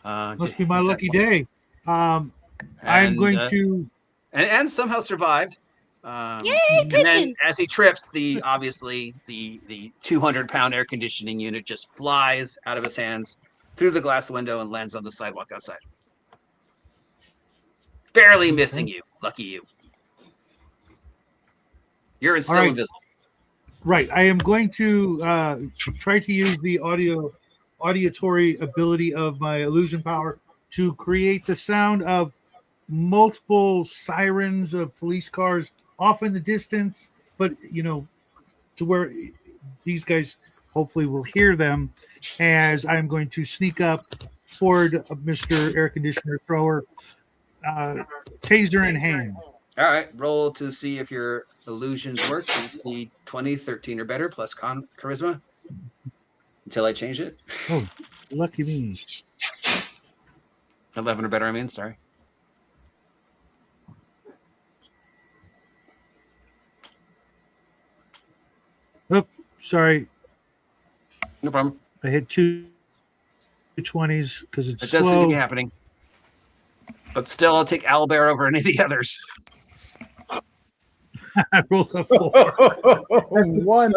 Must be my lucky day. I'm going to... And somehow survived. Yay, and then pigeon! as he trips, the 200-pound air conditioning unit just flies out of his hands through the glass window and lands on the sidewalk outside. Barely missing you. Lucky you. You're still invisible. Right. I am going to try to use the auditory ability of my illusion power to create the sound of multiple sirens of police cars off in the distance, but to where these guys hopefully will hear them, as I'm going to sneak up toward Mr. Air Conditioner Thrower, taser in hand. All right, roll to see if your illusions work. It's the 20, 13 or better plus charisma until I change it. Oh, lucky me. 11 or better, I mean, sorry. Oh, sorry. No problem. I hit 2 20s because it's It does seem to slow. be happening. But still, I'll take Owlbear over any of the others. I rolled a 4. 1.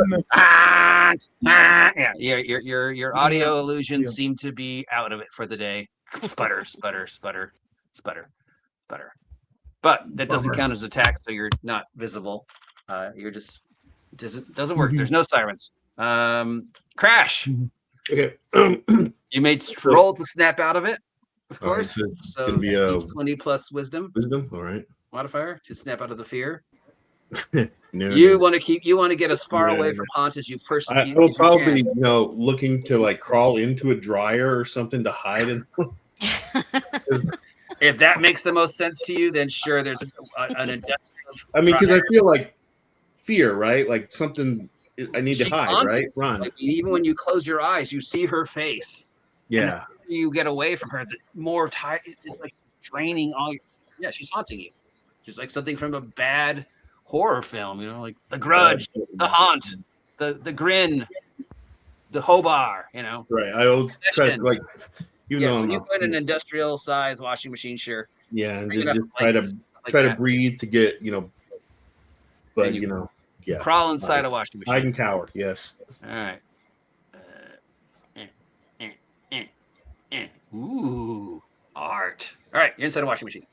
Yeah, your audio illusions seem to be out of it for the day. Sputter, sputter, sputter, sputter, sputter. But that doesn't count as attack, so you're not visible. You're just doesn't work. There's no sirens. Crash. Okay. You made roll to snap out of it, of All right, course. so it's So gonna be a 20 plus wisdom wisdom. All right. modifier to snap out of the fear. No, You want to get as far Yeah. away from Hans as you first. I as will you probably, can. looking to like crawl into a dryer or something to hide in. If that makes the most sense to you, then sure, there's an industrial. I mean, because I feel like fear, right? Like something I need to She hide, haunts right? Run. Like, even when you close your eyes, you see her face. Yeah. You get away from her, the more tired. It's like draining all your. Yeah, she's haunting you. She's like something from a bad horror film, like The Grudge, The Haunt, the Grin, the Hobar, Right. I always try to like. Even though so I'm you not- find an industrial size washing machine, sure. Yeah, and Bring it up just like try to that. breathe to get but And yeah. Crawl inside a washing machine. Hide and cower. Yes. All right. Ooh, art. All right, you're inside a washing machine.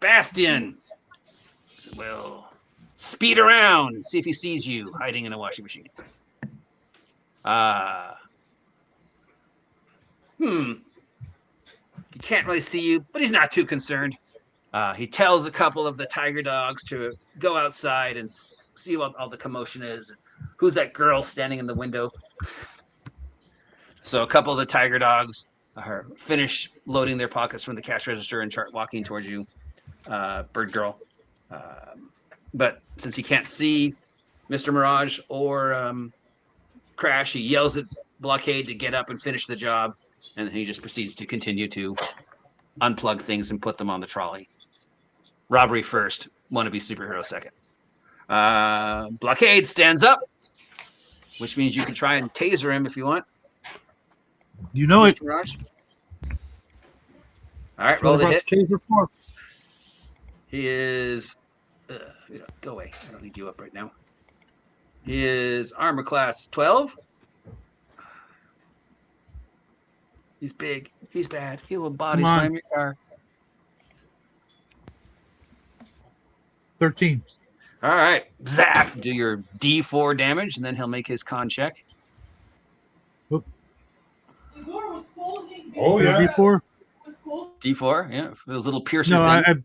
Bastion will speed around and see if he sees you hiding in a washing machine. He can't really see you, but he's not too concerned. He tells a couple of the tiger dogs to go outside and see what all the commotion is. Who's that girl standing in the window? So a couple of the tiger dogs finish loading their pockets from the cash register and start walking towards you, bird girl. But since he can't see Mr. Mirage or Crash, he yells at Blockade to get up and finish the job, and then he just proceeds to continue to unplug things and put them on the trolley. Robbery first, wannabe superhero second. Blockade stands up, which means you can try and taser him if you want. You know it. Mirage. All right, roll the hit. Taser 4. He is. Go away. I don't need you up right now. He is armor class 12. He's big. He's bad. He will body slam your car. 13. All right. Zap. Do your D4 damage, and then he'll make his con check. Oh, yeah. D4? D4, yeah. Those little piercer things.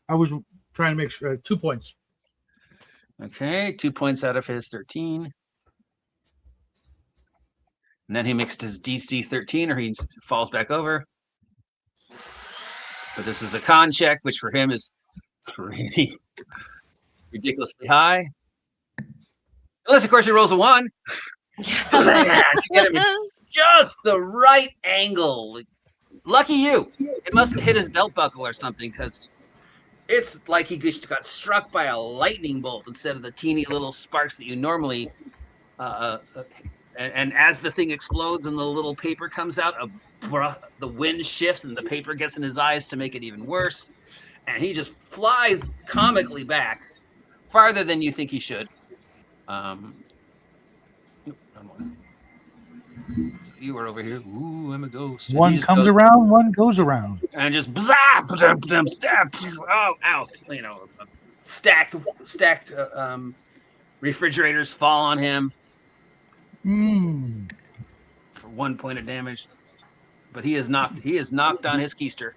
I was trying to make sure 2 points. Okay, 2 points out of his 13. And then he makes his DC 13, or he falls back over. But this is a con check, which for him is pretty ridiculously high. Unless, of course, he rolls a 1. You get him in just the right angle. Lucky you. It must have hit his belt buckle or something, because it's like he just got struck by a lightning bolt instead of the teeny little sparks that you normally and as the thing explodes and the little paper comes out, the wind shifts and the paper gets in his eyes to make it even worse. And he just flies comically back farther than you think he should. You were over here. Ooh, I'm a ghost. One comes around, one goes around. And just stab. Oh, ow. Stacked refrigerators fall on him for 1 point of damage. But he is knocked on his keister.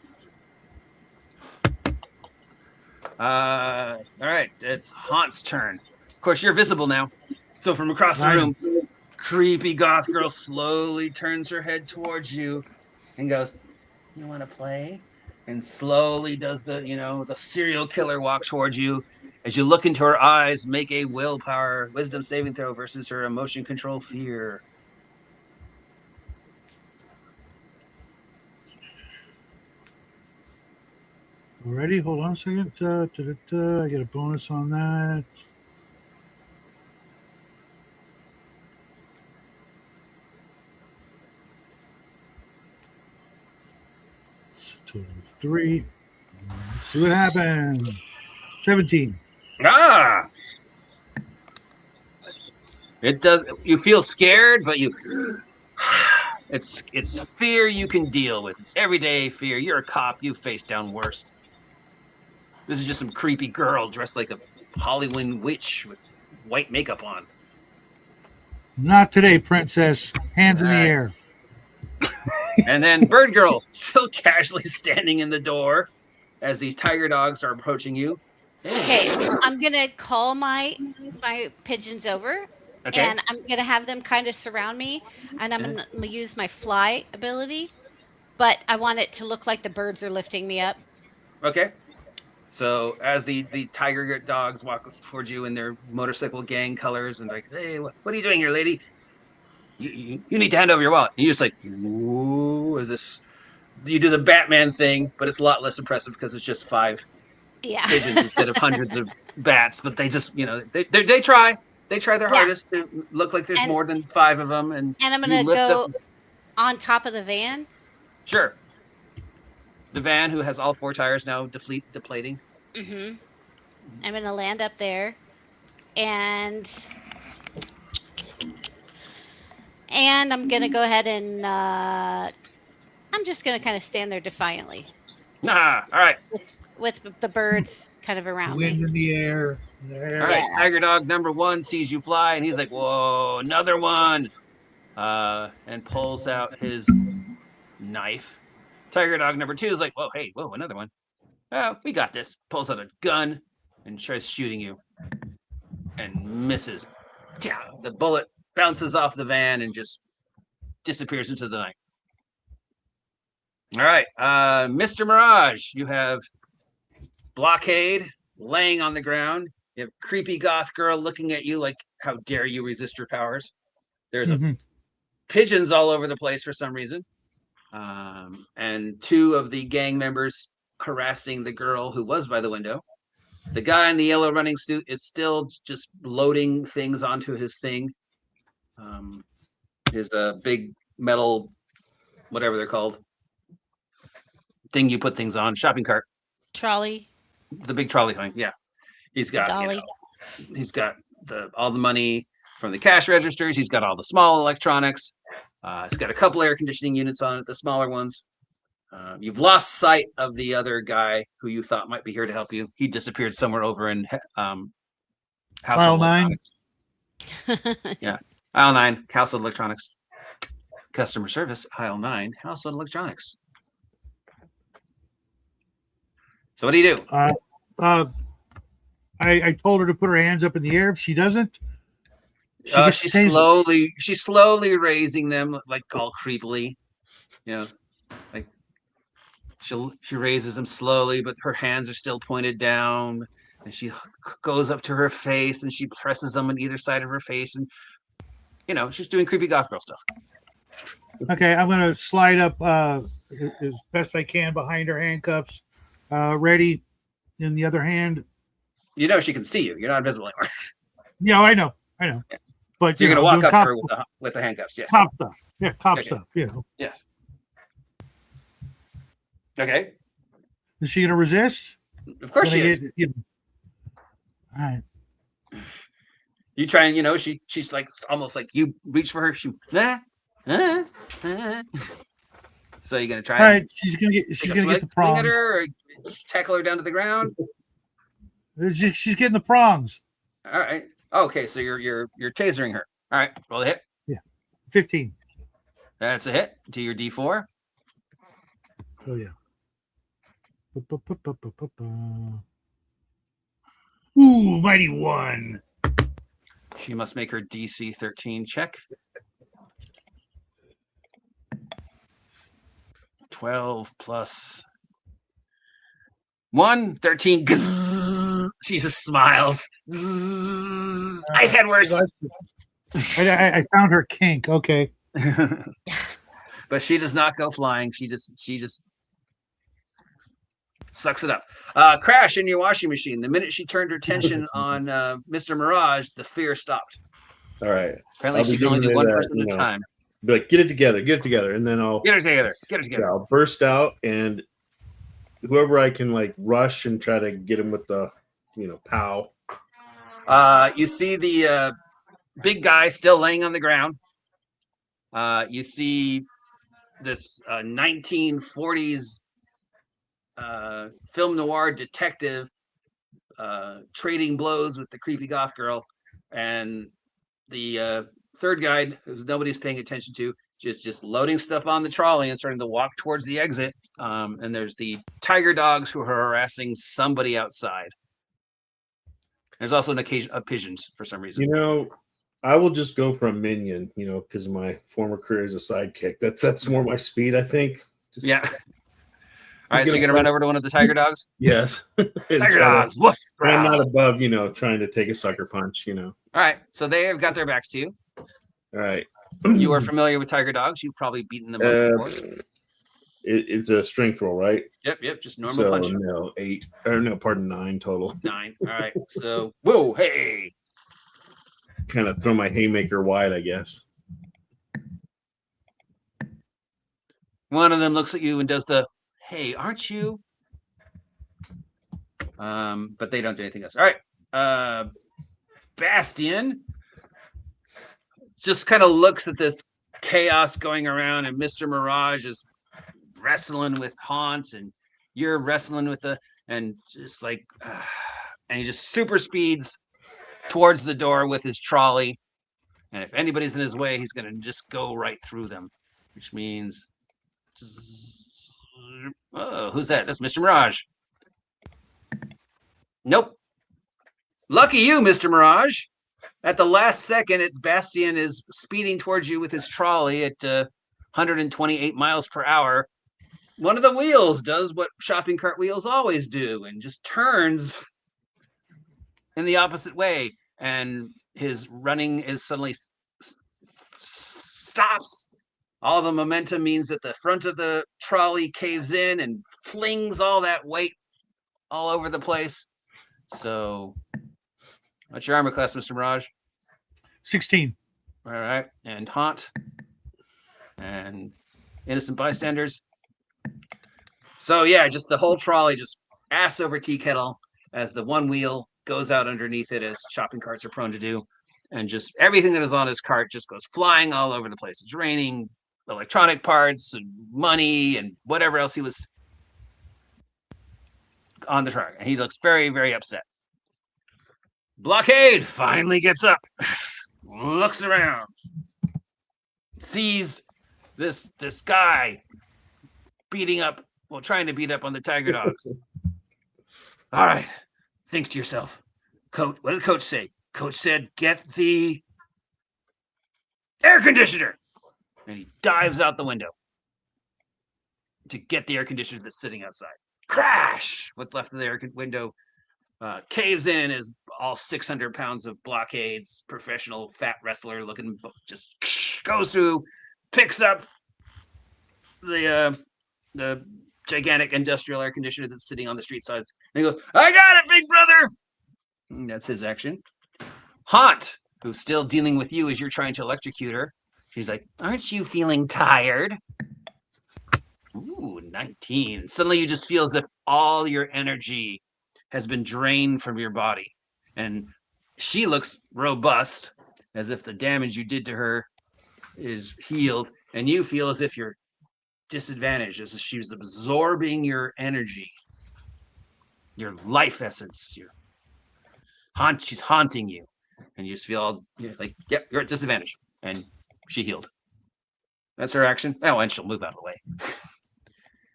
All right, it's Haunt's turn. Of course, you're visible now. So from across the room, creepy goth girl slowly turns her head towards you and goes, "You want to play?" And slowly does the serial killer walk towards you. As you look into her eyes, make a willpower wisdom saving throw versus her emotion control fear. Alrighty, hold on a second. I get a bonus on that. Total of 3. Let's see what happens. 17. It does. You feel scared, but you It's fear you can deal with. It's everyday fear. You're a cop. You face down worse. This is just some creepy girl dressed like a Hollywood witch with white makeup on. Not today, princess. Hands in the air. And then Bird Girl, still casually standing in the door as these tiger dogs are approaching you. Okay, I'm gonna call my pigeons over, Okay. and I'm gonna have them kind of surround me, and I'm gonna use my fly ability, but I want it to look like the birds are lifting me up. Okay. So as the tiger dogs walk towards you in their motorcycle gang colors and like, hey, what are you doing here, lady? You need to hand over your wallet. And you're just like, ooh, is this? You do the Batman thing, but it's a lot less impressive because it's just 5 pigeons instead of hundreds of bats. But they just, they try their hardest to look like there's more than 5 of them. And I'm gonna go on top of the van. Sure. The van, who has all 4 tires now depleting. Mm-hmm. I'm gonna land up there, and I'm gonna go ahead and I'm just gonna kind of stand there defiantly. All right. With the birds kind of around Wind me. in the air. All right. Tiger dog number 1 sees you fly, and he's like, "Whoa, another one!" And pulls out his knife. Tiger dog number 2 is like, "Whoa, hey, whoa, another one. Oh, we got this." Pulls out a gun and tries shooting you, and misses. The bullet bounces off the van and just disappears into the night. All right, Mr. Mirage, you have Blockade laying on the ground. You have creepy goth girl looking at you like, how dare you resist your powers? There's pigeons all over the place for some reason. And 2 of the gang members harassing the girl who was by the window. The guy in the yellow running suit is still just loading things onto his thing. His big metal, whatever they're called, thing you put things on, shopping cart. Trolley. The big trolley thing, yeah. He's got he's got all the money from the cash registers. He's got all the small electronics. He's got a couple air conditioning units on it, the smaller ones. You've lost sight of the other guy who you thought might be here to help you. He disappeared somewhere over in Household Electronics. Yeah, aisle 9, Household Electronics. Customer service, aisle 9, Household Electronics. So what do you do? I told her to put her hands up in the air. If she doesn't, she's slowly raising them, like all creepily. Like she raises them slowly, but her hands are still pointed down. And she goes up to her face and she presses them on either side of her face, and she's doing creepy goth girl stuff. Okay, I'm gonna slide up as best I can behind her handcuffs. Ready in the other hand. She can see you. You're not invisible anymore. Yeah, I know. Yeah. But so you're gonna walk up to her with the handcuffs. Yes. Cop stuff. Yeah, cop stuff. Yes. Okay. Is she gonna resist? Of course she is. All right. You try and she's like almost like you reach for her. She. So you're gonna try. All right, she's gonna get the prongs. At her or tackle her down to the ground. She's getting the prongs. All right. Okay, so you're tasering her. All right, roll the hit. Yeah, 15. That's a hit to your D4. Oh yeah. Ooh, mighty 1. She must make her DC 13 check. 12 plus 1, 13. She just smiles. I've had worse. I found her kink. Okay. But she does not go flying. She just sucks it up. Crash in your washing machine. The minute she turned her attention on Mr. Mirage, the fear stopped. All right. Apparently she can only do one person at a time. Be like, get it together, and then I'll get it together. Yeah, I'll burst out, and whoever I can like rush and try to get him with the pow. You see the big guy still laying on the ground. You see this 1940s film noir detective trading blows with the creepy goth girl, and the third guide, who's nobody's paying attention to, just loading stuff on the trolley and starting to walk towards the exit. And there's the tiger dogs who are harassing somebody outside. There's also an occasion of pigeons for some reason. You know, I will just go for a minion, you know, because my former career as a sidekick. That's more my speed, I think. Just, yeah. All right, so you're gonna run over to one of the tiger dogs? Yes. Tiger dogs, woof! I'm not above, you know, trying to take a sucker punch, you know. All right, so they have got their backs to you. All right. You are familiar with tiger dogs. You've probably beaten them up before. It's a strength roll, right? Yep, just normal punch. No, 8. Or no, pardon, 9 total. 9. All right, so whoa, hey. Kind of throw my haymaker wide, I guess. One of them looks at you and does the, hey, aren't you? But they don't do anything else. All right. Bastian just kind of looks at this chaos going around, and Mr. Mirage is wrestling with Haunt, and you're wrestling with and just like, and he just super speeds towards the door with his trolley. And if anybody's in his way, he's going to just go right through them, which means, oh, who's that? That's Mr. Mirage. Nope. Lucky you, Mr. Mirage. At the last second, Bastian is speeding towards you with his trolley at 128 miles per hour. One of the wheels does what shopping cart wheels always do and just turns in the opposite way. And his running is suddenly stops. All the momentum means that the front of the trolley caves in and flings all that weight all over the place. So, what's your armor class, Mr. Mirage? 16. All right. And Haunt. And innocent bystanders. So, yeah, just the whole trolley just ass over tea kettle as the one wheel goes out underneath it, as shopping carts are prone to do. And just everything that is on his cart just goes flying all over the place. It's raining electronic parts and money and whatever else he was on the truck. And he looks very, very upset. Blockade finally gets up, looks around, sees this guy trying to beat up on the tiger dogs. All right, think to yourself, Coach, what did Coach say? Coach said, get the air conditioner. And he dives out the window to get the air conditioner that's sitting outside. Crash! What's left of the air window caves in as all 600 pounds of Blockade's professional fat wrestler looking just goes through, picks up the gigantic industrial air conditioner that's sitting on the street sides, and he goes, I got it, big brother! And that's his action. Haunt, who's still dealing with you as you're trying to electrocute her. She's like, aren't you feeling tired? Ooh, 19. Suddenly you just feel as if all your energy has been drained from your body. And she looks robust, as if the damage you did to her is healed. And you feel as if you're disadvantaged, as if she's absorbing your energy, your life essence. She's haunting you. And you just feel all like, yep, you're at disadvantage. And she healed. That's her action. Oh, and she'll move out of the way.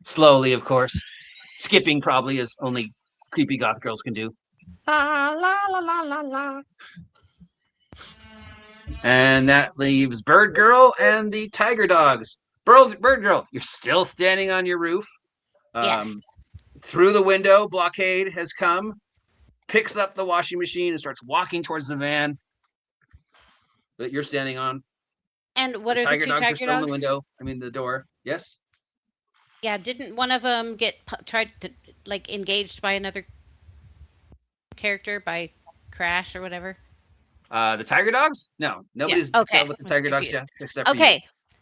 Slowly, of course. Skipping probably, as only creepy goth girls can do. La, la, la, la, la, la. And that leaves Bird Girl and the Tiger Dogs. Bird Girl, you're still standing on your roof. Yes. Through the window, Blockade has come, picks up the washing machine, and starts walking towards the van that you're standing on. And what are the two tiger tiger dogs? Are still in dogs? the window. I mean, the door. Yes. Yeah, didn't one of them get tried to engaged by another character by Crash or whatever? The tiger dogs? No, nobody's dealt with the tiger dogs yet, except for you.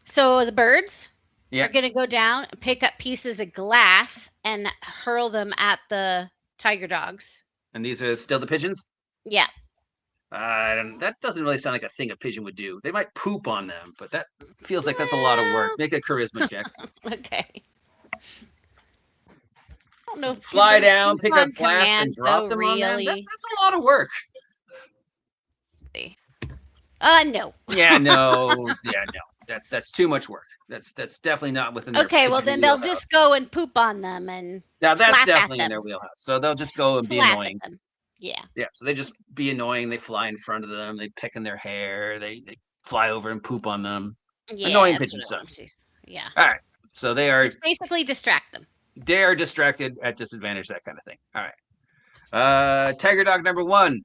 So the birds are going to go down, pick up pieces of glass, and hurl them at the tiger dogs. And these are still the pigeons? Yeah. That doesn't really sound like a thing a pigeon would do. They might poop on them, but that feels like that's a lot of work. Make a charisma check. Okay. I don't know. If Fly can those down, poop pick a on blast, and command, drop though, them on them. really? That's a lot of work. No. Yeah, no. That's too much work. That's definitely not within their Okay, well pigeon then they'll wheelhouse. just go and poop on them and Now that's flap at definitely in them. their wheelhouse. So they'll just go and be flap annoying. at them. Yeah. Yeah, so they just be annoying. They fly in front of them. They pick in their hair. They fly over and poop on them. Yeah. Annoying that's pigeon what I want stuff. to. Yeah. All right. So they are Just basically distract them. distracted at disadvantage, that kind of thing. All right. Tiger dog number 1.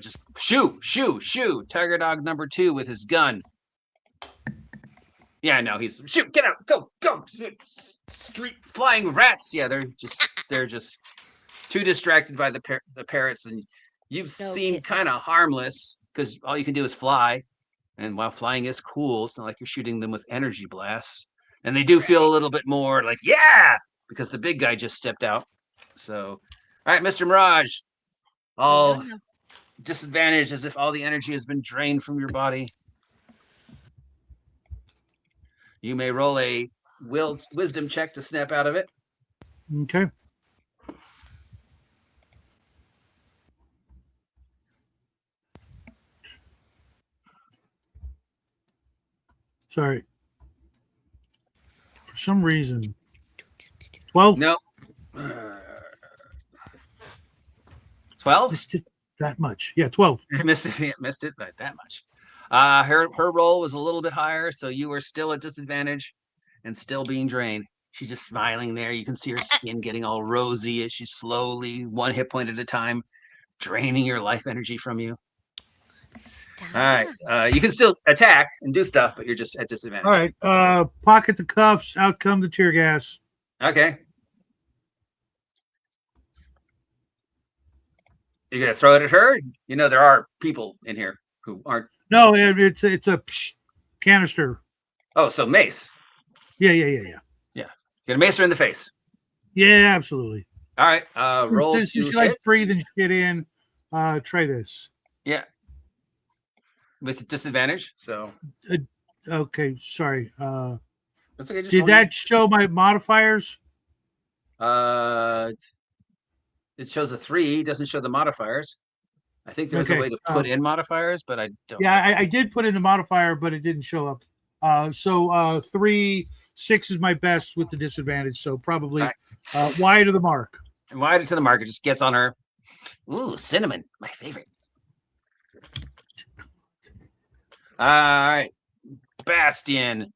Just shoo. Tiger dog number 2 with his gun. Yeah, no, he's shoot, get out, go. Street flying rats. Yeah, they're just too distracted by the parrots, and you seem kind of harmless because all you can do is fly. And while flying is cool, it's not like you're shooting them with energy blasts. And they do feel a little bit more like, yeah, because the big guy just stepped out. So, all right, Mr. Mirage, all disadvantaged as if all the energy has been drained from your body. You may roll a wisdom check to snap out of it. Okay. Sorry. For some reason. 12? No. 12? Missed it that much. Yeah, 12. missed it by that much. Her roll was a little bit higher, so you were still at disadvantage and still being drained. She's just smiling there. You can see her skin getting all rosy as she's slowly, 1 hit point at a time, draining your life energy from you. Stop. All right. You can still attack and do stuff, but you're just at disadvantage. All right. Pocket the cuffs. Out come the tear gas. Okay. You gonna throw it at her? You know there are people in here who aren't. No, it's a canister. Oh, so mace. Yeah. Gonna mace her in the face. Yeah, absolutely. All right. Roll. Since she likes breathing shit in, try this. Yeah. With disadvantage. So. Okay, sorry. That's okay. Did that show my modifiers? It shows a 3. Doesn't show the modifiers. I think there's a way to put in modifiers, but I don't. Yeah, I did put in the modifier, but it didn't show up. So 3, 6 is my best with the disadvantage. So probably wide of the mark. And wide to the mark. It just gets on her. Ooh, cinnamon, my favorite. All right, Bastion.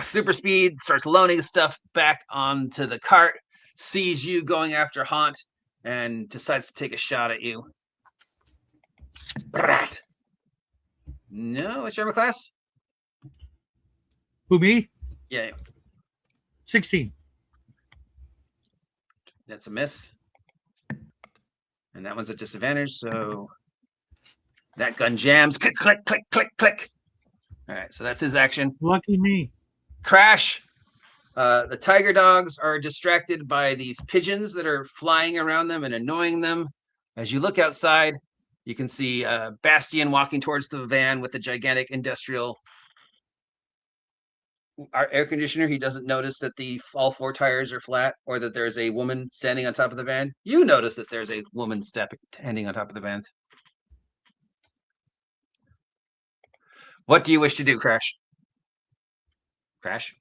Super speed starts loaning stuff back onto the cart. Sees you going after Haunt and decides to take a shot at you. Rat. No, what's your armor class? Who, me? Yeah. 16. That's a miss. And that one's a disadvantage, so that gun jams. Click, click, click, click, click. All right, so that's his action. Lucky me. Crash. The tiger dogs are distracted by these pigeons that are flying around them and annoying them. As you look outside, you can see Bastion walking towards the van with the gigantic industrial air conditioner. He doesn't notice that all 4 tires are flat or that there's a woman standing on top of the van. You notice that there's a woman standing on top of the van. What do you wish to do, Crash? Crash?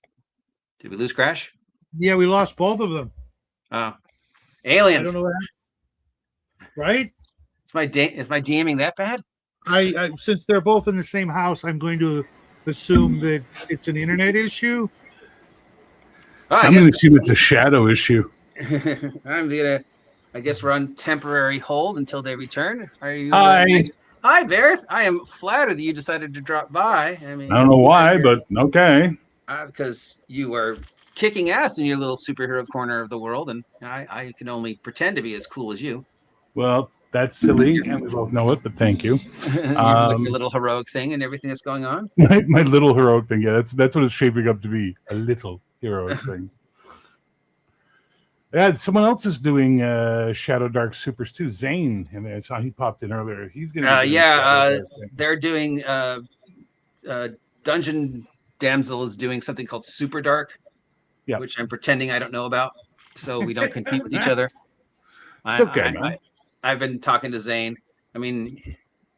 Did we lose Crash? Yeah, we lost both of them. Oh, aliens! I don't know what happened. Right? Is my DMing that bad? I since they're both in the same house, I'm going to assume that it's an internet issue. I'm going to assume it's a shadow issue. I guess we're on temporary hold until they return. Are you? Hi. Hi, Barrett. I am flattered that you decided to drop by. I mean, I don't know why, but okay. Because you are kicking ass in your little superhero corner of the world, and I can only pretend to be as cool as you. Well, that's silly, and we both know it, but thank you. Your little heroic thing and everything that's going on. My little heroic thing, yeah, that's what it's shaping up to be, a little heroic thing. Yeah, someone else is doing Shadowdark Supers too. Zane, and I saw he popped in earlier. He's going to be doing Shadowdark. They're doing Dungeon Damsel is doing something called Super Dark, which I'm pretending I don't know about, so we don't compete with each other. It's okay, man. I've been talking to Zane. I mean,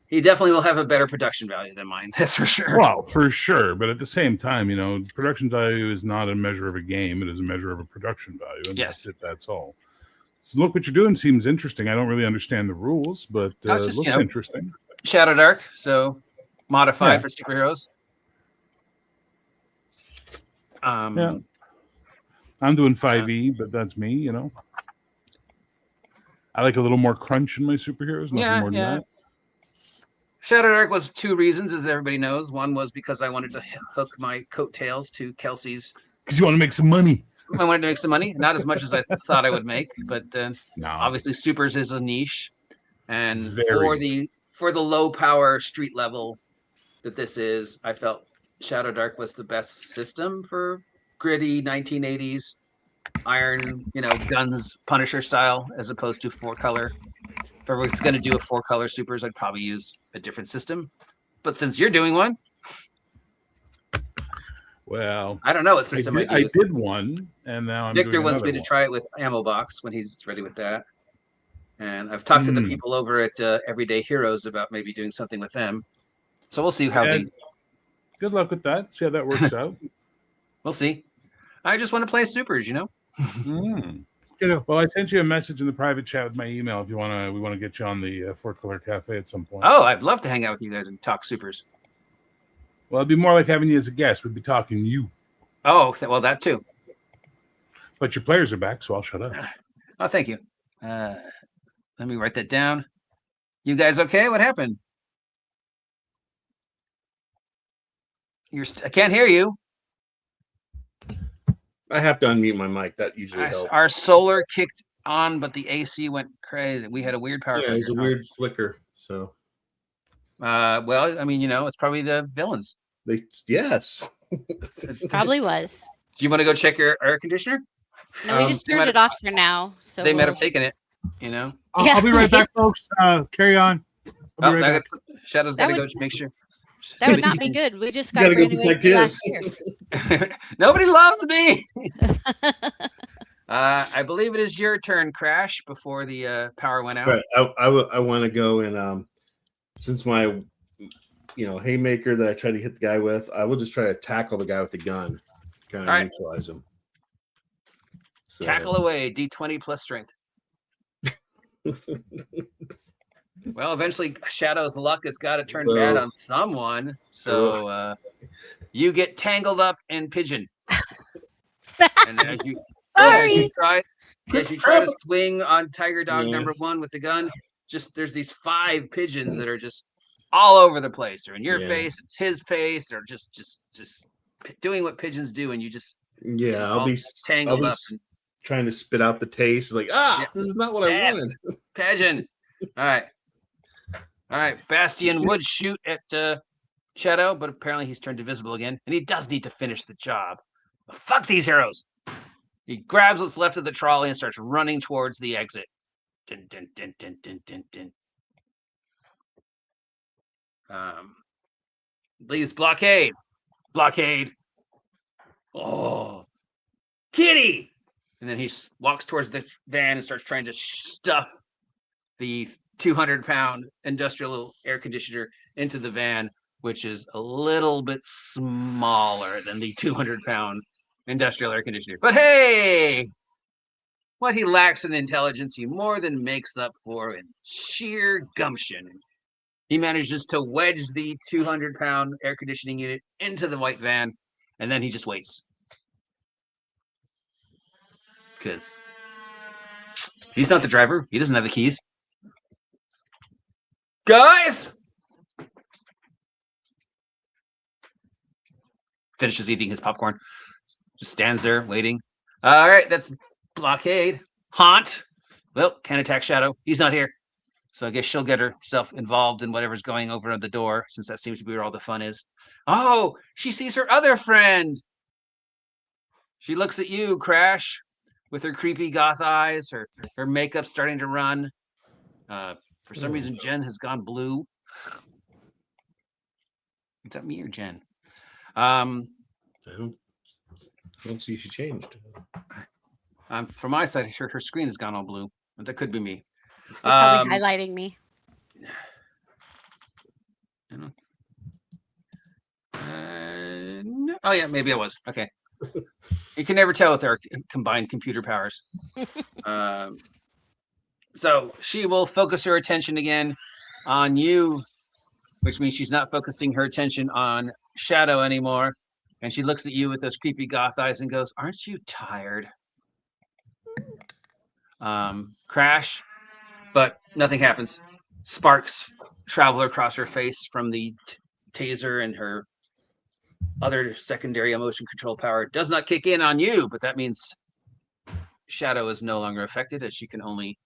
he definitely will have a better production value than mine. That's for sure. Well, for sure. But at the same time, production value is not a measure of a game. It is a measure of a production value. And yes. That's it. That's all. So look, what you're doing seems interesting. I don't really understand the rules, but it looks interesting. Shadowdark, so modified for superheroes. I'm doing 5e, but that's me, I like a little more crunch in my superheroes. Nothing more than that. Shadowdark was two reasons, as everybody knows. One was because I wanted to hook my coattails to Kelsey's. Because you want to make some money. I wanted to make some money, not as much as I thought I would make, but obviously supers is a niche, and for the low power street level that this is, I felt Shadowdark was the best system for gritty 1980s iron, guns, Punisher style, as opposed to 4-color. If I was going to do a 4-color supers, I'd probably use a different system. But since you're doing one, well, I don't know what system I did one, and now Victor wants me to try it with Ammo Box when he's ready with that. And I've talked to the people over at Everyday Heroes about maybe doing something with them. So we'll see how good luck with that. See how that works out. We'll see. I just want to play supers, Well, I sent you a message in the private chat with my email if you want to. We want to get you on the Fort Color Cafe at some point. Oh, I'd love to hang out with you guys and talk supers. Well, it'd be more like having you as a guest. We'd be talking to you. Oh, well, that too. But your players are back, so I'll shut up. Oh, thank you. Let me write that down. You guys okay? What happened? I can't hear you. I have to unmute my mic. That usually helps. Our solar kicked on, but the AC went crazy. We had a weird power. Yeah, it's a weird flicker. So, well, I mean, it's probably the villains. Yes. It probably was. Do you want to go check your air conditioner? No, we just turned it off for now. So they might have taken it. I'll be right back, folks. Carry on. I'll be right back. Shadow's got to go make sure. That would not be good. We just got brand new AC last year. Nobody loves me. I believe it is your turn, Crash, before the power went out. Right. I want to go and since my haymaker that I tried to hit the guy with, I will just try to tackle the guy with the gun, kind of neutralize him. So. Tackle away, D20 plus strength. Well, eventually Shadow's luck has got to turn bad on someone. So you get tangled up in Pigeon. And as you try to swing on Tiger Dog number 1 with the gun, there's these 5 pigeons that are just all over the place. They're in your face, it's his face. They're just doing what pigeons do, and you just I'll be tangled up. Trying to spit out the taste. It's like, this is not what I wanted. Pigeon. All right. Bastion would shoot at Shadow, but apparently he's turned invisible again, and he does need to finish the job. But fuck these heroes. He grabs what's left of the trolley and starts running towards the exit. Din, din, din, din, din, din, din. Leaves blockade. Oh, Kitty! And then he walks towards the van and starts trying to stuff the 200-pound industrial air conditioner into the van, which is a little bit smaller than the 200-pound industrial air conditioner. But hey, what he lacks in intelligence, he more than makes up for in sheer gumption. He manages to wedge the 200-pound air conditioning unit into the white van, and then he just waits. Because he's not the driver. He doesn't have the keys. Guys! Finishes eating his popcorn. Just stands there waiting. All right, that's blockade. Haunt. Well, can't attack Shadow. He's not here. So I guess she'll get herself involved in whatever's going over at the door, since that seems to be where all the fun is. Oh, she sees her other friend. She looks at you, Crash. with her creepy goth eyes, her makeup starting to run. For some reason, Jen has gone blue. Is that me or Jen? I don't see she changed. From my side, her screen has gone all blue. But that could be me. You're probably highlighting me. No. Oh yeah, maybe I was. Okay. You can never tell with our combined computer powers. So she will focus her attention again on you, which means she's not focusing her attention on Shadow anymore. And she looks at you with those creepy goth eyes and goes, "Aren't you tired?" Crash, but nothing happens. Sparks travel across her face from the taser, and her other secondary emotion control power does not kick in on you, but that means Shadow is no longer affected, as she can only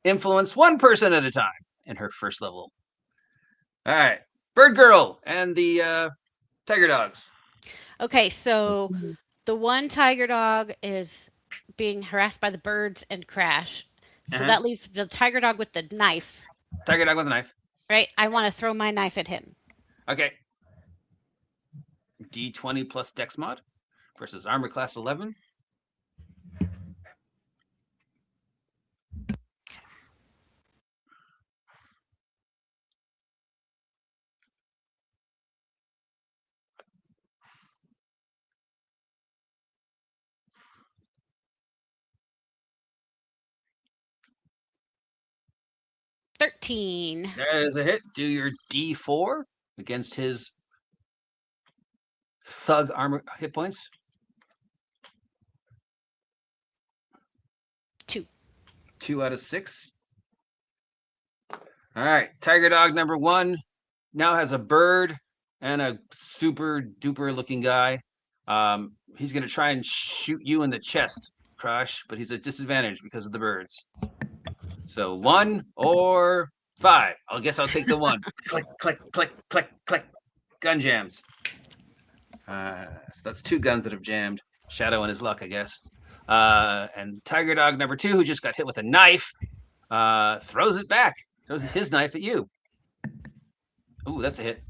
influence one person at a time in her first level. All right, Bird Girl and the Tiger Dogs. Okay, so the one tiger dog is being harassed by the birds and Crash. So that leaves the tiger dog with the knife. Tiger dog with a knife. Right? I want to throw my knife at him. Okay. D20 plus Dex mod versus Armor Class 11. $13. That is a hit. Do your D4 against his thug armor hit points. 2. 2 out of 6. All right. Tiger dog number 1 now has a bird and a super duper looking guy. He's going to try and shoot you in the chest, Crush, but he's at disadvantage because of the birds. So 1 or 5. I guess I'll take the 1. Click, click, click, click, click. Gun jams. So that's 2 guns that have jammed. Shadow and his luck, I guess. And Tiger Dog number 2, who just got hit with a knife, throws it back. Throws his knife at you. Ooh, that's a hit.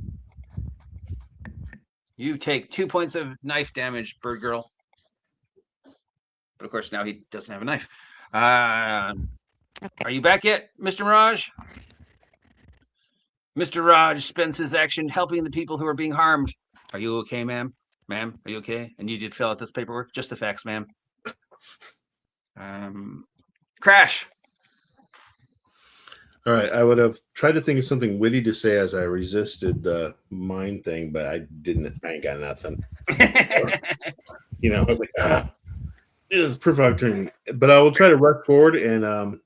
You take 2 points of knife damage, Bird Girl. But of course, now he doesn't have a knife. Are you back yet, Mr. Mirage? Mr. Raj spends his action helping the people who are being harmed. Are you okay, ma'am? Ma'am, are you okay? And you did fill out this paperwork? Just the facts, ma'am. Crash. All right, I would have tried to think of something witty to say as I resisted the mind thing, but I didn't. I ain't got nothing. I was like, this is provocative. But I will try to rush forward and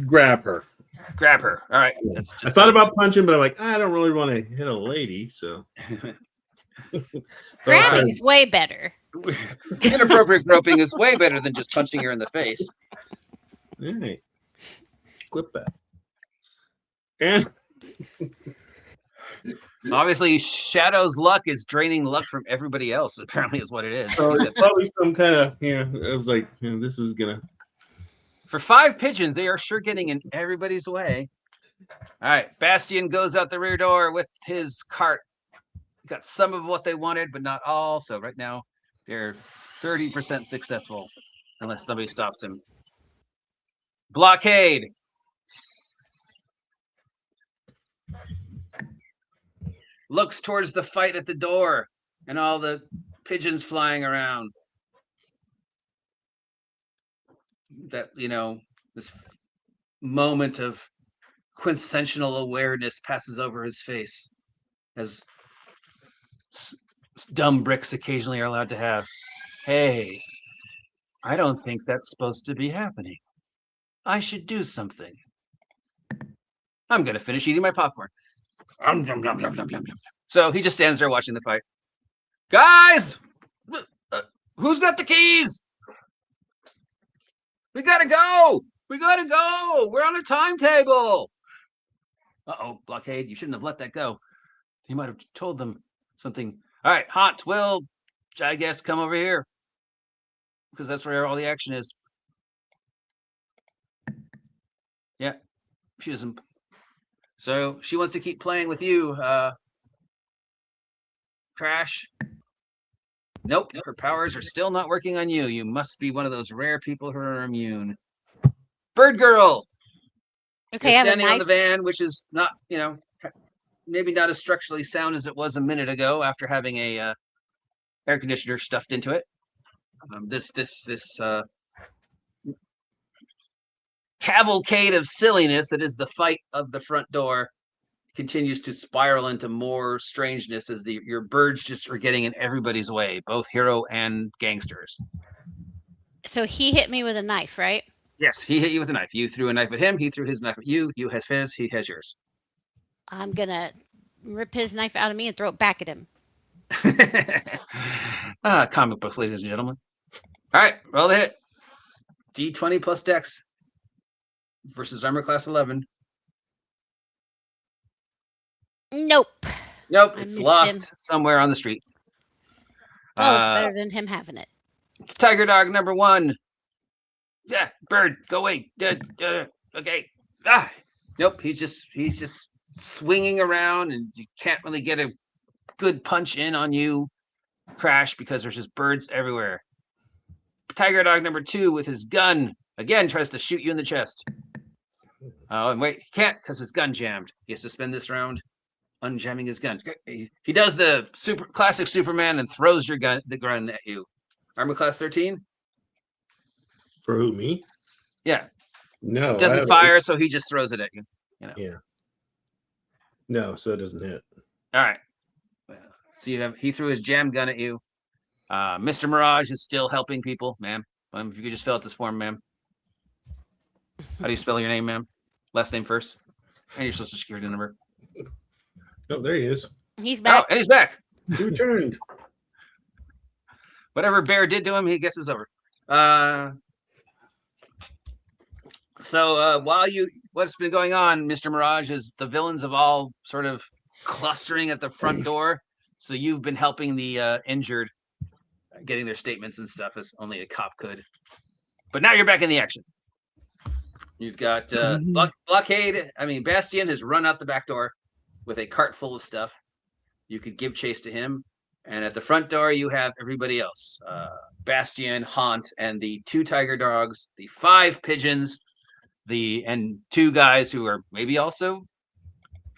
grab her. Grab her. All right. I thought about punching, but I'm like, I don't really want to hit a lady, so. Grabbing is way better. Inappropriate groping is way better than just punching her in the face. All right. Clip that. And obviously, Shadow's luck is draining luck from everybody else, apparently, is what it is. So it's probably some kind of, it was like, this is going to. For 5 pigeons, they are sure getting in everybody's way. All right. Bastion goes out the rear door with his cart. Got some of what they wanted, but not all. So right now, they're 30% successful, unless somebody stops him. Blockade. Looks towards the fight at the door and all the pigeons flying around. That, this moment of quintessential awareness passes over his face, as dumb bricks occasionally are allowed to have. Hey, I don't think that's supposed to be happening. I should do something. I'm going to finish eating my popcorn. So he just stands there watching the fight. Guys, who's got the keys? We got to go. We got to go. We're on a timetable. Uh-oh, Blockade, you shouldn't have let that go. You might have told them something. All right, Haunt, will, I guess, come over here. because that's where all the action is. Yeah, she doesn't. So she wants to keep playing with you, Crash. Nope, her powers are still not working on you. You must be one of those rare people who are immune. Bird Girl. Okay, You're I have a standing on knife. the van, which is not, maybe not as structurally sound as it was a minute ago after having a air conditioner stuffed into it. This cavalcade of silliness that is the fight of the front door continues to spiral into more strangeness as your birds just are getting in everybody's way, both hero and gangsters. So he hit me with a knife, right? Yes, he hit you with a knife. You threw a knife at him. He threw his knife at you. You have his. He has yours. I'm gonna rip his knife out of me and throw it back at him. Comic books, ladies and gentlemen. All right, roll the hit. D20 plus Dex versus armor class 11. Nope. Nope, I it's missed lost him. somewhere on the street. Well, it's better than him having it. It's Tiger Dog number 1. Yeah, bird, go away. Okay. Nope. He's just swinging around, and you can't really get a good punch in on you, Crash, because there's just birds everywhere. Tiger Dog number 2 with his gun again tries to shoot you in the chest. Oh, and wait, he can't because his gun jammed. He has to spend this round unjamming his gun. He does the classic Superman and throws the gun at you. Armor class 13. For who, me? Yeah. No. It doesn't fire, so he just throws it at you. Yeah. No, so it doesn't hit. All right. So he threw his jam gun at you. Mr. Mirage is still helping people, ma'am. If you could just fill out this form, ma'am. How do you spell your name, ma'am? Last name first. And your social security number. Oh, there he is. He's back. Oh, and he's back. He returned. Whatever Bear did to him, he gets is over. So what's been going on, Mr. Mirage, is the villains have all sort of clustering at the front door. So you've been helping the injured, getting their statements and stuff as only a cop could. But now you're back in the action. You've got Blockade. Bastion has run out the back door with a cart full of stuff. You could give chase to him. And at the front door, you have everybody else. Bastion, Haunt, and the 2 tiger dogs, the 5 pigeons, and 2 guys who are maybe also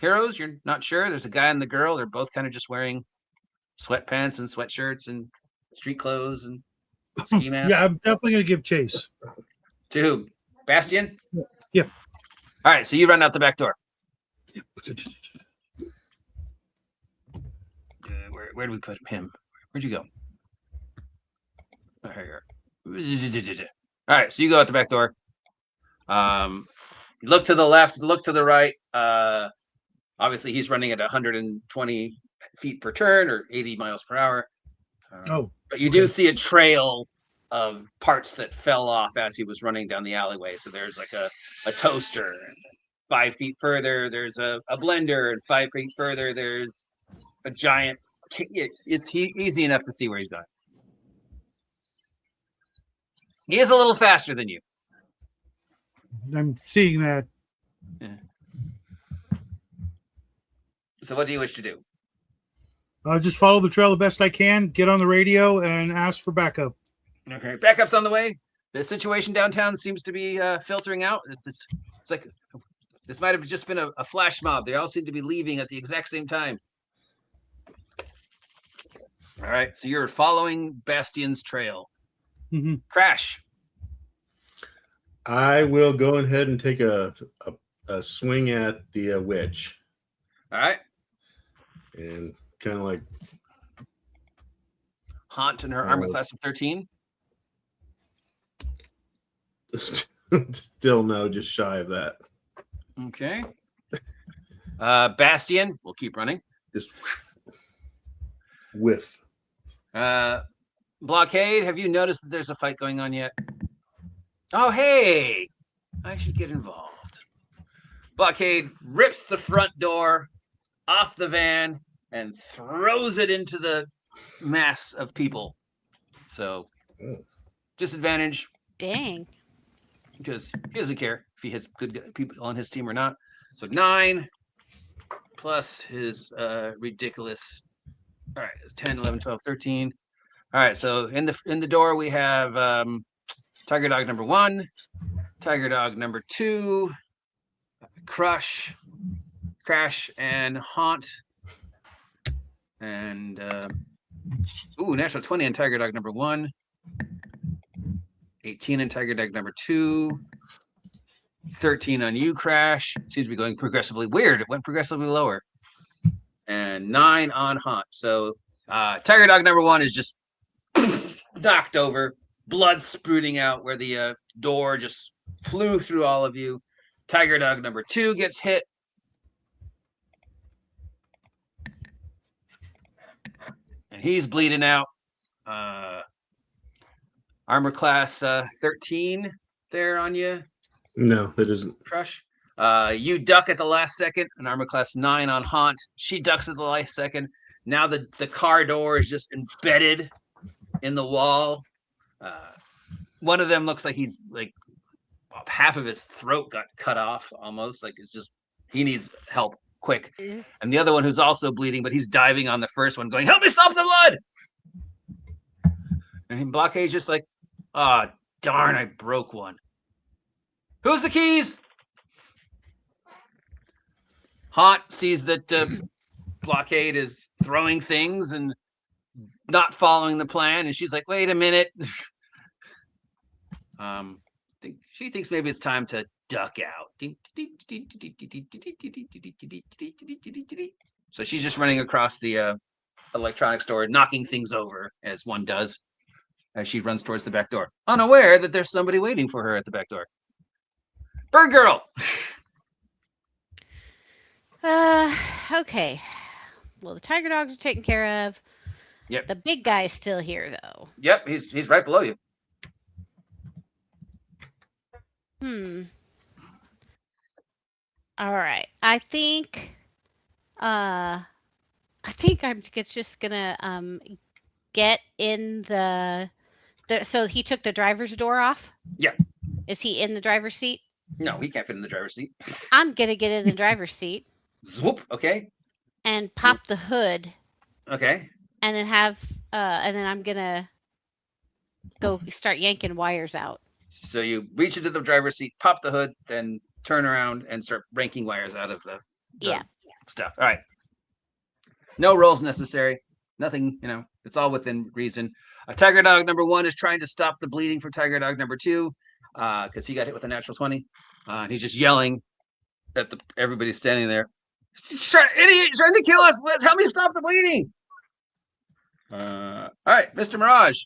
heroes. You're not sure. There's a guy and the girl. They're both kind of just wearing sweatpants and sweatshirts and street clothes and ski masks. Yeah, I'm definitely going to give chase. To who? Bastion? Yeah. All right, so you run out the back door. Where do we put him? Where'd you go? Oh, here you are. All right, so you go out the back door. Look to the left, look to the right. Obviously, he's running at 120 feet per turn or 80 miles per hour. But you do see a trail of parts that fell off as he was running down the alleyway. So there's like a toaster. And 5 feet further, there's a blender. And 5 feet further, there's a giant. It's easy enough to see where he's going. He is a little faster than you. I'm seeing that. Yeah. So what do you wish to do? Just follow the trail the best I can, get on the radio, and ask for backup. Okay, backup's on the way. The situation downtown seems to be filtering out. It's like this might have just been a flash mob. They all seem to be leaving at the exact same time. All right, so you're following Bastion's trail. Mm-hmm. Crash. I will go ahead and take a swing at the witch. All right. And kind of like Haunt in her armor class of 13. Still no, just shy of that. Okay. Bastion, we'll keep running. Just whiff. Blockade, have you noticed that there's a fight going on yet? Oh, hey, I should get involved. Blockade rips the front door off the van and throws it into the mass of people. So Disadvantage Dang. because he doesn't care if he hits good people on his team or not. So 9 plus his ridiculous. All right, 10, 11, 12, 13. All right, so in the door we have Tiger Dog number 1, Tiger Dog number 2, Crash, and Haunt. And natural 20 on Tiger Dog number 1. 18 on Tiger Dog number 2. 13 on you, Crash. Seems to be going progressively weird. It went progressively lower. And 9 on Haunt. So Tiger Dog number 1 is just knocked over, blood sprouting out where the door just flew through all of you. Tiger Dog number 2 gets hit. And he's bleeding out. Armor class 13 there on you. No, it isn't. Crush. You duck at the last second. An armor class 9 on Haunt. She ducks at the last second. Now the car door is just embedded in the wall. One of them looks like he's like half of his throat got cut off almost. Like it's just he needs help quick. And the other one who's also bleeding, but he's diving on the first one, going, "Help me stop the blood!" And Blockade's just like, "Oh, darn, I broke one. Who's the keys?" Haunt sees that Blockade is throwing things and not following the plan, and she's like, "Wait a minute." She thinks maybe it's time to duck out. So she's just running across the electronics store, knocking things over, as one does, as she runs towards the back door, unaware that there's somebody waiting for her at the back door. Bird Girl! Okay. Well, the Tiger Dogs are taken care of. Yep. The big guy's still here, though. Yep, he's right below you. All right. I think I'm just gonna get in the so he took the driver's door off? Yeah. Is he in the driver's seat? No, he can't fit in the driver's seat. I'm gonna get in the driver's seat. Swoop, okay. And pop the hood. Okay. And then and then I'm gonna go start yanking wires out. So you reach into the driver's seat, pop the hood, then turn around and start yanking wires out of the stuff. All right. No rolls necessary. Nothing, it's all within reason. Tiger Dog number 1 is trying to stop the bleeding for Tiger Dog number 2 because he got hit with a natural 20. He's just yelling at everybody standing there. Idiot, trying to kill us. Help me stop the bleeding. All right, Mr. Mirage.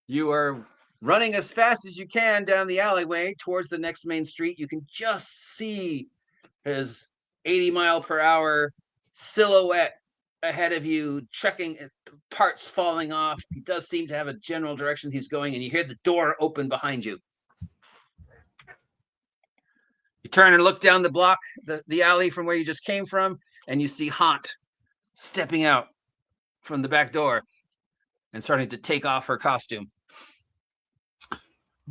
You are running as fast as you can down the alleyway towards the next main street. You can just see his 80-mile-per-hour silhouette ahead of you, checking parts falling off. He does seem to have a general direction he's going, and you hear the door open behind you. You turn and look down the block, the alley from where you just came from, and you see Haunt stepping out from the back door and starting to take off her costume.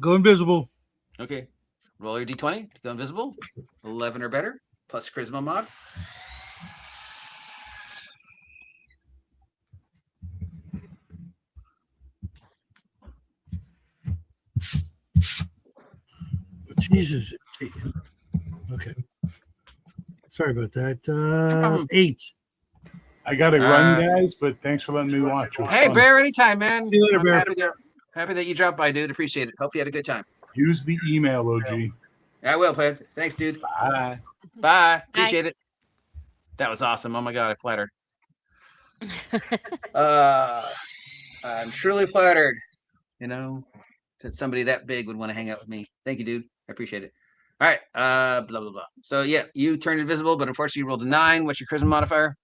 Go invisible. Okay. Roll your d20 to go invisible. 11 or better, plus charisma mod. Jesus. Okay. Sorry about that. 8. I got to run, guys, but thanks for letting me watch. Hey, fun. Bear, anytime, man. See you later, Bear. Happy that you dropped by, dude. Appreciate it. Hope you had a good time. Use the email, OG. I will, Ped. Thanks, dude. Bye. Bye. Appreciate it. That was awesome. Oh, my God. I flattered. I'm truly flattered, that somebody that big would want to hang out with me. Thank you, dude. I appreciate it. All right. Blah, blah, blah. So, yeah, you turned invisible, but unfortunately you rolled a 9. What's your charisma modifier?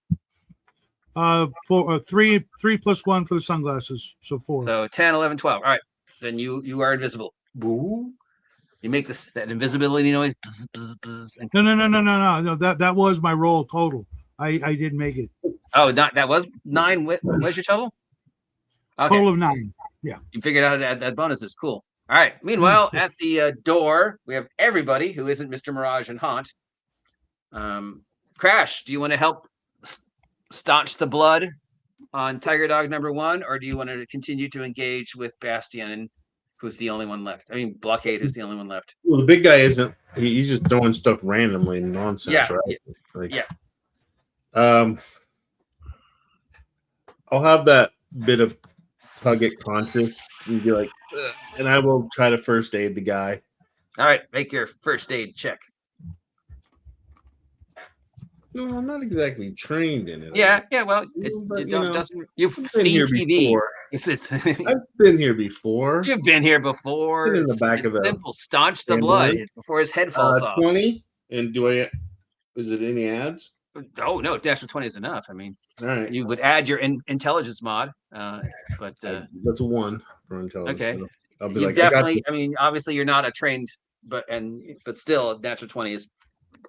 3 plus 1 for the sunglasses. So 4. So 10, 11, 12. All right. Then you are invisible. Boo. You make that invisibility noise. Bzz, bzz, bzz, and... No. That was my roll total. I didn't make it. Oh, that was 9. What's your total? Okay. Total of 9. Yeah. You figured out that bonus is cool. All right. Meanwhile, at the door, we have everybody who isn't Mr. Mirage and Haunt. Crash, do you want to help staunch the blood on Tiger Dog number 1, or do you want to continue to engage with Bastion, who's the only one left? I mean, Blockade, who's the only one left. Well, the big guy isn't. He's just throwing stuff randomly, nonsense, right? Yeah. Like, yeah. I'll have that bit of tug at conscious and be like, ugh, and I will try to first aid the guy. All right, make your first aid check. No, I'm not exactly trained in it. Yeah. Well, you've seen TV. Before. It's I've been here before. You've been here before. Been in the back of simple. Staunch the blood before his head falls off. 20. And is it any ads? Oh no, dash of 20 is enough. I mean, all right. You would add your intelligence mod, but that's a 1 for intelligence. Okay. I'll be you like, definitely. I mean, obviously, you're not a trained, but still, dash of 20 is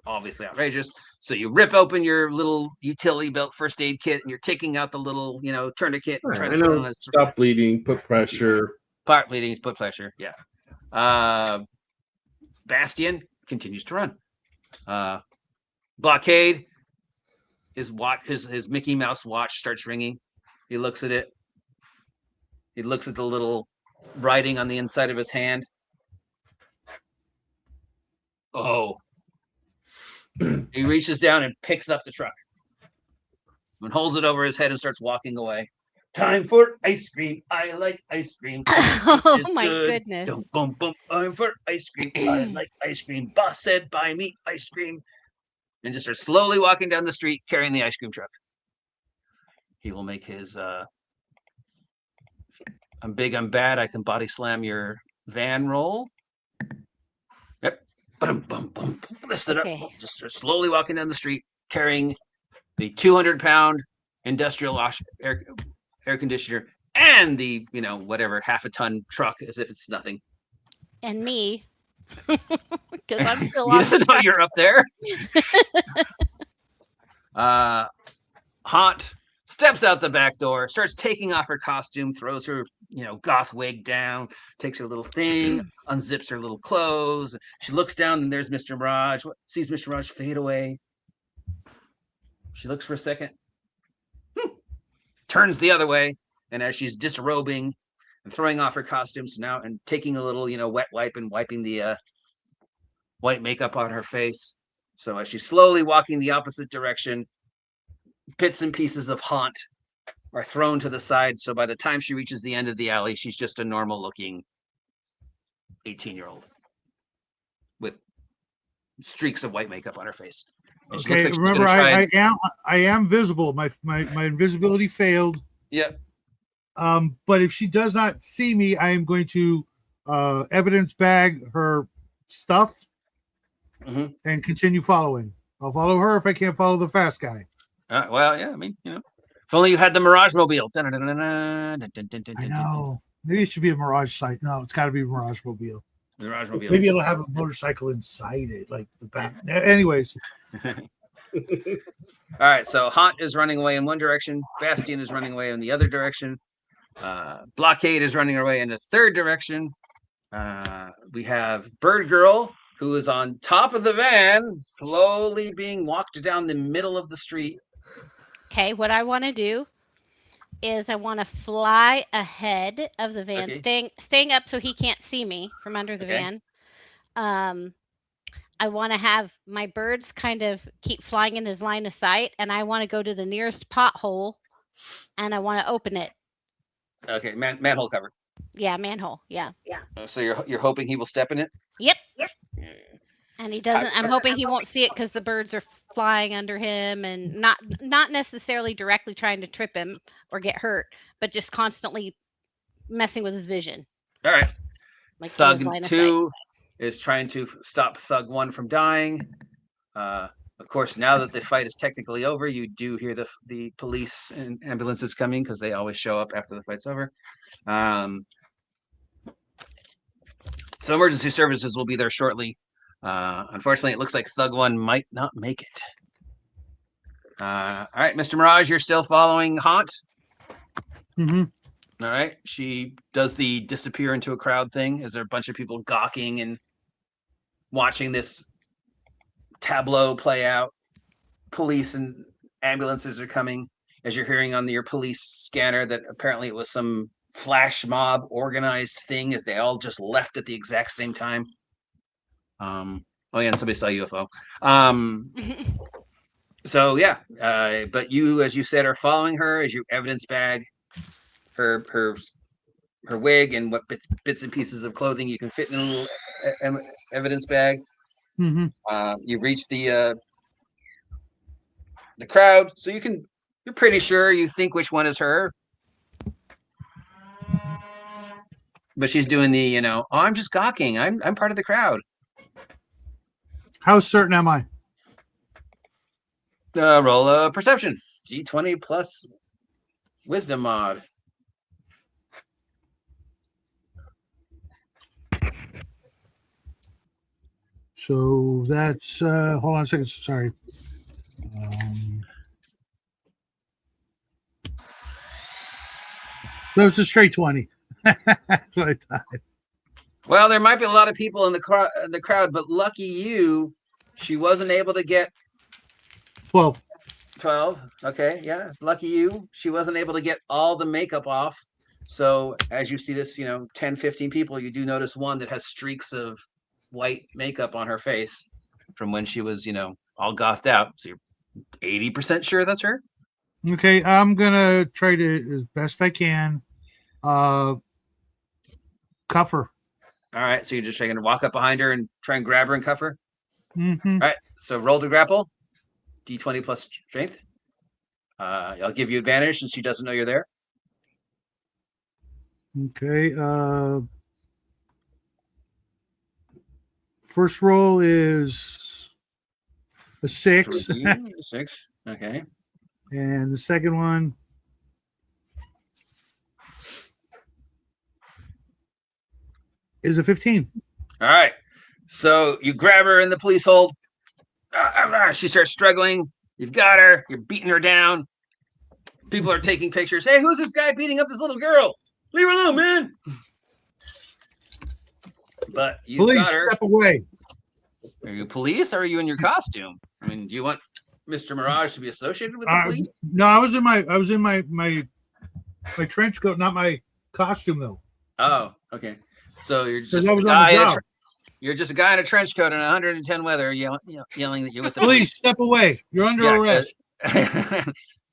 obviously outrageous. So you rip open your little utility belt first aid kit, and you're taking out the little, tourniquet. And trying to put on stop bleeding, put pressure. Part bleeding, put pressure. Yeah. Bastion continues to run. Blockade. His Mickey Mouse watch starts ringing. He looks at it. He looks at the little writing on the inside of his hand. Oh. He reaches down and picks up the truck and holds it over his head and starts walking away. Time for ice cream. I like ice cream. Oh my goodness. Boom, boom, boom. Time for ice cream. I like ice cream. Boss said buy me ice cream. And just starts slowly walking down the street carrying the ice cream truck. He will make his I'm big, I'm bad, I can body slam your van roll. Yep. Boom. Lift it up. Just starts slowly walking down the street carrying the 200-pound industrial air conditioner and the, whatever, half a ton truck as if it's nothing. And me. Because I'm still on. Yes, no, you're up there. Haunt steps out the back door, starts taking off her costume, throws her, goth wig down, takes her little thing, unzips her little clothes. She looks down and there's Mr. Mirage. Sees Mr. Mirage fade away. She looks for a second, turns the other way, and as she's disrobing and throwing off her costumes now and taking a little, wet wipe and wiping the white makeup on her face. So as she's slowly walking the opposite direction, bits and pieces of Haunt are thrown to the side. So by the time she reaches the end of the alley, she's just a normal looking 18-year-old with streaks of white makeup on her face. And she looks like remember, I am visible. My invisibility failed. Yep. But if she does not see me, I am going to evidence bag her stuff and continue following. I'll follow her if I can't follow the fast guy. Well, yeah, I mean, if only you had the Mirage Mobile. I know. Maybe it should be a Mirage site. No, it's got to be a Mirage Mobile. Mirage Mobile. Maybe it'll have a motorcycle inside it, like the back. Anyways. All right, so Haunt is running away in one direction. Bastion is running away in the other direction. Blockade is running away in the third direction. We have Bird Girl, who is on top of the van, slowly being walked down the middle of the street. Okay, what I want to do is I want to fly ahead of the van, staying up so he can't see me from under the van. I want to have my birds kind of keep flying in his line of sight, and I want to go to the nearest pothole, and I want to open it. Okay, manhole cover. Yeah, manhole. Yeah. So you're hoping he will step in it? Yep. And he doesn't. I'm hoping he won't see it because the birds are flying under him, and not necessarily directly trying to trip him or get hurt, but just constantly messing with his vision. All right. Like Thug 2 is trying to stop Thug 1 from dying. Of course, now that the fight is technically over, you do hear the police and ambulances coming because they always show up after the fight's over. So emergency services will be there shortly. Unfortunately, it looks like Thug 1 might not make it. All right, Mr. Mirage, you're still following Haunt? Mm-hmm. All right. She does the disappear into a crowd thing. Is there a bunch of people gawking and watching this tableau play out? Police and ambulances are coming, as you're hearing on your police scanner that apparently it was some flash mob organized thing as they all just left at the exact same time. Oh yeah, and somebody saw a UFO. So yeah, but you, as you said, are following her as your evidence bag, her wig, and what bits and pieces of clothing you can fit in a little evidence bag. Mm-hmm. You've reached the crowd, so you're pretty sure you think which one is her. But she's doing the, oh, I'm just gawking. I'm part of the crowd. How certain am I? Roll a perception. D20 plus wisdom mod. So that's hold on a second. Sorry. So it's a straight 20. That's what I thought. Well, there might be a lot of people in the crowd, but lucky you, she wasn't able to get 12. 12. Okay, yeah, it's lucky you. She wasn't able to get all the makeup off. So as you see this, 10, 15 people, you do notice one that has streaks of white makeup on her face from when she was, all gothed out. So you're 80% sure that's her? Okay, I'm gonna try to, as best I can, cuff her. All right, so you're just going to walk up behind her and try and grab her and cuff her? Mm-hmm. All right, so roll to grapple. D20 plus strength. I'll give you advantage since she doesn't know you're there. Okay. First roll is a 6. 6. Okay. And the second one is a 15. All right. So you grab her in the police hold. She starts struggling. You've got her. You're beating her down. People are taking pictures. Hey, who's this guy beating up this little girl? Leave her alone, man. But you Police, got her. step away. Are you police or are you in your costume? I mean, do you want Mr. Mirage to be associated with the police? No, I was in my trench coat, not my costume though. Oh, okay. So you're just you're just a guy in a trench coat in 110 weather yelling at you with the police. Step away. You're under arrest.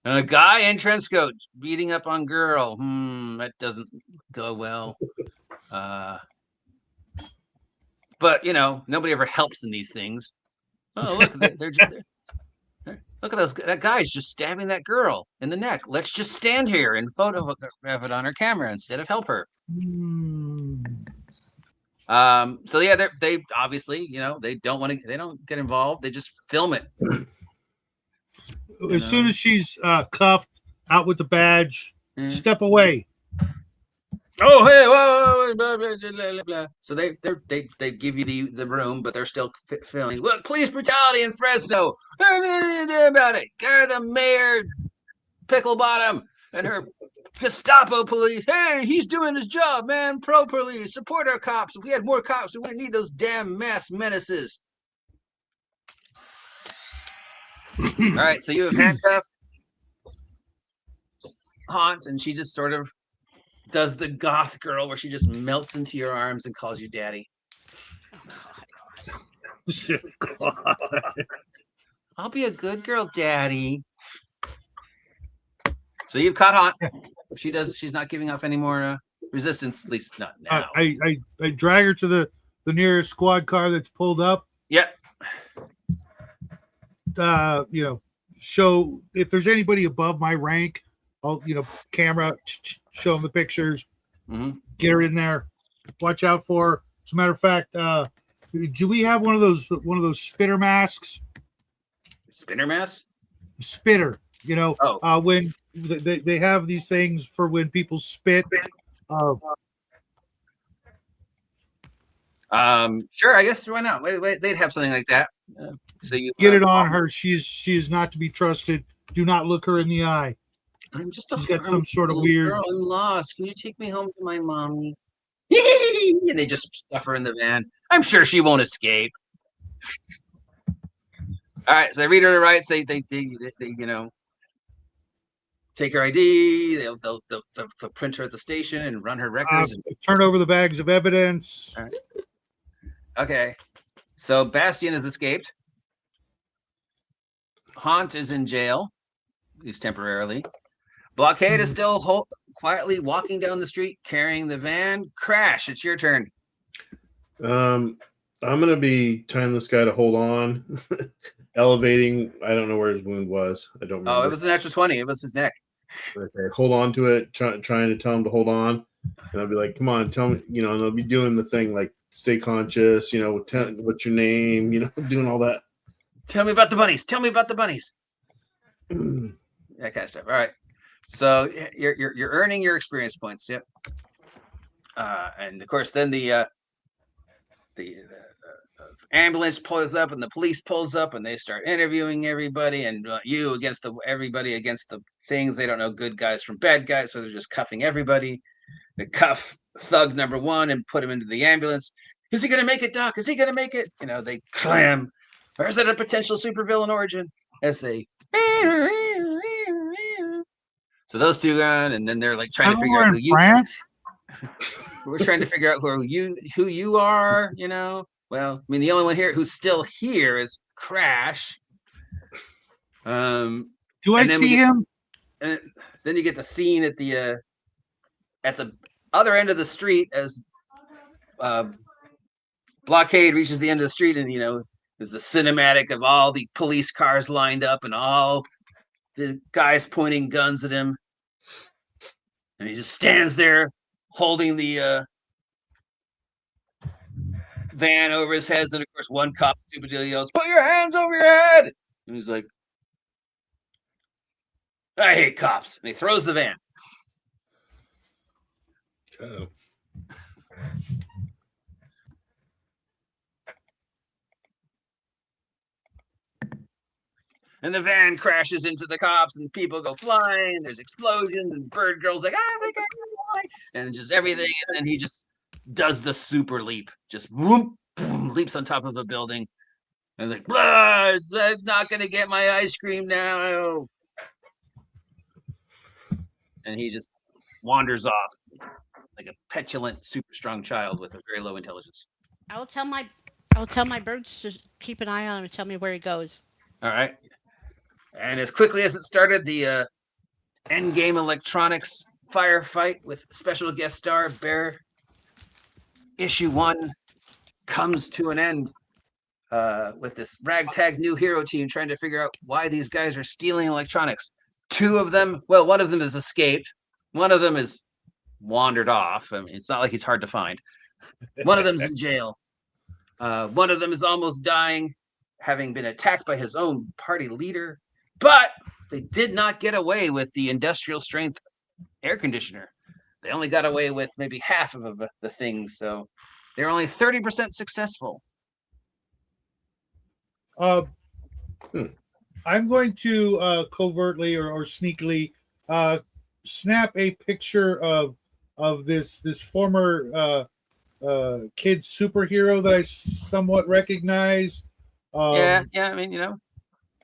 A guy in trench coat beating up on girl. That doesn't go well. But nobody ever helps in these things. Oh, look, they're look at those. That guy's just stabbing that girl in the neck. Let's just stand here and photograph it on our camera instead of help her. So yeah, they obviously, they don't get involved. They just film it. As soon as she's cuffed, out with the badge, step away. Oh, hey, whoa, blah, blah, blah, blah. So they give you the room, but they're still filming. Look, police brutality in Fresno. About it. The mayor, Picklebottom, and her Gestapo police. Hey, he's doing his job, man. Pro police, support our cops. If we had more cops, we wouldn't need those damn mass menaces. All right, so you have handcuffed Haunt, and she just sort of does the goth girl where she just melts into your arms and calls you daddy. I'll be a good girl, daddy. So you've caught Haunt. She's not giving off any more resistance, at least not now. I drag her to the nearest squad car that's pulled up. Yeah. Show if there's anybody above my rank, I'll camera show them the pictures. Get her in there. Watch out for her. As a matter of fact, do we have one of those spitter masks? Spinner mask? Spitter. When they have these things for when people spit. Sure, I guess why not? Wait, they'd have something like that. So you get it on her. She is not to be trusted. Do not look her in the eye. I'm just She's got some sort of weird. Girl, I'm lost. Can you take me home to my mommy? And they just stuff her in the van. I'm sure she won't escape. All right, so they read her rights. They you know, take her ID. They'll print her at the station and run her records. Turn over the bags of evidence. All right. Okay, so Bastian has escaped. Haunt is in jail, at least temporarily. Blockade is still quietly walking down the street carrying the van. Crash, it's your turn. I'm gonna be telling this guy to hold on. Elevating. I don't know where his wound was. I don't remember. Oh, it was an extra 20. It was his neck. Okay, hold on to it. Trying to tell him to hold on, and I'll be like, "Come on, tell me." You know, and they'll be doing the thing like stay conscious. You know, what's your name? You know, doing all that. Tell me about the bunnies. Tell me about the bunnies. That kind of stuff. All right. So you're earning your experience points. Yep. And of course, then the ambulance pulls up and the police pulls up and they start interviewing everybody and you against everybody against the things. They don't know good guys from bad guys, so they're just cuffing everybody. They cuff thug number 1 and put him into the ambulance. Is he gonna make it, Doc? Is he gonna make it? You know, they clam. Or is it a potential supervillain origin? As they so those two gone, and then they're like trying to figure out who you France. We're trying to figure out who you are, you know. Well, I mean, the only one here who's still here is Crash. Do I see him? And then you get the scene at the other end of the street as Blockade reaches the end of the street, and you know, there's the cinematic of all the police cars lined up and all the guys pointing guns at him, and he just stands there holding the van over his head, and of course one cop stupidly yells, "Put your hands over your head!" And he's like, "I hate cops," and he throws the van. Oh. And the van crashes into the cops, and people go flying. And there's explosions, and Bird Girl's like, "I think I can fly," and just everything. And then he just does the super leap, just whoop, boom, leaps on top of a building, and like, "Blah, I'm not gonna get my ice cream now." And he just wanders off like a petulant, super strong child with a very low intelligence. I will tell my birds to keep an eye on him and tell me where he goes. All right. And as quickly as it started, the Endgame Electronics firefight with special guest star Bear issue 1 comes to an end with this ragtag new hero team trying to figure out why these guys are stealing electronics. 2 of them, well, one of them has escaped. One of them is wandered off. I mean, it's not like he's hard to find. One of them's in jail. One of them is almost dying, having been attacked by his own party leader. But they did not get away with the industrial strength air conditioner. They only got away with maybe half of the things. So they're only 30% successful. I'm going to covertly or sneakily snap a picture of this former kid superhero that I somewhat recognize. Yeah. I mean, you know,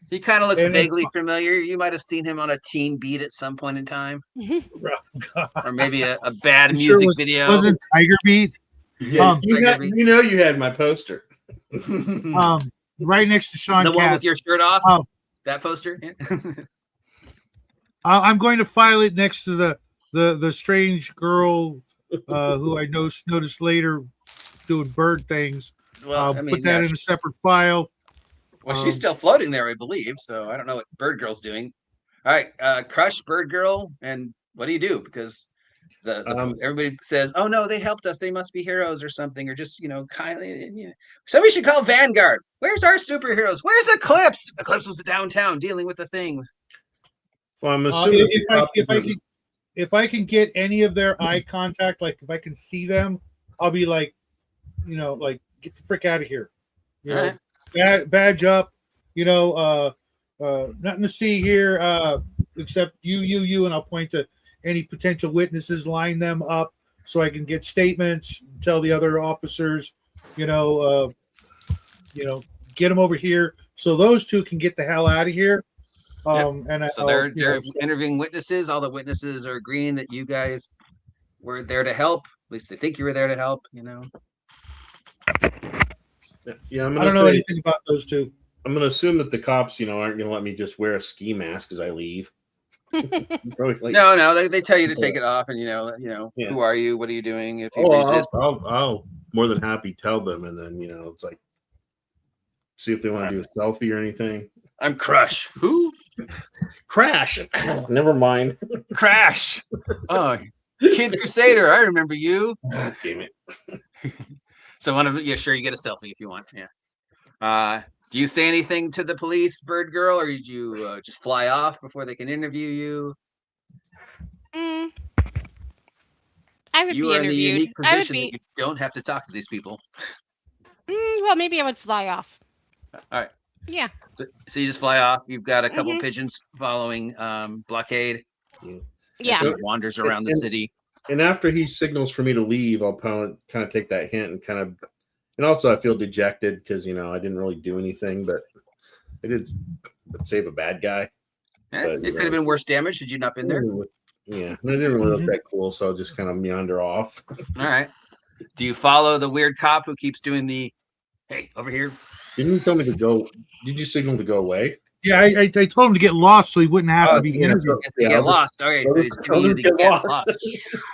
he kind of looks vaguely familiar. You might have seen him on a Teen Beat at some point in time, or maybe a bad music video. Wasn't Tiger Beat? Yeah, you had my poster. Right next to Sean. The one with your shirt off. That poster. Yeah. I'm going to file it next to the strange girl who I noticed later doing bird things. Well, I mean, put that in a separate file. Well, she's still floating there, I believe. So I don't know what Bird Girl's doing. All right, Crush, Bird Girl, and what do you do? Because everybody says, "Oh no, they helped us. They must be heroes or something," or just kindly. Somebody should call Vanguard. Where's our superheroes? Where's Eclipse? Eclipse was downtown dealing with the thing. Well, I'm assuming if I can get any of their eye contact, like if I can see them, I'll be like, like get the frick out of here. Badge up. Nothing to see here. except you, and I'll point to any potential witnesses, line them up so I can get statements, tell the other officers, get them over here so those two can get the hell out of here. And so they're interviewing witnesses. All the witnesses are agreeing that you guys were there to help. At least they think you were there to help. Yeah, I don't know anything about those two. I'm going to assume that the cops, aren't going to let me just wear a ski mask as I leave. No, they tell you to take it off, and who are you? What are you doing? If you resist, I'll more than happy tell them, and then it's like see if they want to do a selfie or anything. I'm Crush. Who? Crash. Never mind. Crash. Oh, Kid Crusader. I remember you. God damn it. So sure, you get a selfie if you want. Yeah. Do you say anything to the police, Bird Girl, or did you just fly off before they can interview you? I would you be are in the interviewed. unique position that you don't have to talk to these people. Well, maybe I would fly off. All right. Yeah. So you just fly off. You've got a couple pigeons following Blockade. Yeah. So it wanders around the city. And after he signals for me to leave, I'll kind of take that hint and also I feel dejected because, I didn't really do anything, but I did save a bad guy. It could have been worse damage had you not been there. Yeah, and it didn't really look that cool, so I'll just kind of meander off. All right. Do you follow the weird cop who keeps doing the, hey, over here? Didn't you tell me to go? Did you signal to go away? Yeah, I told him to get lost so he wouldn't have to be interviewed. Get lost. Okay, so he's giving you the get lost.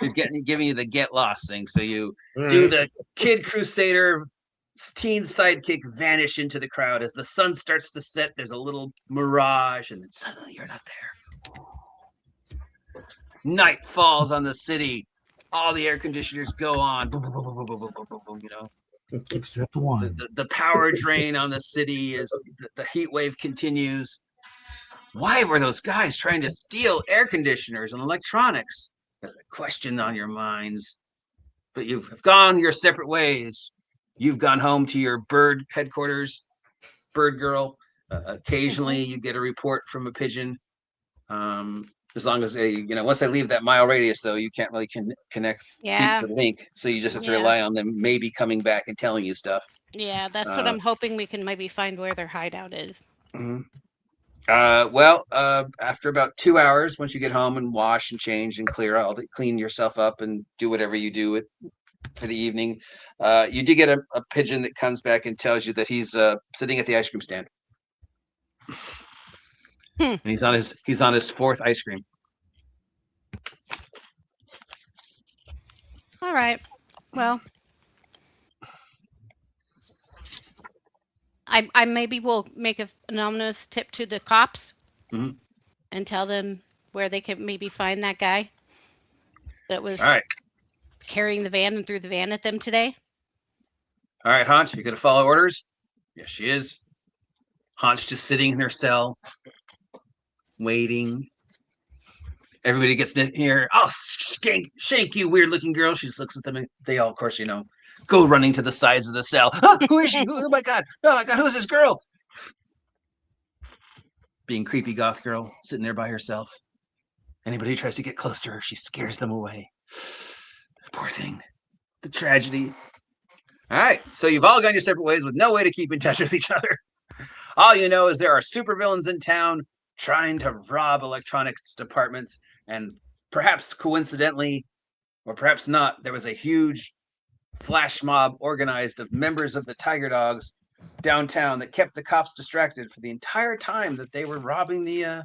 He's giving you the get lost thing. So you do the Kid Crusader teen sidekick vanish into the crowd as the sun starts to set. There's a little mirage, and then suddenly you're not there. Night falls on the city. All the air conditioners go on. Boom, boom, boom, boom, boom, boom, boom, boom, Except one. The power drain on the city is the heat wave continues. Why were those guys trying to steal air conditioners and electronics? There's a question on your minds. But you've gone your separate ways. You've gone home to your bird headquarters, Bird Girl. Occasionally you get a report from a pigeon. As long as once they leave that mile radius, though, you can't really connect, keep the link. So you just have to rely on them maybe coming back and telling you stuff. Yeah, that's what I'm hoping we can maybe find where their hideout is. Mm-hmm. After about 2 hours, once you get home and wash and change and clean yourself up and do whatever you do for the evening, you do get a pigeon that comes back and tells you that he's sitting at the ice cream stand. And he's on his fourth ice cream. All right. Well, I maybe will make an anonymous tip to the cops and tell them where they can maybe find that guy that was carrying the van and threw the van at them today. All right, Haunch, you gonna follow orders? Yes, she is. Haunch just sitting in her cell, waiting. Everybody gets in here. Oh, shank you, weird-looking girl. She just looks at them, and they all, of course, go running to the sides of the cell. Oh, who is she? Oh my God! Who's this girl? Being creepy goth girl, sitting there by herself. Anybody who tries to get close to her, she scares them away. Poor thing. The tragedy. All right, so you've all gone your separate ways with no way to keep in touch with each other. All you know is there are supervillains in town trying to rob electronics departments, and perhaps coincidentally, or perhaps not, there was a huge flash mob organized of members of the Tiger Dogs downtown that kept the cops distracted for the entire time that they were robbing the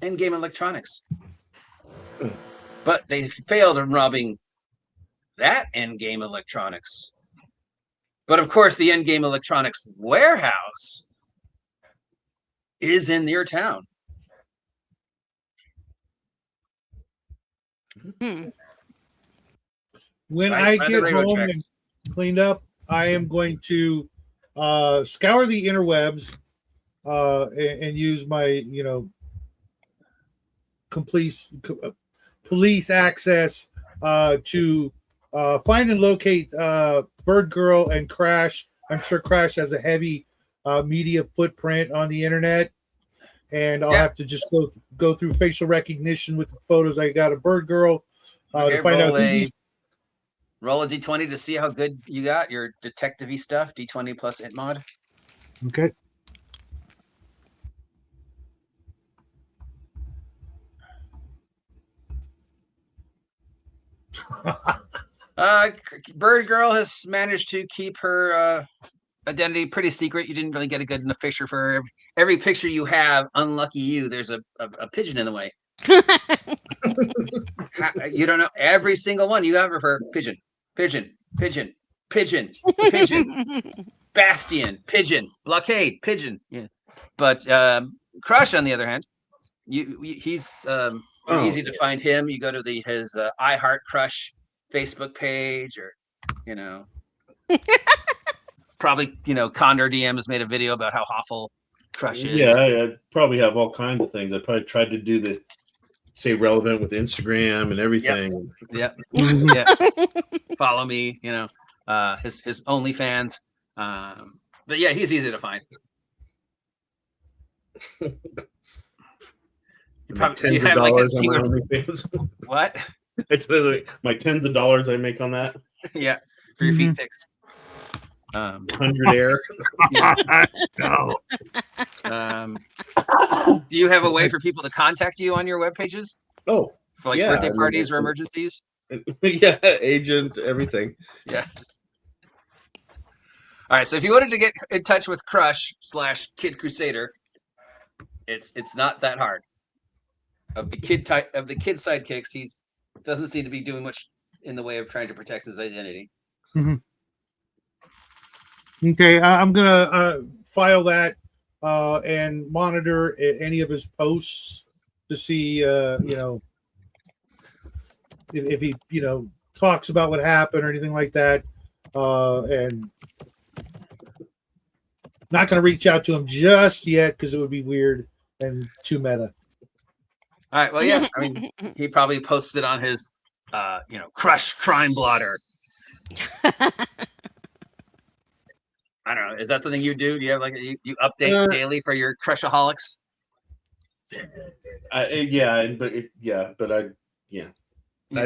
Endgame Electronics. But they failed in robbing that Endgame Electronics. But of course, the Endgame Electronics warehouse is in your town. When I get home and cleaned up, I am going to scour the interwebs and use my, police access to find and locate Bird Girl and Crash. I'm sure Crash has a heavy media footprint on the internet. and I'll have to just go through facial recognition with the photos. I got a Bird Girl to find out who these. Roll a d20 to see how good you got your detective-y stuff. D20 plus int mod. Okay. Bird Girl has managed to keep her identity pretty secret. You didn't really get a good enough picture for her. Every picture you have, unlucky you, there's a pigeon in the way. You don't know every single one you have of her. Pigeon, pigeon, pigeon, pigeon, pigeon, bastion, pigeon, blockade, pigeon. Yeah, but Crush, on the other hand, he's easy to find him. You go to his I Heart Crush Facebook page, or probably Condor DM has made a video about how awful Crush is. Yeah, I probably have all kinds of things. I probably tried to do say relevant with Instagram and everything. Yep. Yeah. Follow me, his OnlyFans. But yeah, he's easy to find. Do you have like a keyword? What? It's literally my tens of dollars I make on that. Yeah, for your feet pics. 100 air. No. Do you have a way for people to contact you on your web pages? Oh, for like birthday parties or emergencies? Yeah, agent, everything. Yeah. All right. So if you wanted to get in touch with Crush / Kid Crusader, it's not that hard. Of the kid sidekicks, he's doesn't seem to be doing much in the way of trying to protect his identity. Mm-hmm. Okay, I'm gonna file that and monitor any of his posts to see, if he, talks about what happened or anything like that, and not gonna reach out to him just yet because it would be weird and too meta. All right. Well, yeah. I mean, he probably posted on his, Crush crime blotter. I don't know. Is that something you do? Do you have you update daily for your Crushaholics? I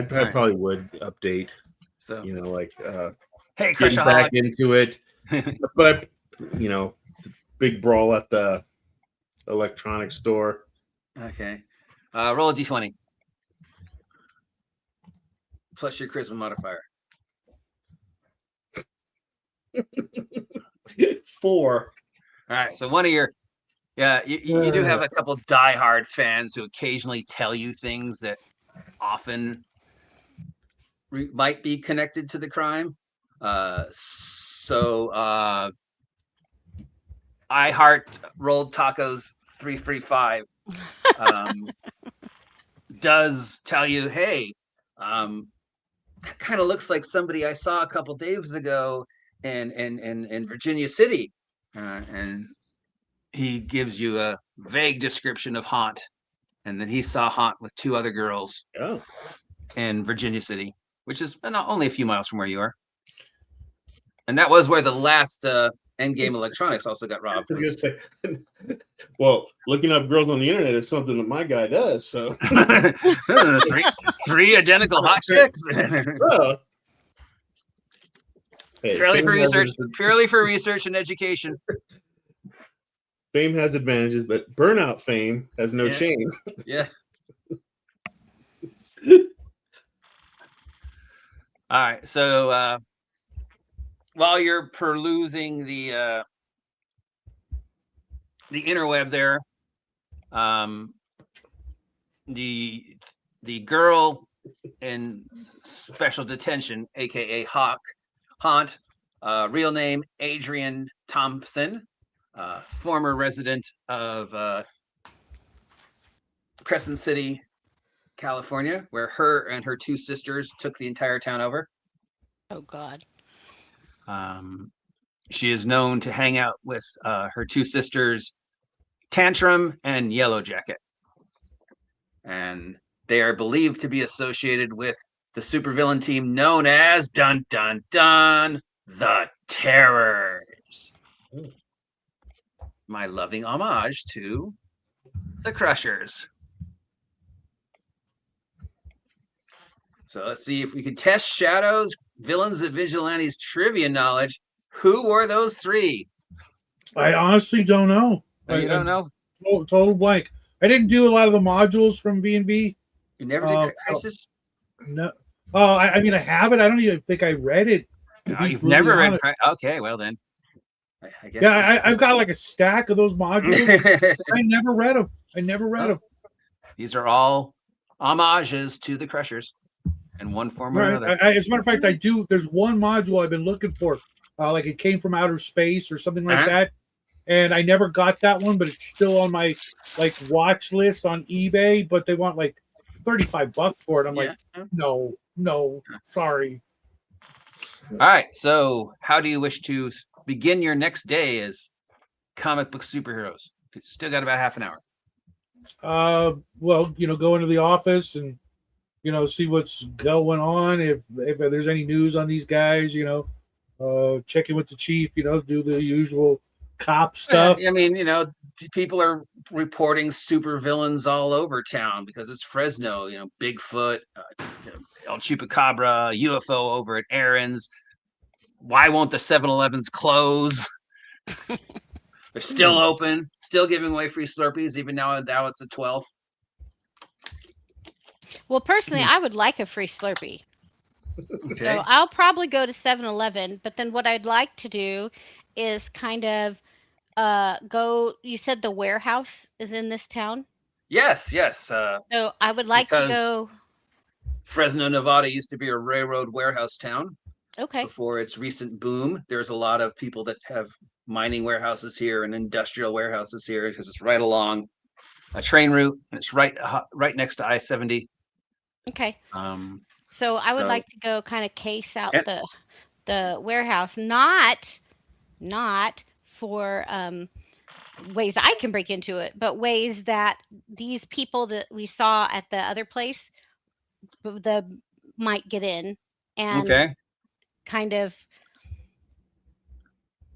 probably would update. So getting hey, Crushaholic, back into it. But big brawl at the electronics store. Okay, roll a d20 plus your charisma modifier. 4. All right, so one of your you do have a couple diehard fans who occasionally tell you things that often might be connected to the crime. So I Heart Rolled Tacos 335 does tell you, hey, that kind of looks like somebody I saw a couple days ago in Virginia City, and he gives you a vague description of Haunt, and then he saw Haunt with 2 other girls in Virginia City, which is only a few miles from where you are. And that was where the last Endgame Electronics also got robbed. Well, looking up girls on the internet is something that my guy does. So three identical hot chicks. Hey, purely for research and education. Fame has advantages, but burnout fame has no shame. Yeah. All right. So while you're perusing the interweb there, the girl in special detention, aka Haunt, real name Adrian Thompson, former resident of Crescent City, California, where her and her 2 sisters took the entire town over. Oh God. She is known to hang out with her 2 sisters, Tantrum and Yellow Jacket, and they are believed to be associated with the supervillain team known as Dun Dun Dun, the Terrors. My loving homage to the Crushers. So let's see if we can test Shadow's Villains of Vigilantes trivia knowledge. Who were those three? I honestly don't know. You don't know? Total blank. I didn't do a lot of the modules from B&B. You never did Crisis? No. I mean, I have it. I don't even think I read it. No, you've never read Crisis? Okay, well then. I guess. Yeah, I've got like a stack of those modules. I never read them. These are all homages to the Crushers in one form or another. As a matter of fact, I do. There's one module I've been looking for. Like it came from outer space or something like that. And I never got that one, but it's still on my like watch list on eBay, but they want like $35 for it. I'm like, no, sorry. All right. So how do you wish to begin your next day as comic book superheroes? Still got about half an hour. Well, go into the office and see what's going on. If there's any news on these guys, check in with the chief, do the usual cop stuff. I mean, people are reporting super villains all over town because it's Fresno, Bigfoot, El Chupacabra, UFO over at Aaron's. Why won't the 7-Elevens close? They're still open, still giving away free Slurpees, even now it's the 12th. Well, personally, I would like a free Slurpee. Okay. So I'll probably go to 7-Eleven, but then what I'd like to do is kind of go. You said the warehouse is in this town? Yes. So I would like to go. Fresno, Nevada used to be a railroad warehouse town. Okay. Before its recent boom, there's a lot of people that have mining warehouses here and industrial warehouses here because it's right along a train route and it's right next to I-70. Okay. So I would like to go kind of case out the warehouse, not for ways I can break into it, but ways that these people that we saw at the other place might get in and kind of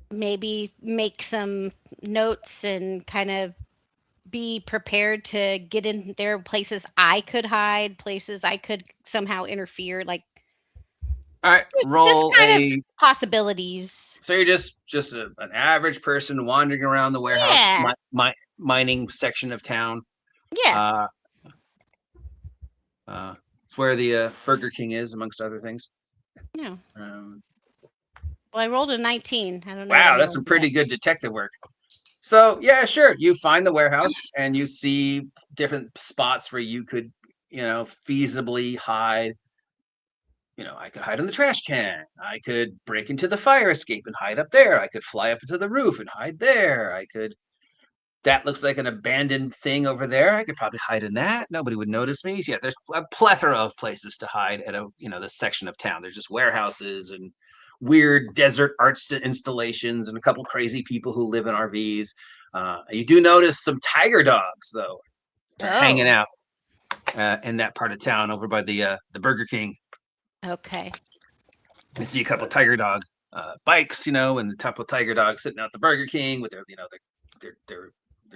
maybe make some notes and kind of be prepared to get in there, places I could hide, places I could somehow interfere, like all right, roll just kind of possibilities. So you're just an average person wandering around the warehouse mining section of town. Yeah. It's where the Burger King is, amongst other things. Yeah. Well, I rolled a 19. I don't know. Wow, that's some pretty good detective work. So yeah, sure. You find the warehouse and you see different spots where you could, feasibly hide. I could hide in the trash can. I could break into the fire escape and hide up there. I could fly up into the roof and hide there. That looks like an abandoned thing over there. I could probably hide in that. Nobody would notice me. Yeah, there's a plethora of places to hide at this section of town. There's just warehouses and weird desert art installations and a couple crazy people who live in RVs. You do notice some tiger dogs though, hanging out in that part of town over by the Burger King. Okay. You see a couple of tiger dog bikes, and the couple of tiger dogs sitting out the Burger King with their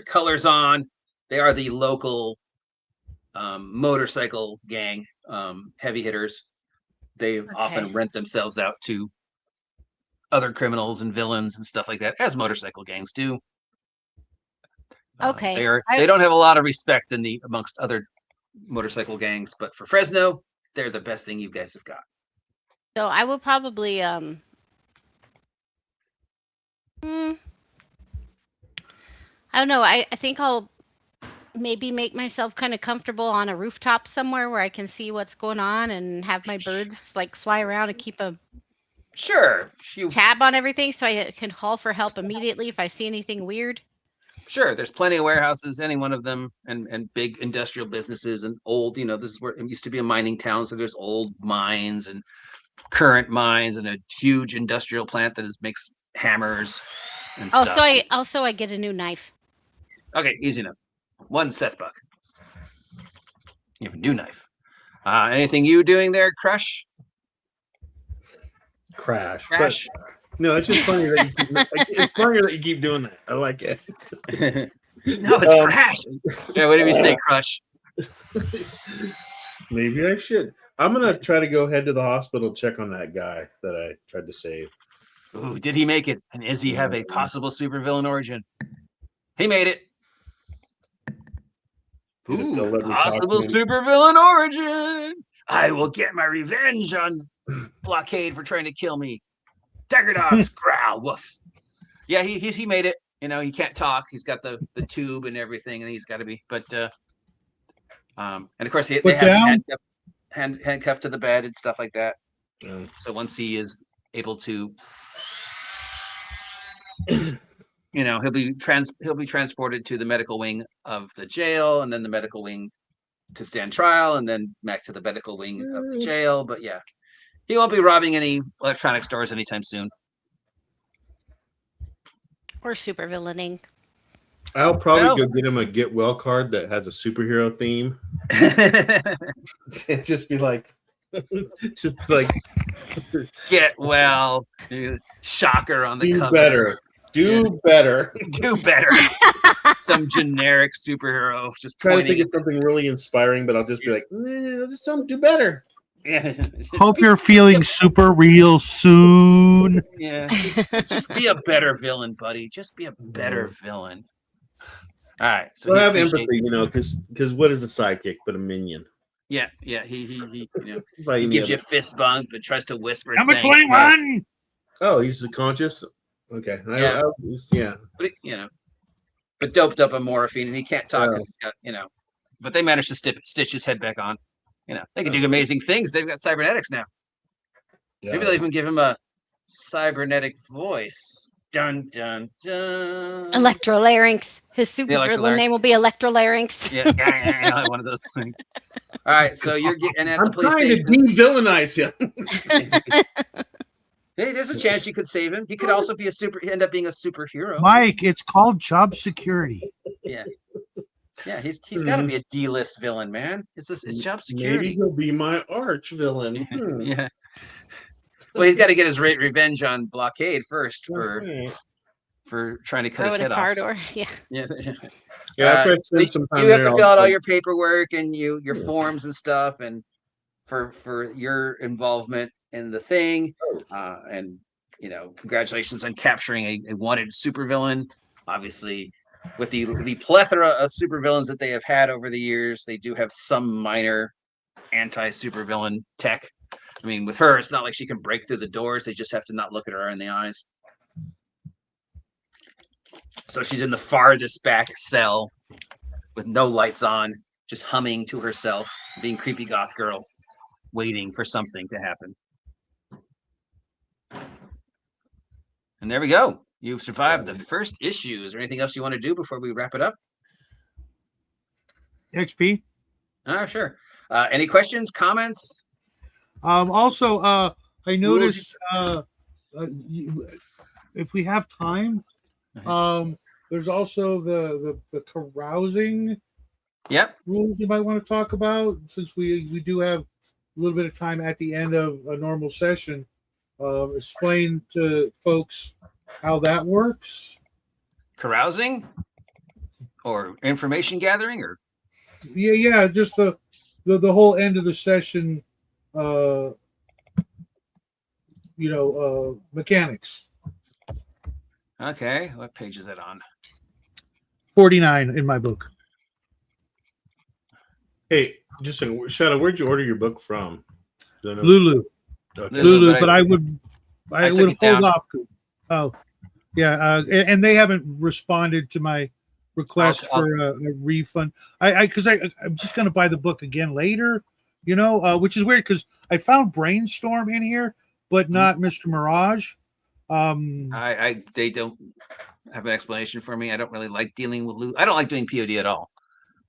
colors on. They are the local motorcycle gang, heavy hitters. They often rent themselves out to other criminals and villains and stuff like that, as motorcycle gangs do. Okay. They don't have a lot of respect amongst other motorcycle gangs, but for Fresno, they're the best thing you guys have got. So I will probably I don't know. I think I'll maybe make myself kind of comfortable on a rooftop somewhere where I can see what's going on and have my birds like fly around and keep a tab on everything so I can call for help immediately if I see anything weird. Sure, there's plenty of warehouses, any one of them, and big industrial businesses and old, this is where it used to be a mining town, so there's old mines and current mines and a huge industrial plant that makes hammers and stuff. So I get a new knife. Okay, easy enough. One Seth buck. You have a new knife. Anything you doing there, Crash? Crash. No, it's just funny that you keep doing that. I like it. No, it's Crash. Yeah, what did we say, Crush? Maybe I should. I'm gonna try to go head to the hospital, check on that guy that I tried to save. Ooh, did he make it? And is he have a possible supervillain origin? He made it. Ooh, possible supervillain origin. I will get my revenge on Blockade for trying to kill me. Dagger dogs growl. Woof. Yeah, he made it. You know, he can't talk. He's got the tube and everything, and he's got to be. But and of course they have handcuffed to the bed and stuff like that. So once he is able to, you know, he'll be transported to the medical wing of the jail, and then the medical wing to stand trial, and then back to the medical wing of the jail. But yeah, he won't be robbing any electronic stores anytime soon. Or supervillaining. I'll probably go get him a get well card that has a superhero theme. And just be like, get well, shocker on the cover. Better. Do better. Do better. Some generic superhero just trying to think of something really inspiring, but I'll just be like, I'll just tell him do better. Yeah. Hope you're feeling super real soon. Yeah. Just be a better villain, buddy. Just be a better villain. All right. So have empathy, you know, because what is a sidekick but a minion? Yeah. He you know, he gives you a fist bump but tries to whisper. Number 21. Oh, he's conscious. Okay. Yeah. But you know, but doped up on morphine, and he can't talk because he's got, you know. But they managed to stitch his head back on. You know, they can do amazing things. They've got cybernetics now. Yeah. Maybe they'll even give him a cybernetic voice. Dun dun dun. Electrolarynx. His super name will be Electrolarynx. Yeah, one of those things. All right, so you're getting at the PlayStation. I'm trying to de-villainize him. Hey, there's a chance you could save him. He could also be end up being a superhero. Mike, it's called job security. Yeah. Yeah, he's got to be a D-list villain, man. It's job security. Maybe he'll be my arch villain. Yeah. Well, he's got to get his revenge on Blockade first for trying to cut his head off. Door. Yeah. Yeah. You have to fill out all your paperwork and your forms and stuff, and for your involvement in the thing, and you know, congratulations on capturing a wanted supervillain. Obviously, with the plethora of supervillains that they have had over the years, they do have some minor anti-supervillain tech. I mean, with her, it's not like she can break through the doors. They just have to not look at her in the eyes. So she's in the farthest back cell with no lights on, just humming to herself, being creepy goth girl, waiting for something to happen. And there we go. You've survived the first issue. Is there anything else you want to do before we wrap it up? XP? Sure. Any questions, comments? Also, I noticed if we have time, there's also the carousing rules you might want to talk about, since we do have a little bit of time at the end of a normal session. Explain to folks how that works. Carousing or information gathering, or just the whole end of the session, mechanics. Okay, what page is that on? 49 in my book. Hey, just a Shadow, where'd you order your book from? Lulu. Okay. Lulu, but I would hold off. Oh, yeah, and they haven't responded to my request for a refund. Because I'm just going to buy the book again later, which is weird because I found Brainstorm in here, but not Mr. Mirage. They don't have an explanation for me. I don't really like dealing with Lulu. I don't like doing POD at all.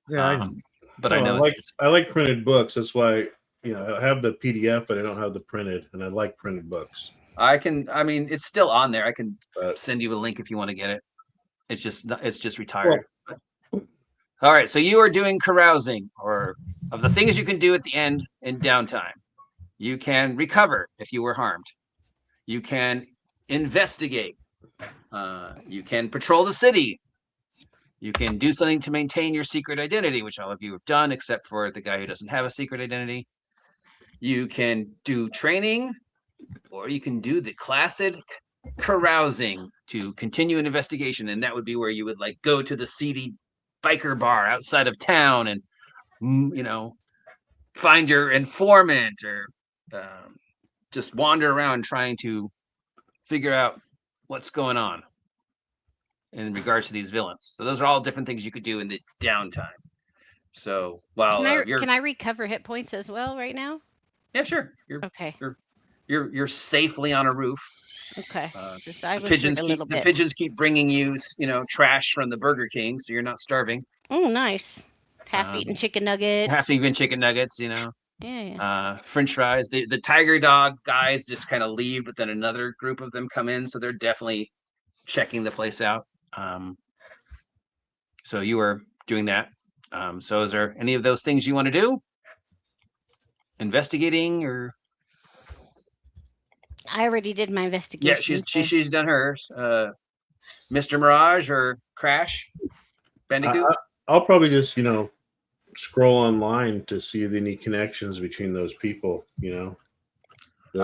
Yeah, I know. But I know I like printed books. That's why I have the PDF, but I don't have the printed, and I like printed books. It's still on there. I can send you a link if you want to get it. It's just retired. Well, all right. So you are doing carousing, or of the things you can do at the end in downtime. You can recover if you were harmed. You can investigate. You can patrol the city. You can do something to maintain your secret identity, which all of you have done, except for the guy who doesn't have a secret identity. You can do training, or you can do the classic carousing to continue an investigation, and that would be where you would like go to the seedy biker bar outside of town and find your informant, or just wander around trying to figure out what's going on in regards to these villains. So those are all different things you could do in the downtime. So while can I recover hit points as well right now? Yeah, sure. Okay. You're safely on a roof. Okay. The pigeons keep bringing you, trash from the Burger King, so you're not starving. Oh, nice. Half-eaten chicken nuggets. Half-eaten chicken nuggets, Yeah. French fries. The tiger dog guys just kind of leave, but then another group of them come in, so they're definitely checking the place out. So you were doing that. So is there any of those things you want to do? Investigating, or? I already did my investigation. Yeah, she's done hers. Mr. Mirage or Crash Bandicoot? I'll probably just, scroll online to see any connections between those people, You do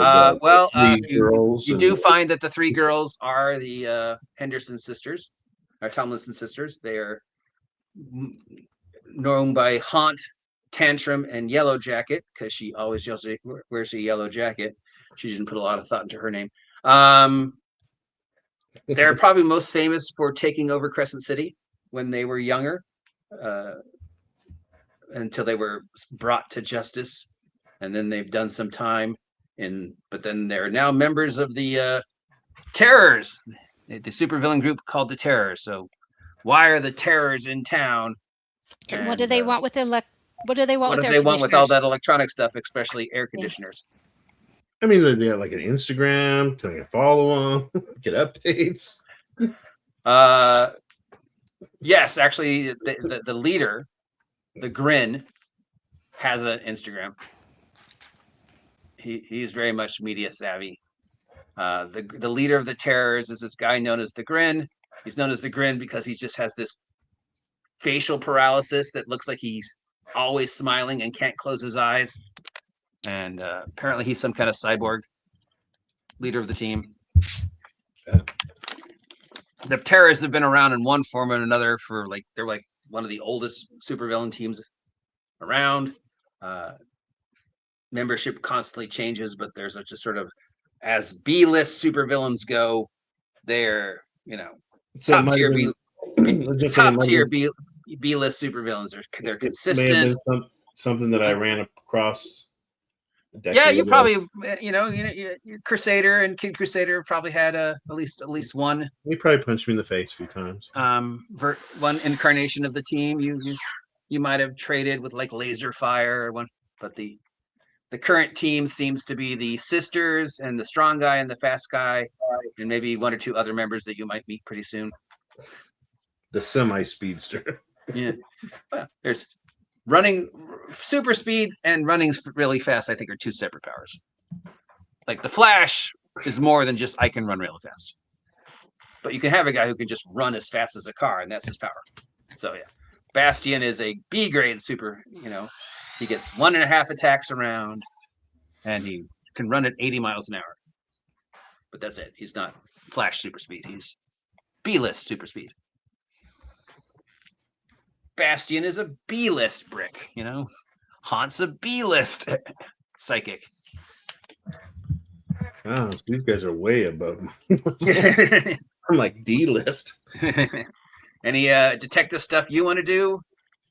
find that the three girls are the Henderson sisters, or Tomlinson sisters. They are known by Haunt, Tantrum, and Yellow Jacket, because she always wears a yellow jacket. She didn't put a lot of thought into her name. They're probably most famous for taking over Crescent City when they were younger, until they were brought to justice. And then they've done some time but then they're now members of the Terrors, the supervillain group called the Terrors. So why are the Terrors in town? And what do they want with what do they want what with do their they want with all that electronic stuff, especially air conditioners? I mean, they have like an Instagram, can I follow them, get updates? Yes, actually, the leader, the Grin, has an Instagram. He's very much media savvy. The leader of the Terrors is this guy known as the Grin. He's known as the Grin because he just has this facial paralysis that looks like he's always smiling and can't close his eyes. And apparently he's some kind of cyborg leader of the team. The Terrors have been around in one form or another for they're like one of the oldest supervillain teams around. Membership constantly changes, but there's just sort of, as B-list supervillains go, they're top tier B-list supervillains. They're consistent. May have been something that I ran across. Yeah, you probably Crusader and Kid Crusader probably had at least one. He probably punched me in the face a few times. One incarnation of the team you might have traded with like Laser Fire or one, but the current team seems to be the sisters and the strong guy and the fast guy, and maybe one or two other members that you might meet pretty soon. The semi-speedster. Yeah, well, there's running super speed and running really fast. I think are two separate powers. Like the Flash is more than just I can run really fast, but you can have a guy who can just run as fast as a car, and that's his power. So yeah, Bastion is a B grade super. He gets 1.5 attacks around, and he can run at 80 miles an hour. But that's it. He's not Flash super speed. He's B-list super speed. Bastion is a B-list brick, Haunt's a B-list psychic. Oh, so these guys are way above me. I'm like D-list. Any detective stuff you want to do,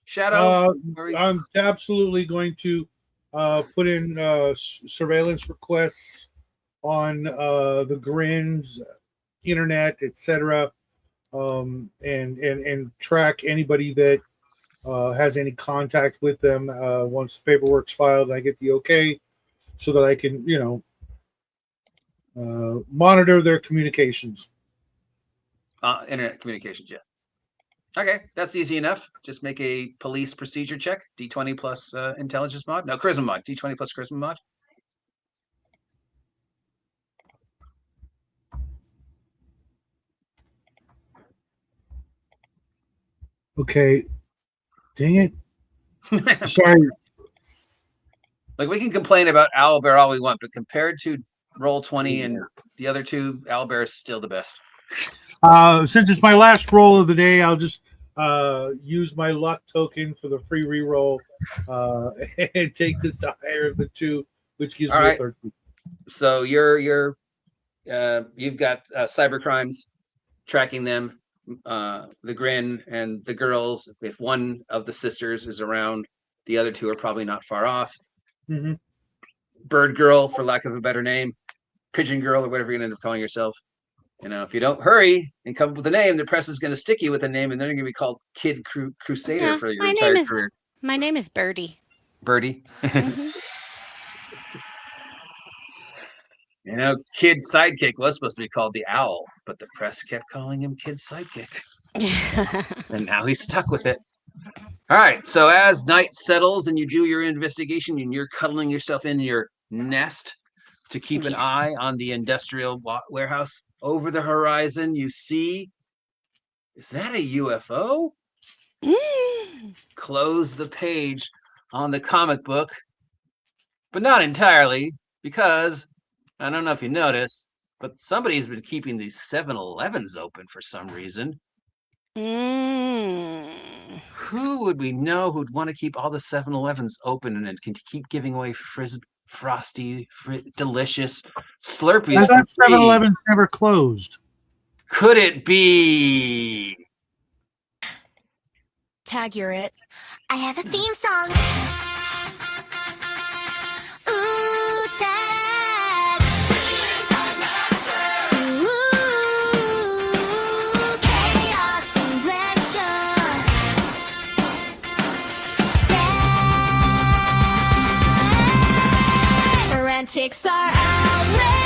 Shadow? I'm absolutely going to put in surveillance requests on the Grins, internet, etc., and track anybody that has any contact with them once the paperwork's filed and I get the okay, so that I can, monitor their communications. Internet communications, yeah. Okay, that's easy enough. Just make a police procedure check, D20 plus intelligence mod. No, charisma mod, D20 plus charisma mod. Okay. Dang it. Sorry. Like, we can complain about Owlbear all we want, but compared to Roll20 and the other two, Owlbear is still the best. Since it's my last roll of the day, I'll just use my luck token for the free reroll and take this the higher of the two, which gives me a 13. So you've got cybercrimes tracking them, the Grin and the girls. If one of the sisters is around, the other two are probably not far off. Mm-hmm. Bird Girl, for lack of a better name, Pigeon Girl, or whatever you're going to end up calling yourself. You know, if you don't hurry and come up with a name, the press is going to stick you with a name, and then you're going to be called Kid Crusader for your entire career. My name is Birdie. Birdie. Mm-hmm. You know, Kid Sidekick was supposed to be called the Owl, but the press kept calling him Kid Sidekick. And now he's stuck with it. All right, so as night settles and you do your investigation and you're cuddling yourself in your nest to keep an eye on the industrial warehouse, over the horizon you see, is that a UFO? Close the page on the comic book, but not entirely, because I don't know if you noticed, but somebody's been keeping these 7-Elevens open for some reason. Who would we know who'd want to keep all the 7-Elevens open and can keep giving away frosty, delicious Slurpees? I thought 7-Elevens never closed. Could it be? Tag, you're it. I have a theme song. Ooh, tag. Ooh, chaos and tension. Tag. Our antics are outrageous.